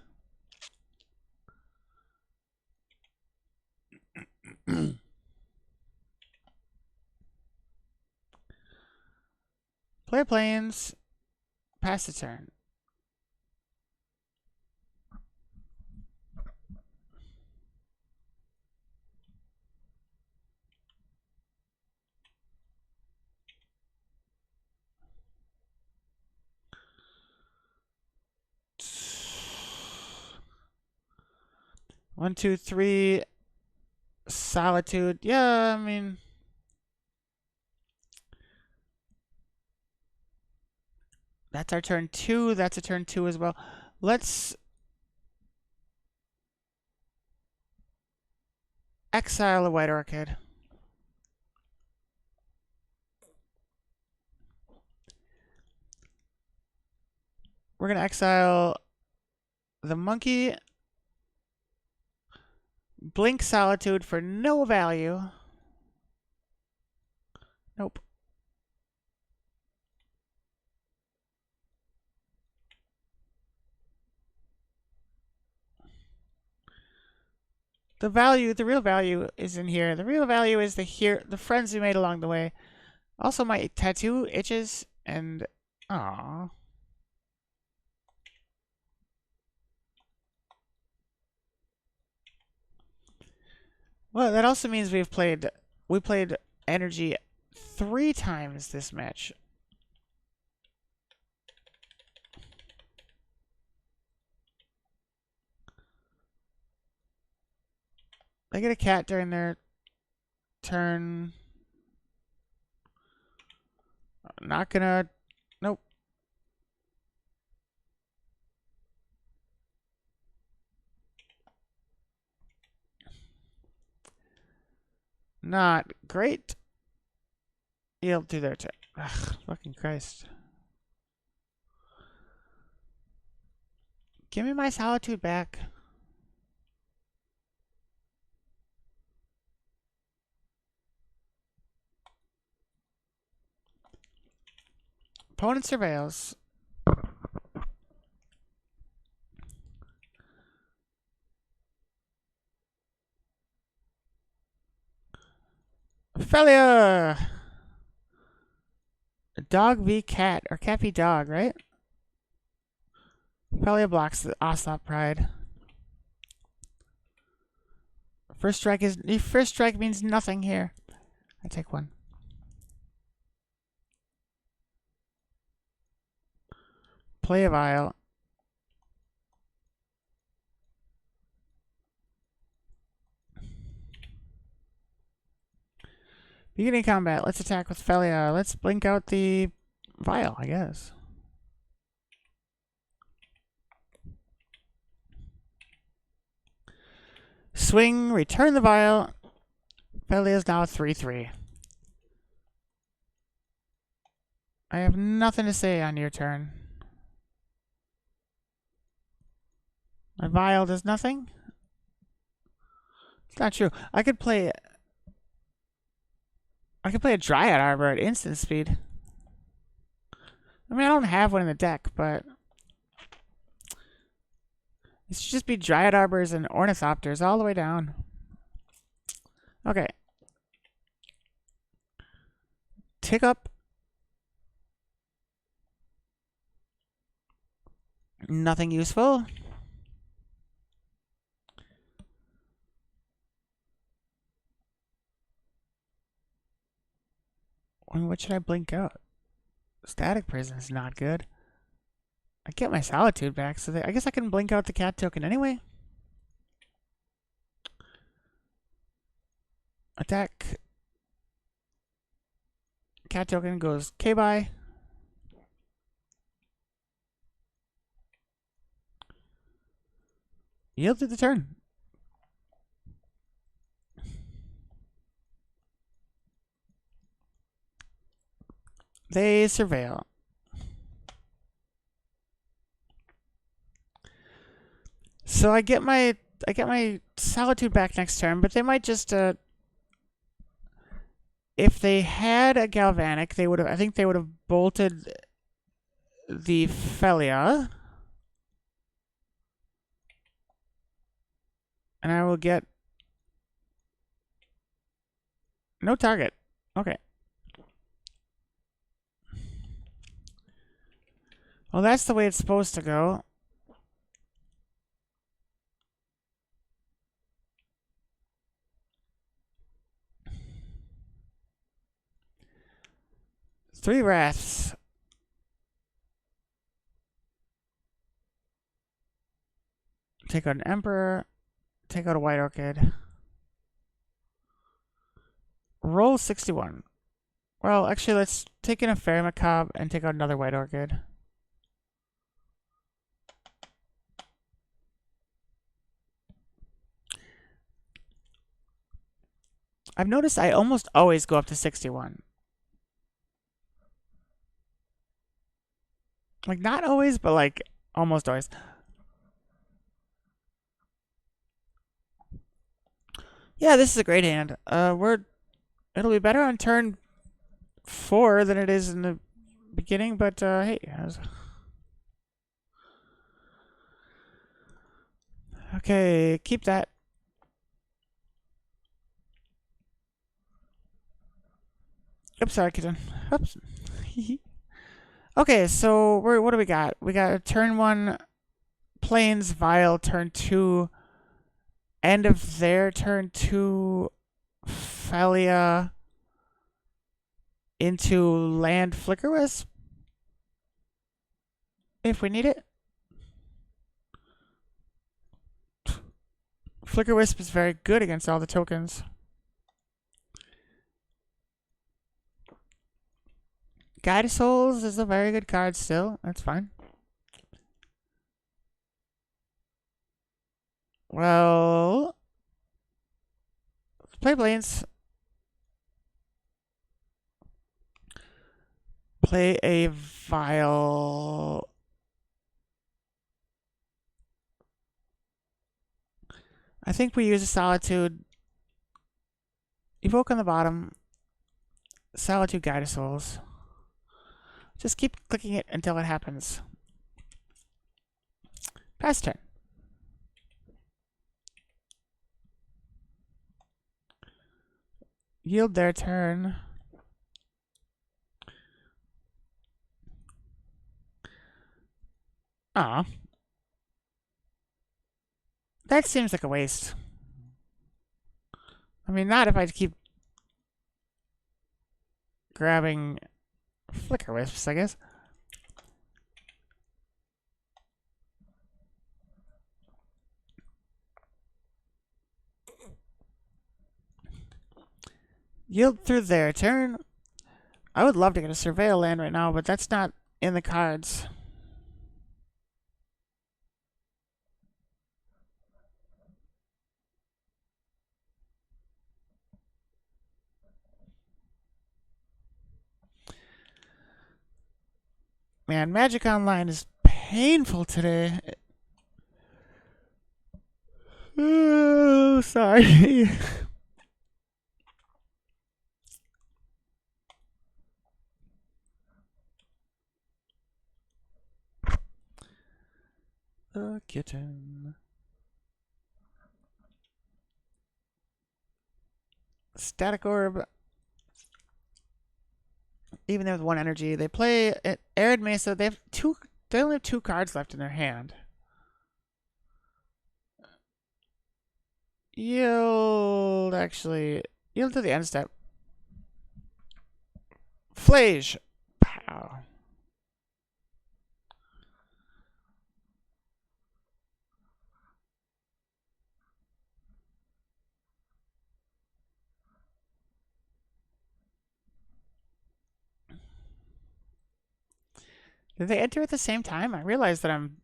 Play plains. Pass the turn. One, two, three. Solitude. Yeah, I mean. That's our turn 2. That's a turn 2 as well. Let's exile a White Orchid. We're going to exile the monkey. Blink Solitude for no value. Nope. The real value is in here. The real value is the friends we made along the way. Also, my tattoo itches and aww. Well, that also means we played energy 3 times this match. They get a cat during their turn. Not gonna. Nope. Not great. Yield to their turn. Ugh, fucking Christ. Give me my solitude back. Opponent surveils. Phelia! Dog v cat, or cat v dog, right? Phelia blocks the Ocelot Pride. First strike means nothing here. I take 1. Play a vial. Beginning combat. Let's attack with Phelia. Let's blink out the vial, I guess. Swing, return the vial. Phelia is now 3-3. I have nothing to say on your turn. My vial does nothing? It's not true. I could play a Dryad Arbor at instant speed. I mean, I don't have one in the deck, but it should just be Dryad Arbors and Ornithopters all the way down. Okay. Tick up. Nothing useful. What should I blink out? Static Prison is not good. I get my Solitude back, so I guess I can blink out the cat token anyway. Attack. Cat token goes K-bye. Yield to the turn. They surveil. So I get my Solitude back next turn, but they might just if they had a Galvanic, I think they would have bolted the Phelia. And I will get no target. Okay. Well, that's the way it's supposed to go. Three Wraths. Take out an Emperor. Take out a White Orchid. Roll 61. Well, actually, let's take in a Fairy Macabre and take out another White Orchid. I've noticed I almost always go up to 61. Like, not always, but like, almost always. Yeah, this is a great hand. It'll be better on turn 4 than it is in the beginning, but hey. Okay, keep that. Oops, sorry, kitten. Oops. Okay, so what do we got? We got a turn 1 Plains Vile, turn 2 end of their turn 2 Phelia into land Flicker Wisp if we need it. Flicker Wisp is very good against all the tokens. Guide of Souls is a very good card still. That's fine. Well, let's play Plains. Play a Vile. I think we use a Solitude. Evoke on the bottom. Solitude, Guide of Souls. Just keep clicking it until it happens. Pass turn. Yield their turn. Ah. That seems like a waste. I mean, not if I keep grabbing Flicker Wisps, I guess. Yield through their turn. I would love to get a Surveil land right now, but that's not in the cards. Man, Magic Online is painful today. Oh, sorry. A kitten. Static Orb. Even though with 1 energy, they play at Arid Mesa. They have 2. They only have 2 cards left in their hand. Yield, actually. Yield to the end step. Flage. Pow. Did they enter at the same time? I realize that I'm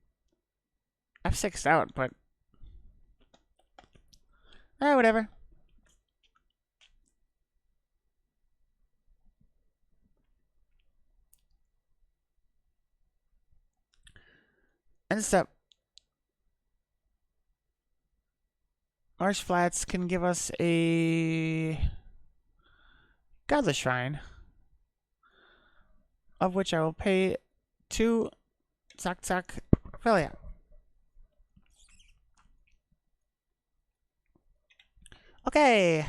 F6'd out, but... whatever. End step. Marsh Flats can give us a Godless Shrine, of which I will pay 2 Zak Phelia. Okay.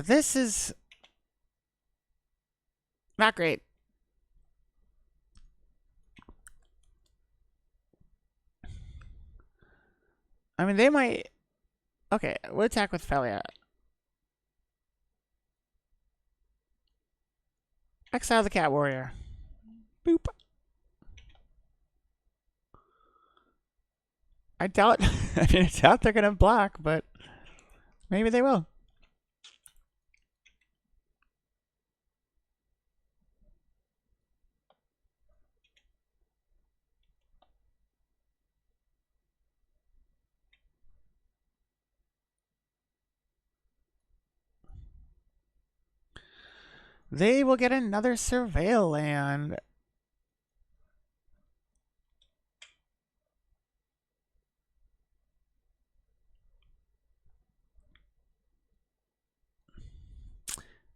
This is not great. I mean, they might... Okay, we'll attack with Phelia. Exile the Cat Warrior. Boop. I doubt... I mean, I doubt they're going to block, but maybe they will. They will get another Surveil land.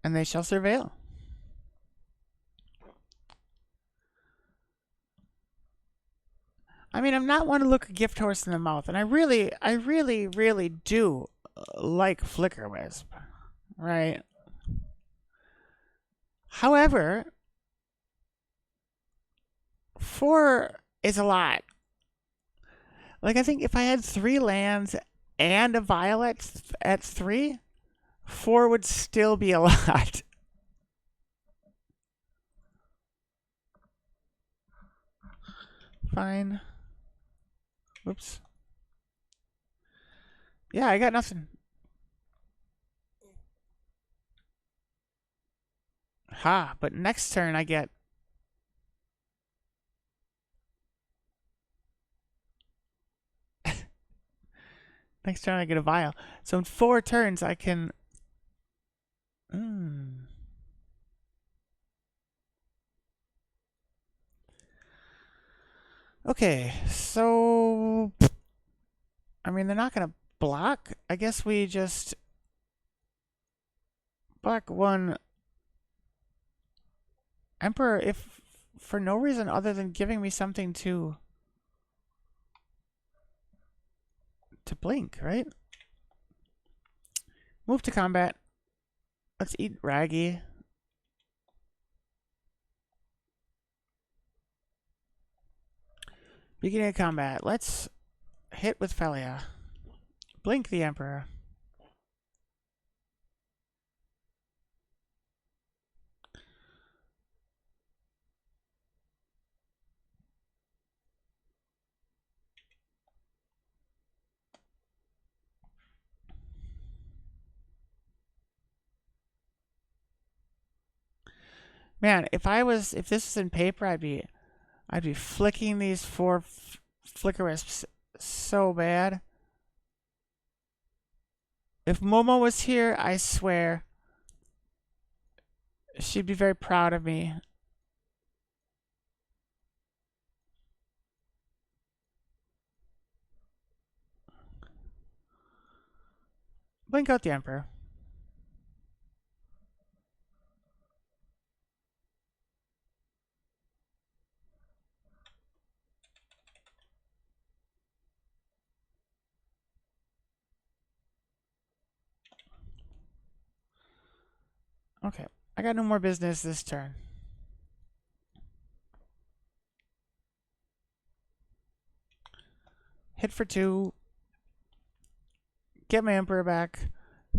and they shall surveil. I mean, I'm not one to look a gift horse in the mouth, and I really do like Flicker Wisp, right? However, 4 is a lot. Like, I think if I had 3 lands and a Violet at 3, 4 would still be a lot. Fine. Whoops. Yeah, I got nothing. Ha, but next turn I get... next turn I get a Vial. So in 4 turns I can... Okay, so... I mean, they're not going to block. I guess we just... block 1 Emperor if for no reason other than giving me something to blink, right? Move to combat. Let's eat Raggy. Beginning of combat. Let's hit with Phelia. Blink the Emperor. Man, if this was in paper, I'd be flicking these 4 Flicker Wisps so bad. If Momo was here, I swear she'd be very proud of me. Blink out the Emperor. Okay, I got no more business this turn. Hit for 2. Get my Emperor back.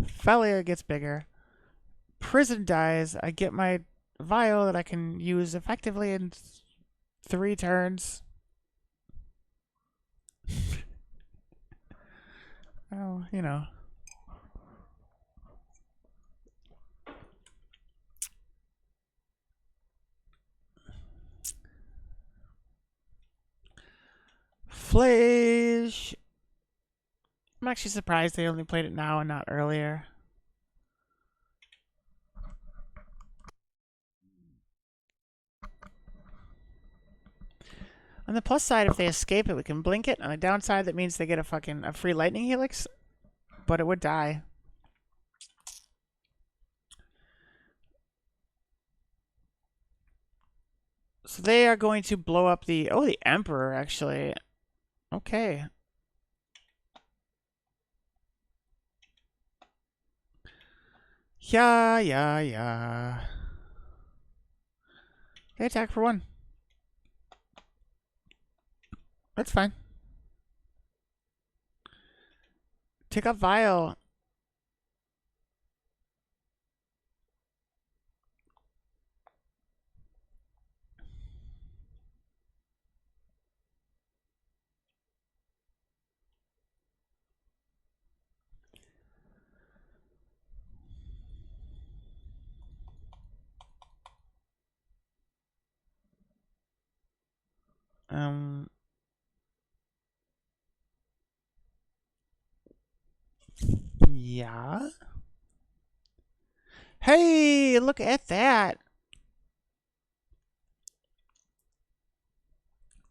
Phelia gets bigger. Prison dies. I get my Vial that I can use effectively in 3 turns. Oh, you know. Flash. I'm actually surprised they only played it now and not earlier. On the plus side, if they escape it, we can blink it. On the downside, that means they get a free lightning helix, but it would die. So they are going to blow up the Emperor actually. Okay. Yeah. They attack for 1. That's fine. Take up Vial. Yeah. Hey, look at that.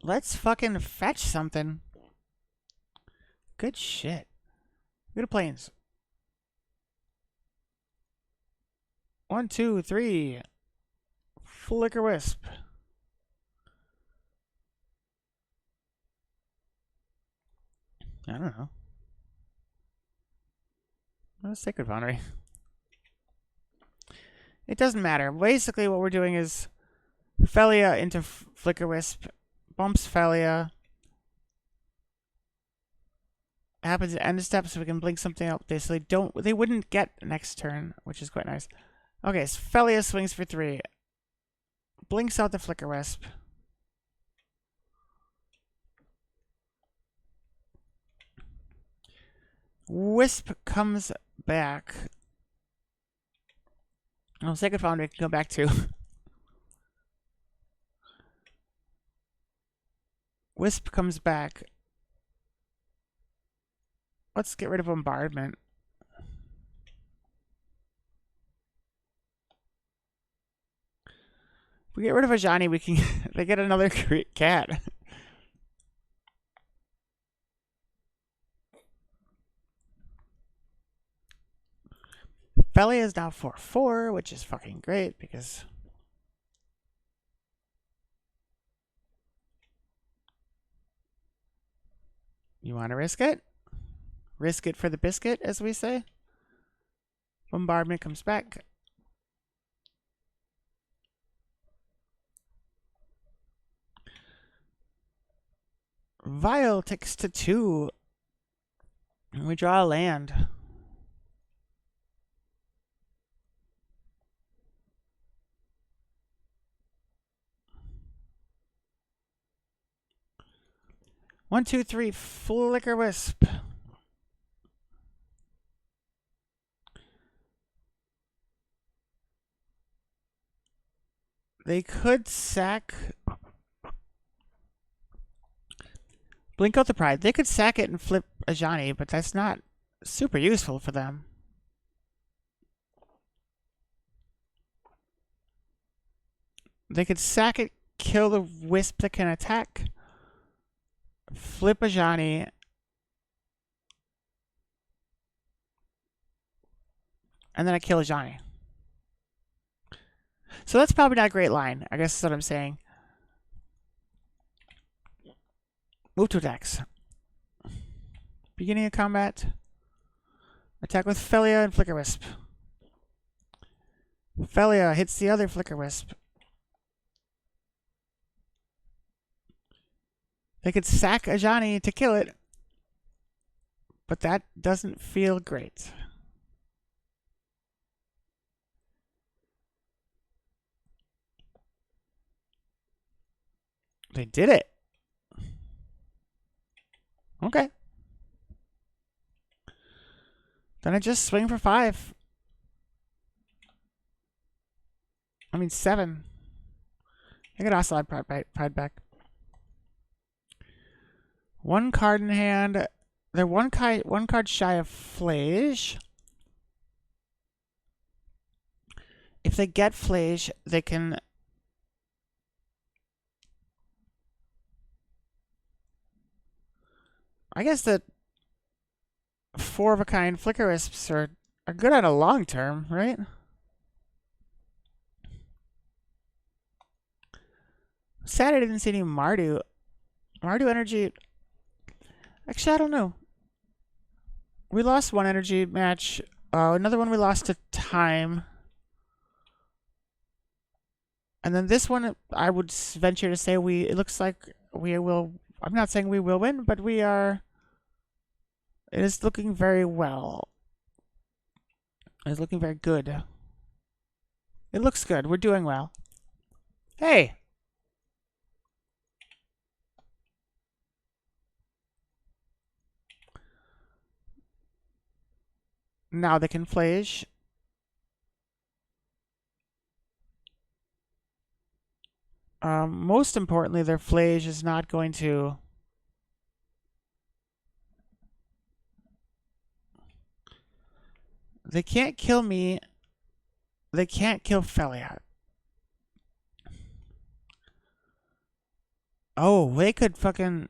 Let's fucking fetch something. Good shit. Go to planes. 1, 2, 3. Flicker Wisp. I don't know. Sacred Foundry. It doesn't matter. Basically, what we're doing is Phelia into Flicker Wisp, bumps Phelia. Happens at end of step, so we can blink something up. They wouldn't get next turn, which is quite nice. Okay, so Phelia swings for 3. Blinks out the Flicker Wisp. Wisp comes back. Oh, Sacred Foundry can go back too. Wisp comes back. Let's get rid of Bombardment. If we get rid of Ajani, we can they get another cat. Phelia is now 4/4, which is fucking great because you want to risk it? Risk it for the biscuit, as we say. Bombardment comes back. Vial ticks to 2. And we draw a land. One, two, three, Flicker Wisp. They could sack... Blink out the Pride. They could sack it and flip Ajani, but that's not super useful for them. They could sack it, kill the Wisp that can attack, flip Ajani, and then I kill Ajani. So that's probably not a great line. I guess that's what I'm saying. Move to attacks. Beginning of combat. Attack with Phelia and Flicker Wisp. Phelia hits the other Flicker Wisp. They could sack Ajani to kill it, but that doesn't feel great. They did it. Okay. Then I just swing for 5. I mean 7. I could also add Pride back. 1 card in hand. They're one card shy of Flage. If they get Flage, they can... I guess the 4-of-a-kind Flicker Wisps are good on a long term, right? Sad I didn't see any Mardu. Mardu energy... Actually, I don't know. We lost 1 energy match. Another one we lost to time. And then this one, I would venture to say it looks like we will... I'm not saying we will win, but we are... It is looking very well. It is looking very good. It looks good. We're doing well. Hey! Now they can Flage. Most importantly, their Flage is not going to... They can't kill me. They can't kill Phelia. Oh, they could fucking...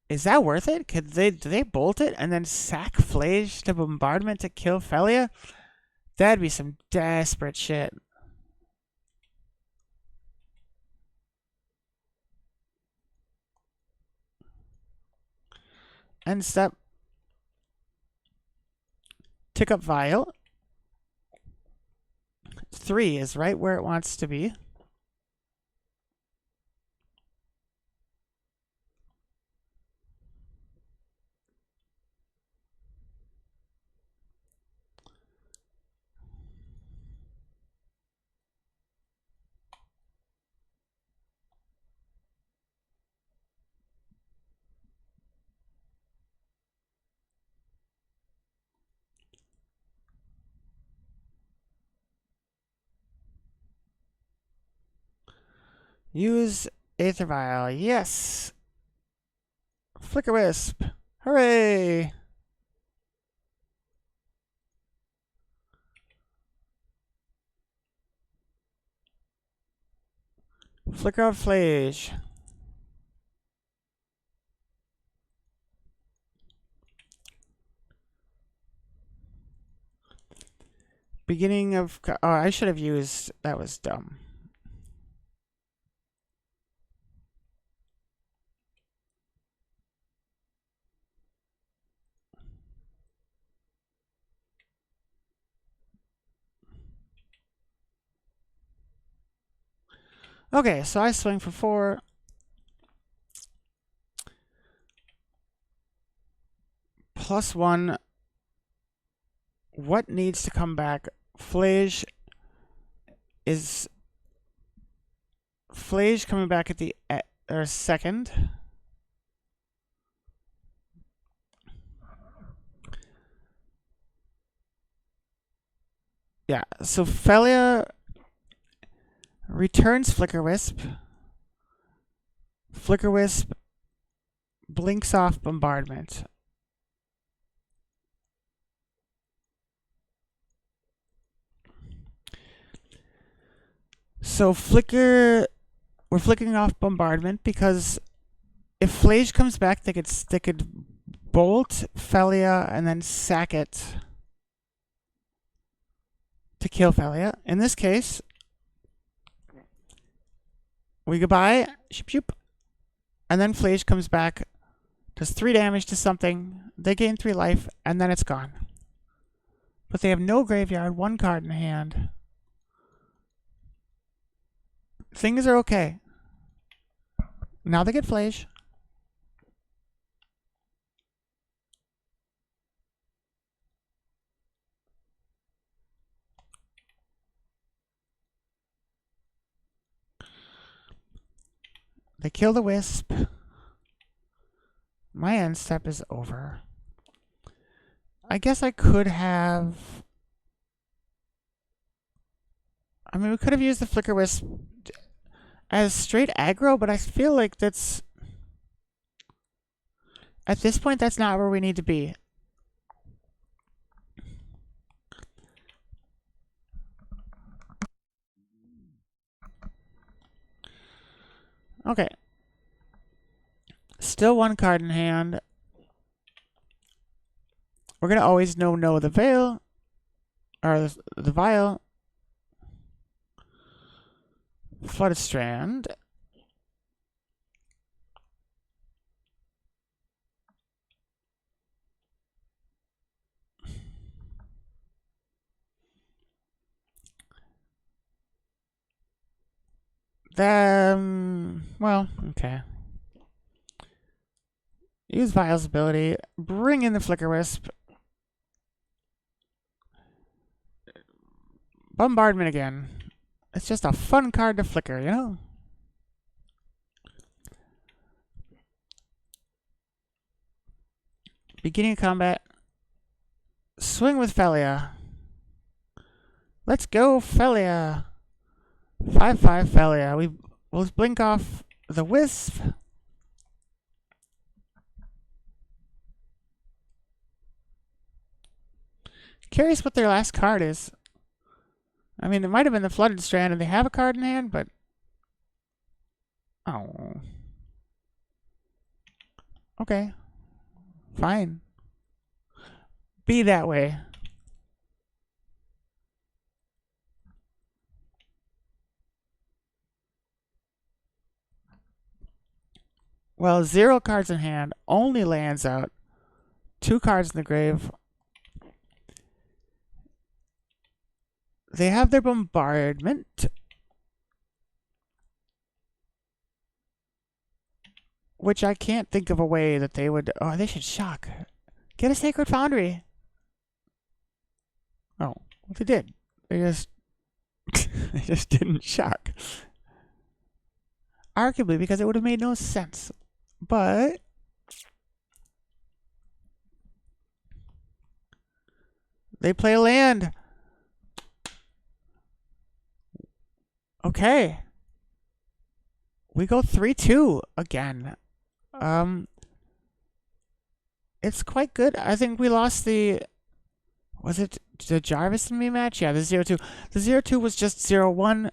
Is that worth it? Do they bolt it and then sack Flage to Bombardment to kill Phelia? That'd be some desperate shit. End step. Tick up Vial. 3 is right where it wants to be. Use Aether Vial. Yes. Flicker Wisp. Hooray. Flicker of Flage. Beginning of... Oh, I should have used... That was dumb. Okay, so I swing for 4. +1. What needs to come back? Flage is... Flage coming back at the... or second. Yeah, so Phelia returns Flicker Wisp. Flicker Wisp blinks off Bombardment. So we're flickering off Bombardment because if Flage comes back, they could bolt Phelia and then sack it to kill Phelia. In this case, we goodbye, shoop shoop, and then Flage comes back, does 3 damage to something, they gain 3 life, and then it's gone. But they have no graveyard, 1 card in hand. Things are okay. Now they get Flage. They kill the Wisp. My end step is over. I guess I could have... I mean, we could have used the Flicker Wisp as straight aggro, but I feel like that's... At this point, that's not where we need to be. Okay. Still 1 card in hand. We're going to always know the Veil. Or the Vial. Flooded Strand. Well, okay. Use Vial's ability. Bring in the Flicker Wisp. Bombardment again. It's just a fun card to flicker, you know? Beginning of combat. Swing with Phelia. Let's go, Phelia. 5/5 Phelia. We'll blink off the Wisp. Curious what their last card is. I mean, it might have been the Flooded Strand and they have a card in hand, but... Oh. Okay. Fine. Be that way. Well, 0 cards in hand, only lands out, 2 cards in the grave. They have their bombardment, which I can't think of a way that they would... Oh, they should shock. Get a Sacred Foundry. Oh, well, they did. They just... they just didn't shock. Arguably, because it would have made no sense. But... they play a land. Okay. We go 3-2 again. It's quite good. I think we lost the... Was it the Jarvis and me match? Yeah, the 0-2. The 0-2 was just 0-1.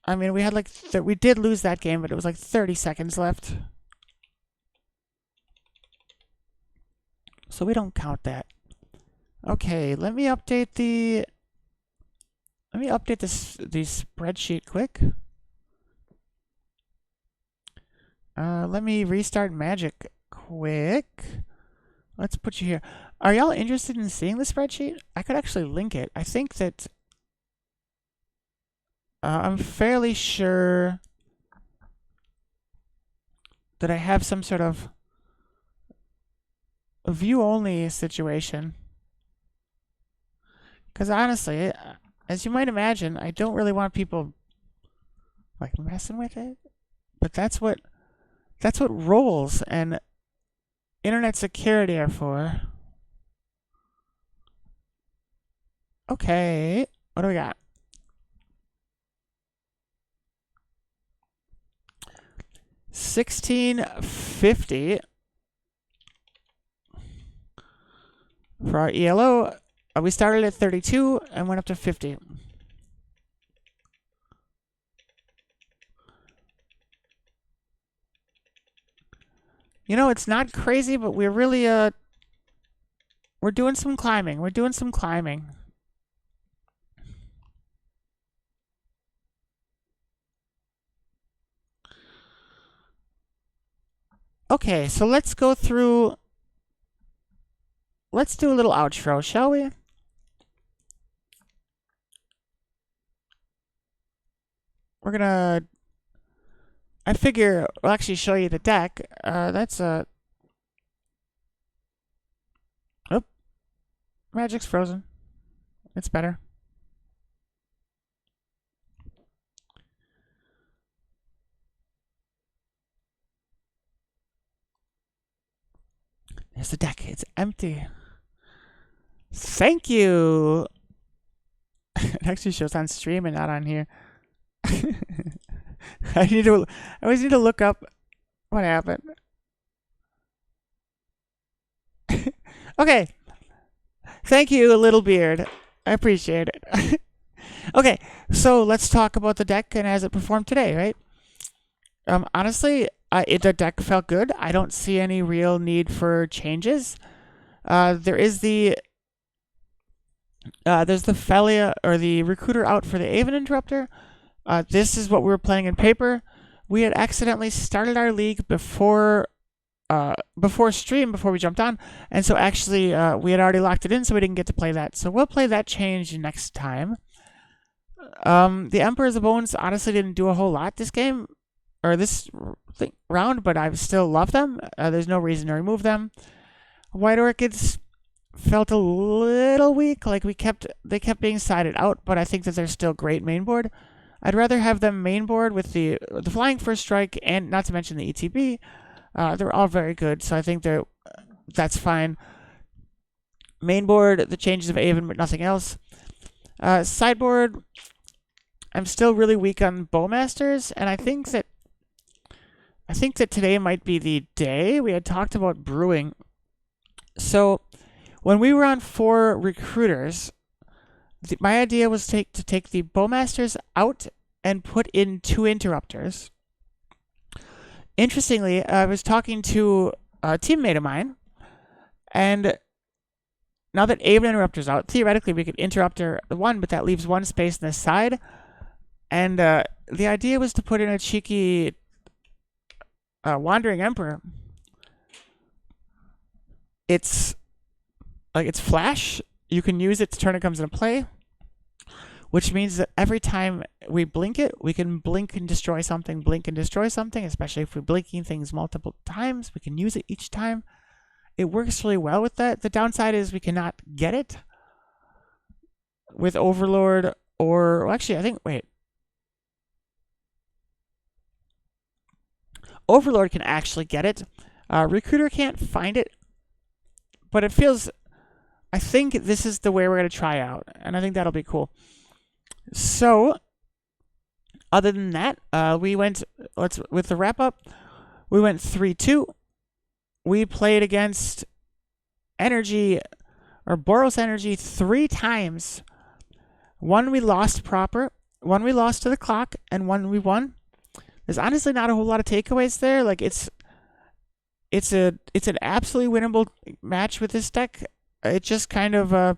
I mean, we had like... we did lose that game, but it was like 30 seconds left. So we don't count that. Okay, let me update the... Let me update the spreadsheet quick. Let me restart Magic quick. Let's put you here. Are y'all interested in seeing the spreadsheet? I could actually link it. I think that... I'm fairly sure that I have some sort of a view-only situation. Because honestly, as you might imagine, I don't really want people like messing with it. But that's what roles and internet security are for. Okay, what do we got? $16.50 for our ELO. We started at 32 and went up to 50. You know, it's not crazy, but we're really we're doing some climbing. We're doing some climbing. Okay, so let's go through. Let's do a little outro, shall we? We're gonna... I figure we'll actually show you the deck. That's a... Oh. Magic's frozen. It's better. There's the deck. It's empty. Thank you! It actually shows on stream and not on here. I always need to look up what happened. Okay. Thank you, Little Beard. I appreciate it. Okay, so let's talk about the deck and as it performed today, right? Honestly, the deck felt good. I don't see any real need for changes. There's the Phelia or the Recruiter out for the Aven Interrupter. This is what we were playing in paper. We had accidentally started our league before stream, before we jumped on, and so actually we had already locked it in, so we didn't get to play that. So we'll play that change next time. The Emperor's Bones honestly didn't do a whole lot this game, or this round, but I still love them. There's no reason to remove them. White Orchids felt a little weak, like they kept being sided out, but I think that they're still great main board. I'd rather have them main board with the Flying First Strike and not to mention the ETB. They're all very good, so I think that's fine. Main board, the changes of Aven, but nothing else. Sideboard, I'm still really weak on Bowmasters, and I think that today might be the day. We had talked about brewing. So when we were on 4 recruiters, my idea was to take the Bowmasters out and put in 2 interrupters. Interestingly, I was talking to a teammate of mine, and now that Aven Interrupter's out, theoretically we could interrupter the 1, but that leaves 1 space in the side. And the idea was to put in a cheeky Wandering Emperor. It's flash. You can use it to turn it comes into play, which means that every time we blink it, we can blink and destroy something, blink and destroy something, especially if we're blinking things multiple times. We can use it each time. It works really well with that. The downside is we cannot get it with Overlord or... Well, actually, I think... Wait. Overlord can actually get it. Recruiter can't find it. But it feels... I think this is the way we're going to try out. And I think that'll be cool. So, other than that, we went... With the wrap-up, we went 3-2. We played against Energy... Or Boros Energy 3 times. One we lost proper, one we lost to the clock, and one we won. There's honestly not a whole lot of takeaways there. Like it's an absolutely winnable match with this deck. It just kind of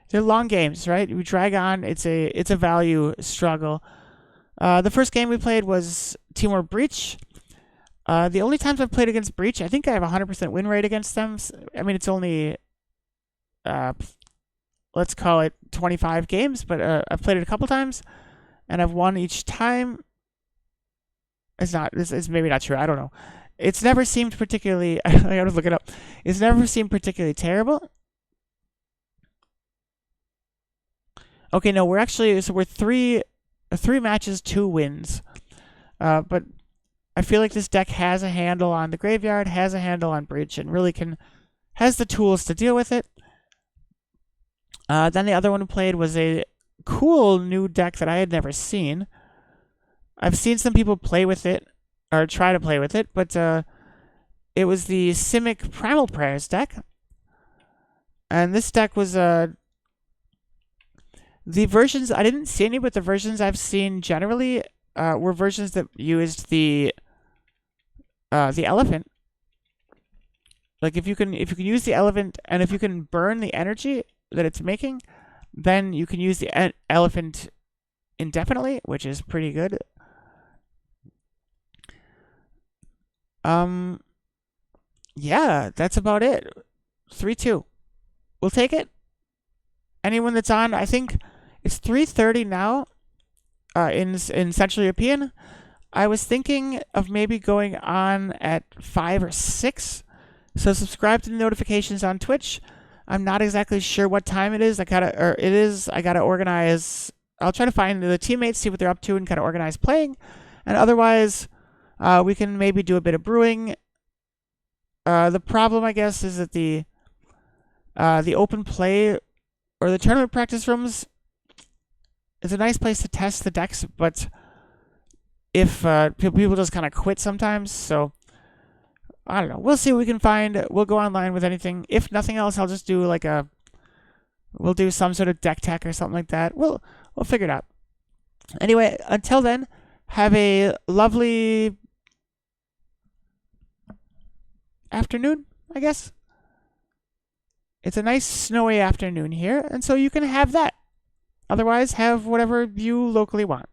they're long games, right? We drag on. It's a value struggle. The first game we played was Teamwork Breach. The only times I've played against Breach, I think I have a 100% win rate against them. I mean, it's only let's call it 25 games, but I've played it a couple times, and I've won each time. It's maybe not true. I don't know. It's never seemed particularly... I gotta look it up. It's never seemed particularly terrible. Okay, no, we're 3 matches, 2 wins. But I feel like this deck has a handle on the graveyard, has a handle on Breach, and really has the tools to deal with it. Then the other one we played was a cool new deck that I had never seen. I've seen some people play with it, or try to play with it, but it was the Simic Primal Prayers deck. And this deck was... the versions... I didn't see any, but the versions I've seen generally were versions that used the elephant. Like, if you can use the elephant, and if you can burn the energy that it's making, then you can use the elephant indefinitely, which is pretty good. Yeah, that's about it. 3-2. We'll take it. Anyone that's on, I think it's 3:30 now in Central European. I was thinking of maybe going on at 5 or 6. So subscribe to the notifications on Twitch. I'm not exactly sure what time it is. I gotta organize. I'll try to find the teammates, see what they're up to, and kind of organize playing. And otherwise, we can maybe do a bit of brewing. The problem, I guess, is that the open play or the tournament practice rooms is a nice place to test the decks, but if people just kind of quit sometimes, so I don't know. We'll see what we can find. We'll go online with anything. If nothing else, I'll just do we'll do some sort of deck tech or something like that. We'll figure it out. Anyway, until then, have a lovely afternoon, I guess. It's a nice snowy afternoon here, and so you can have that. Otherwise, have whatever you locally want.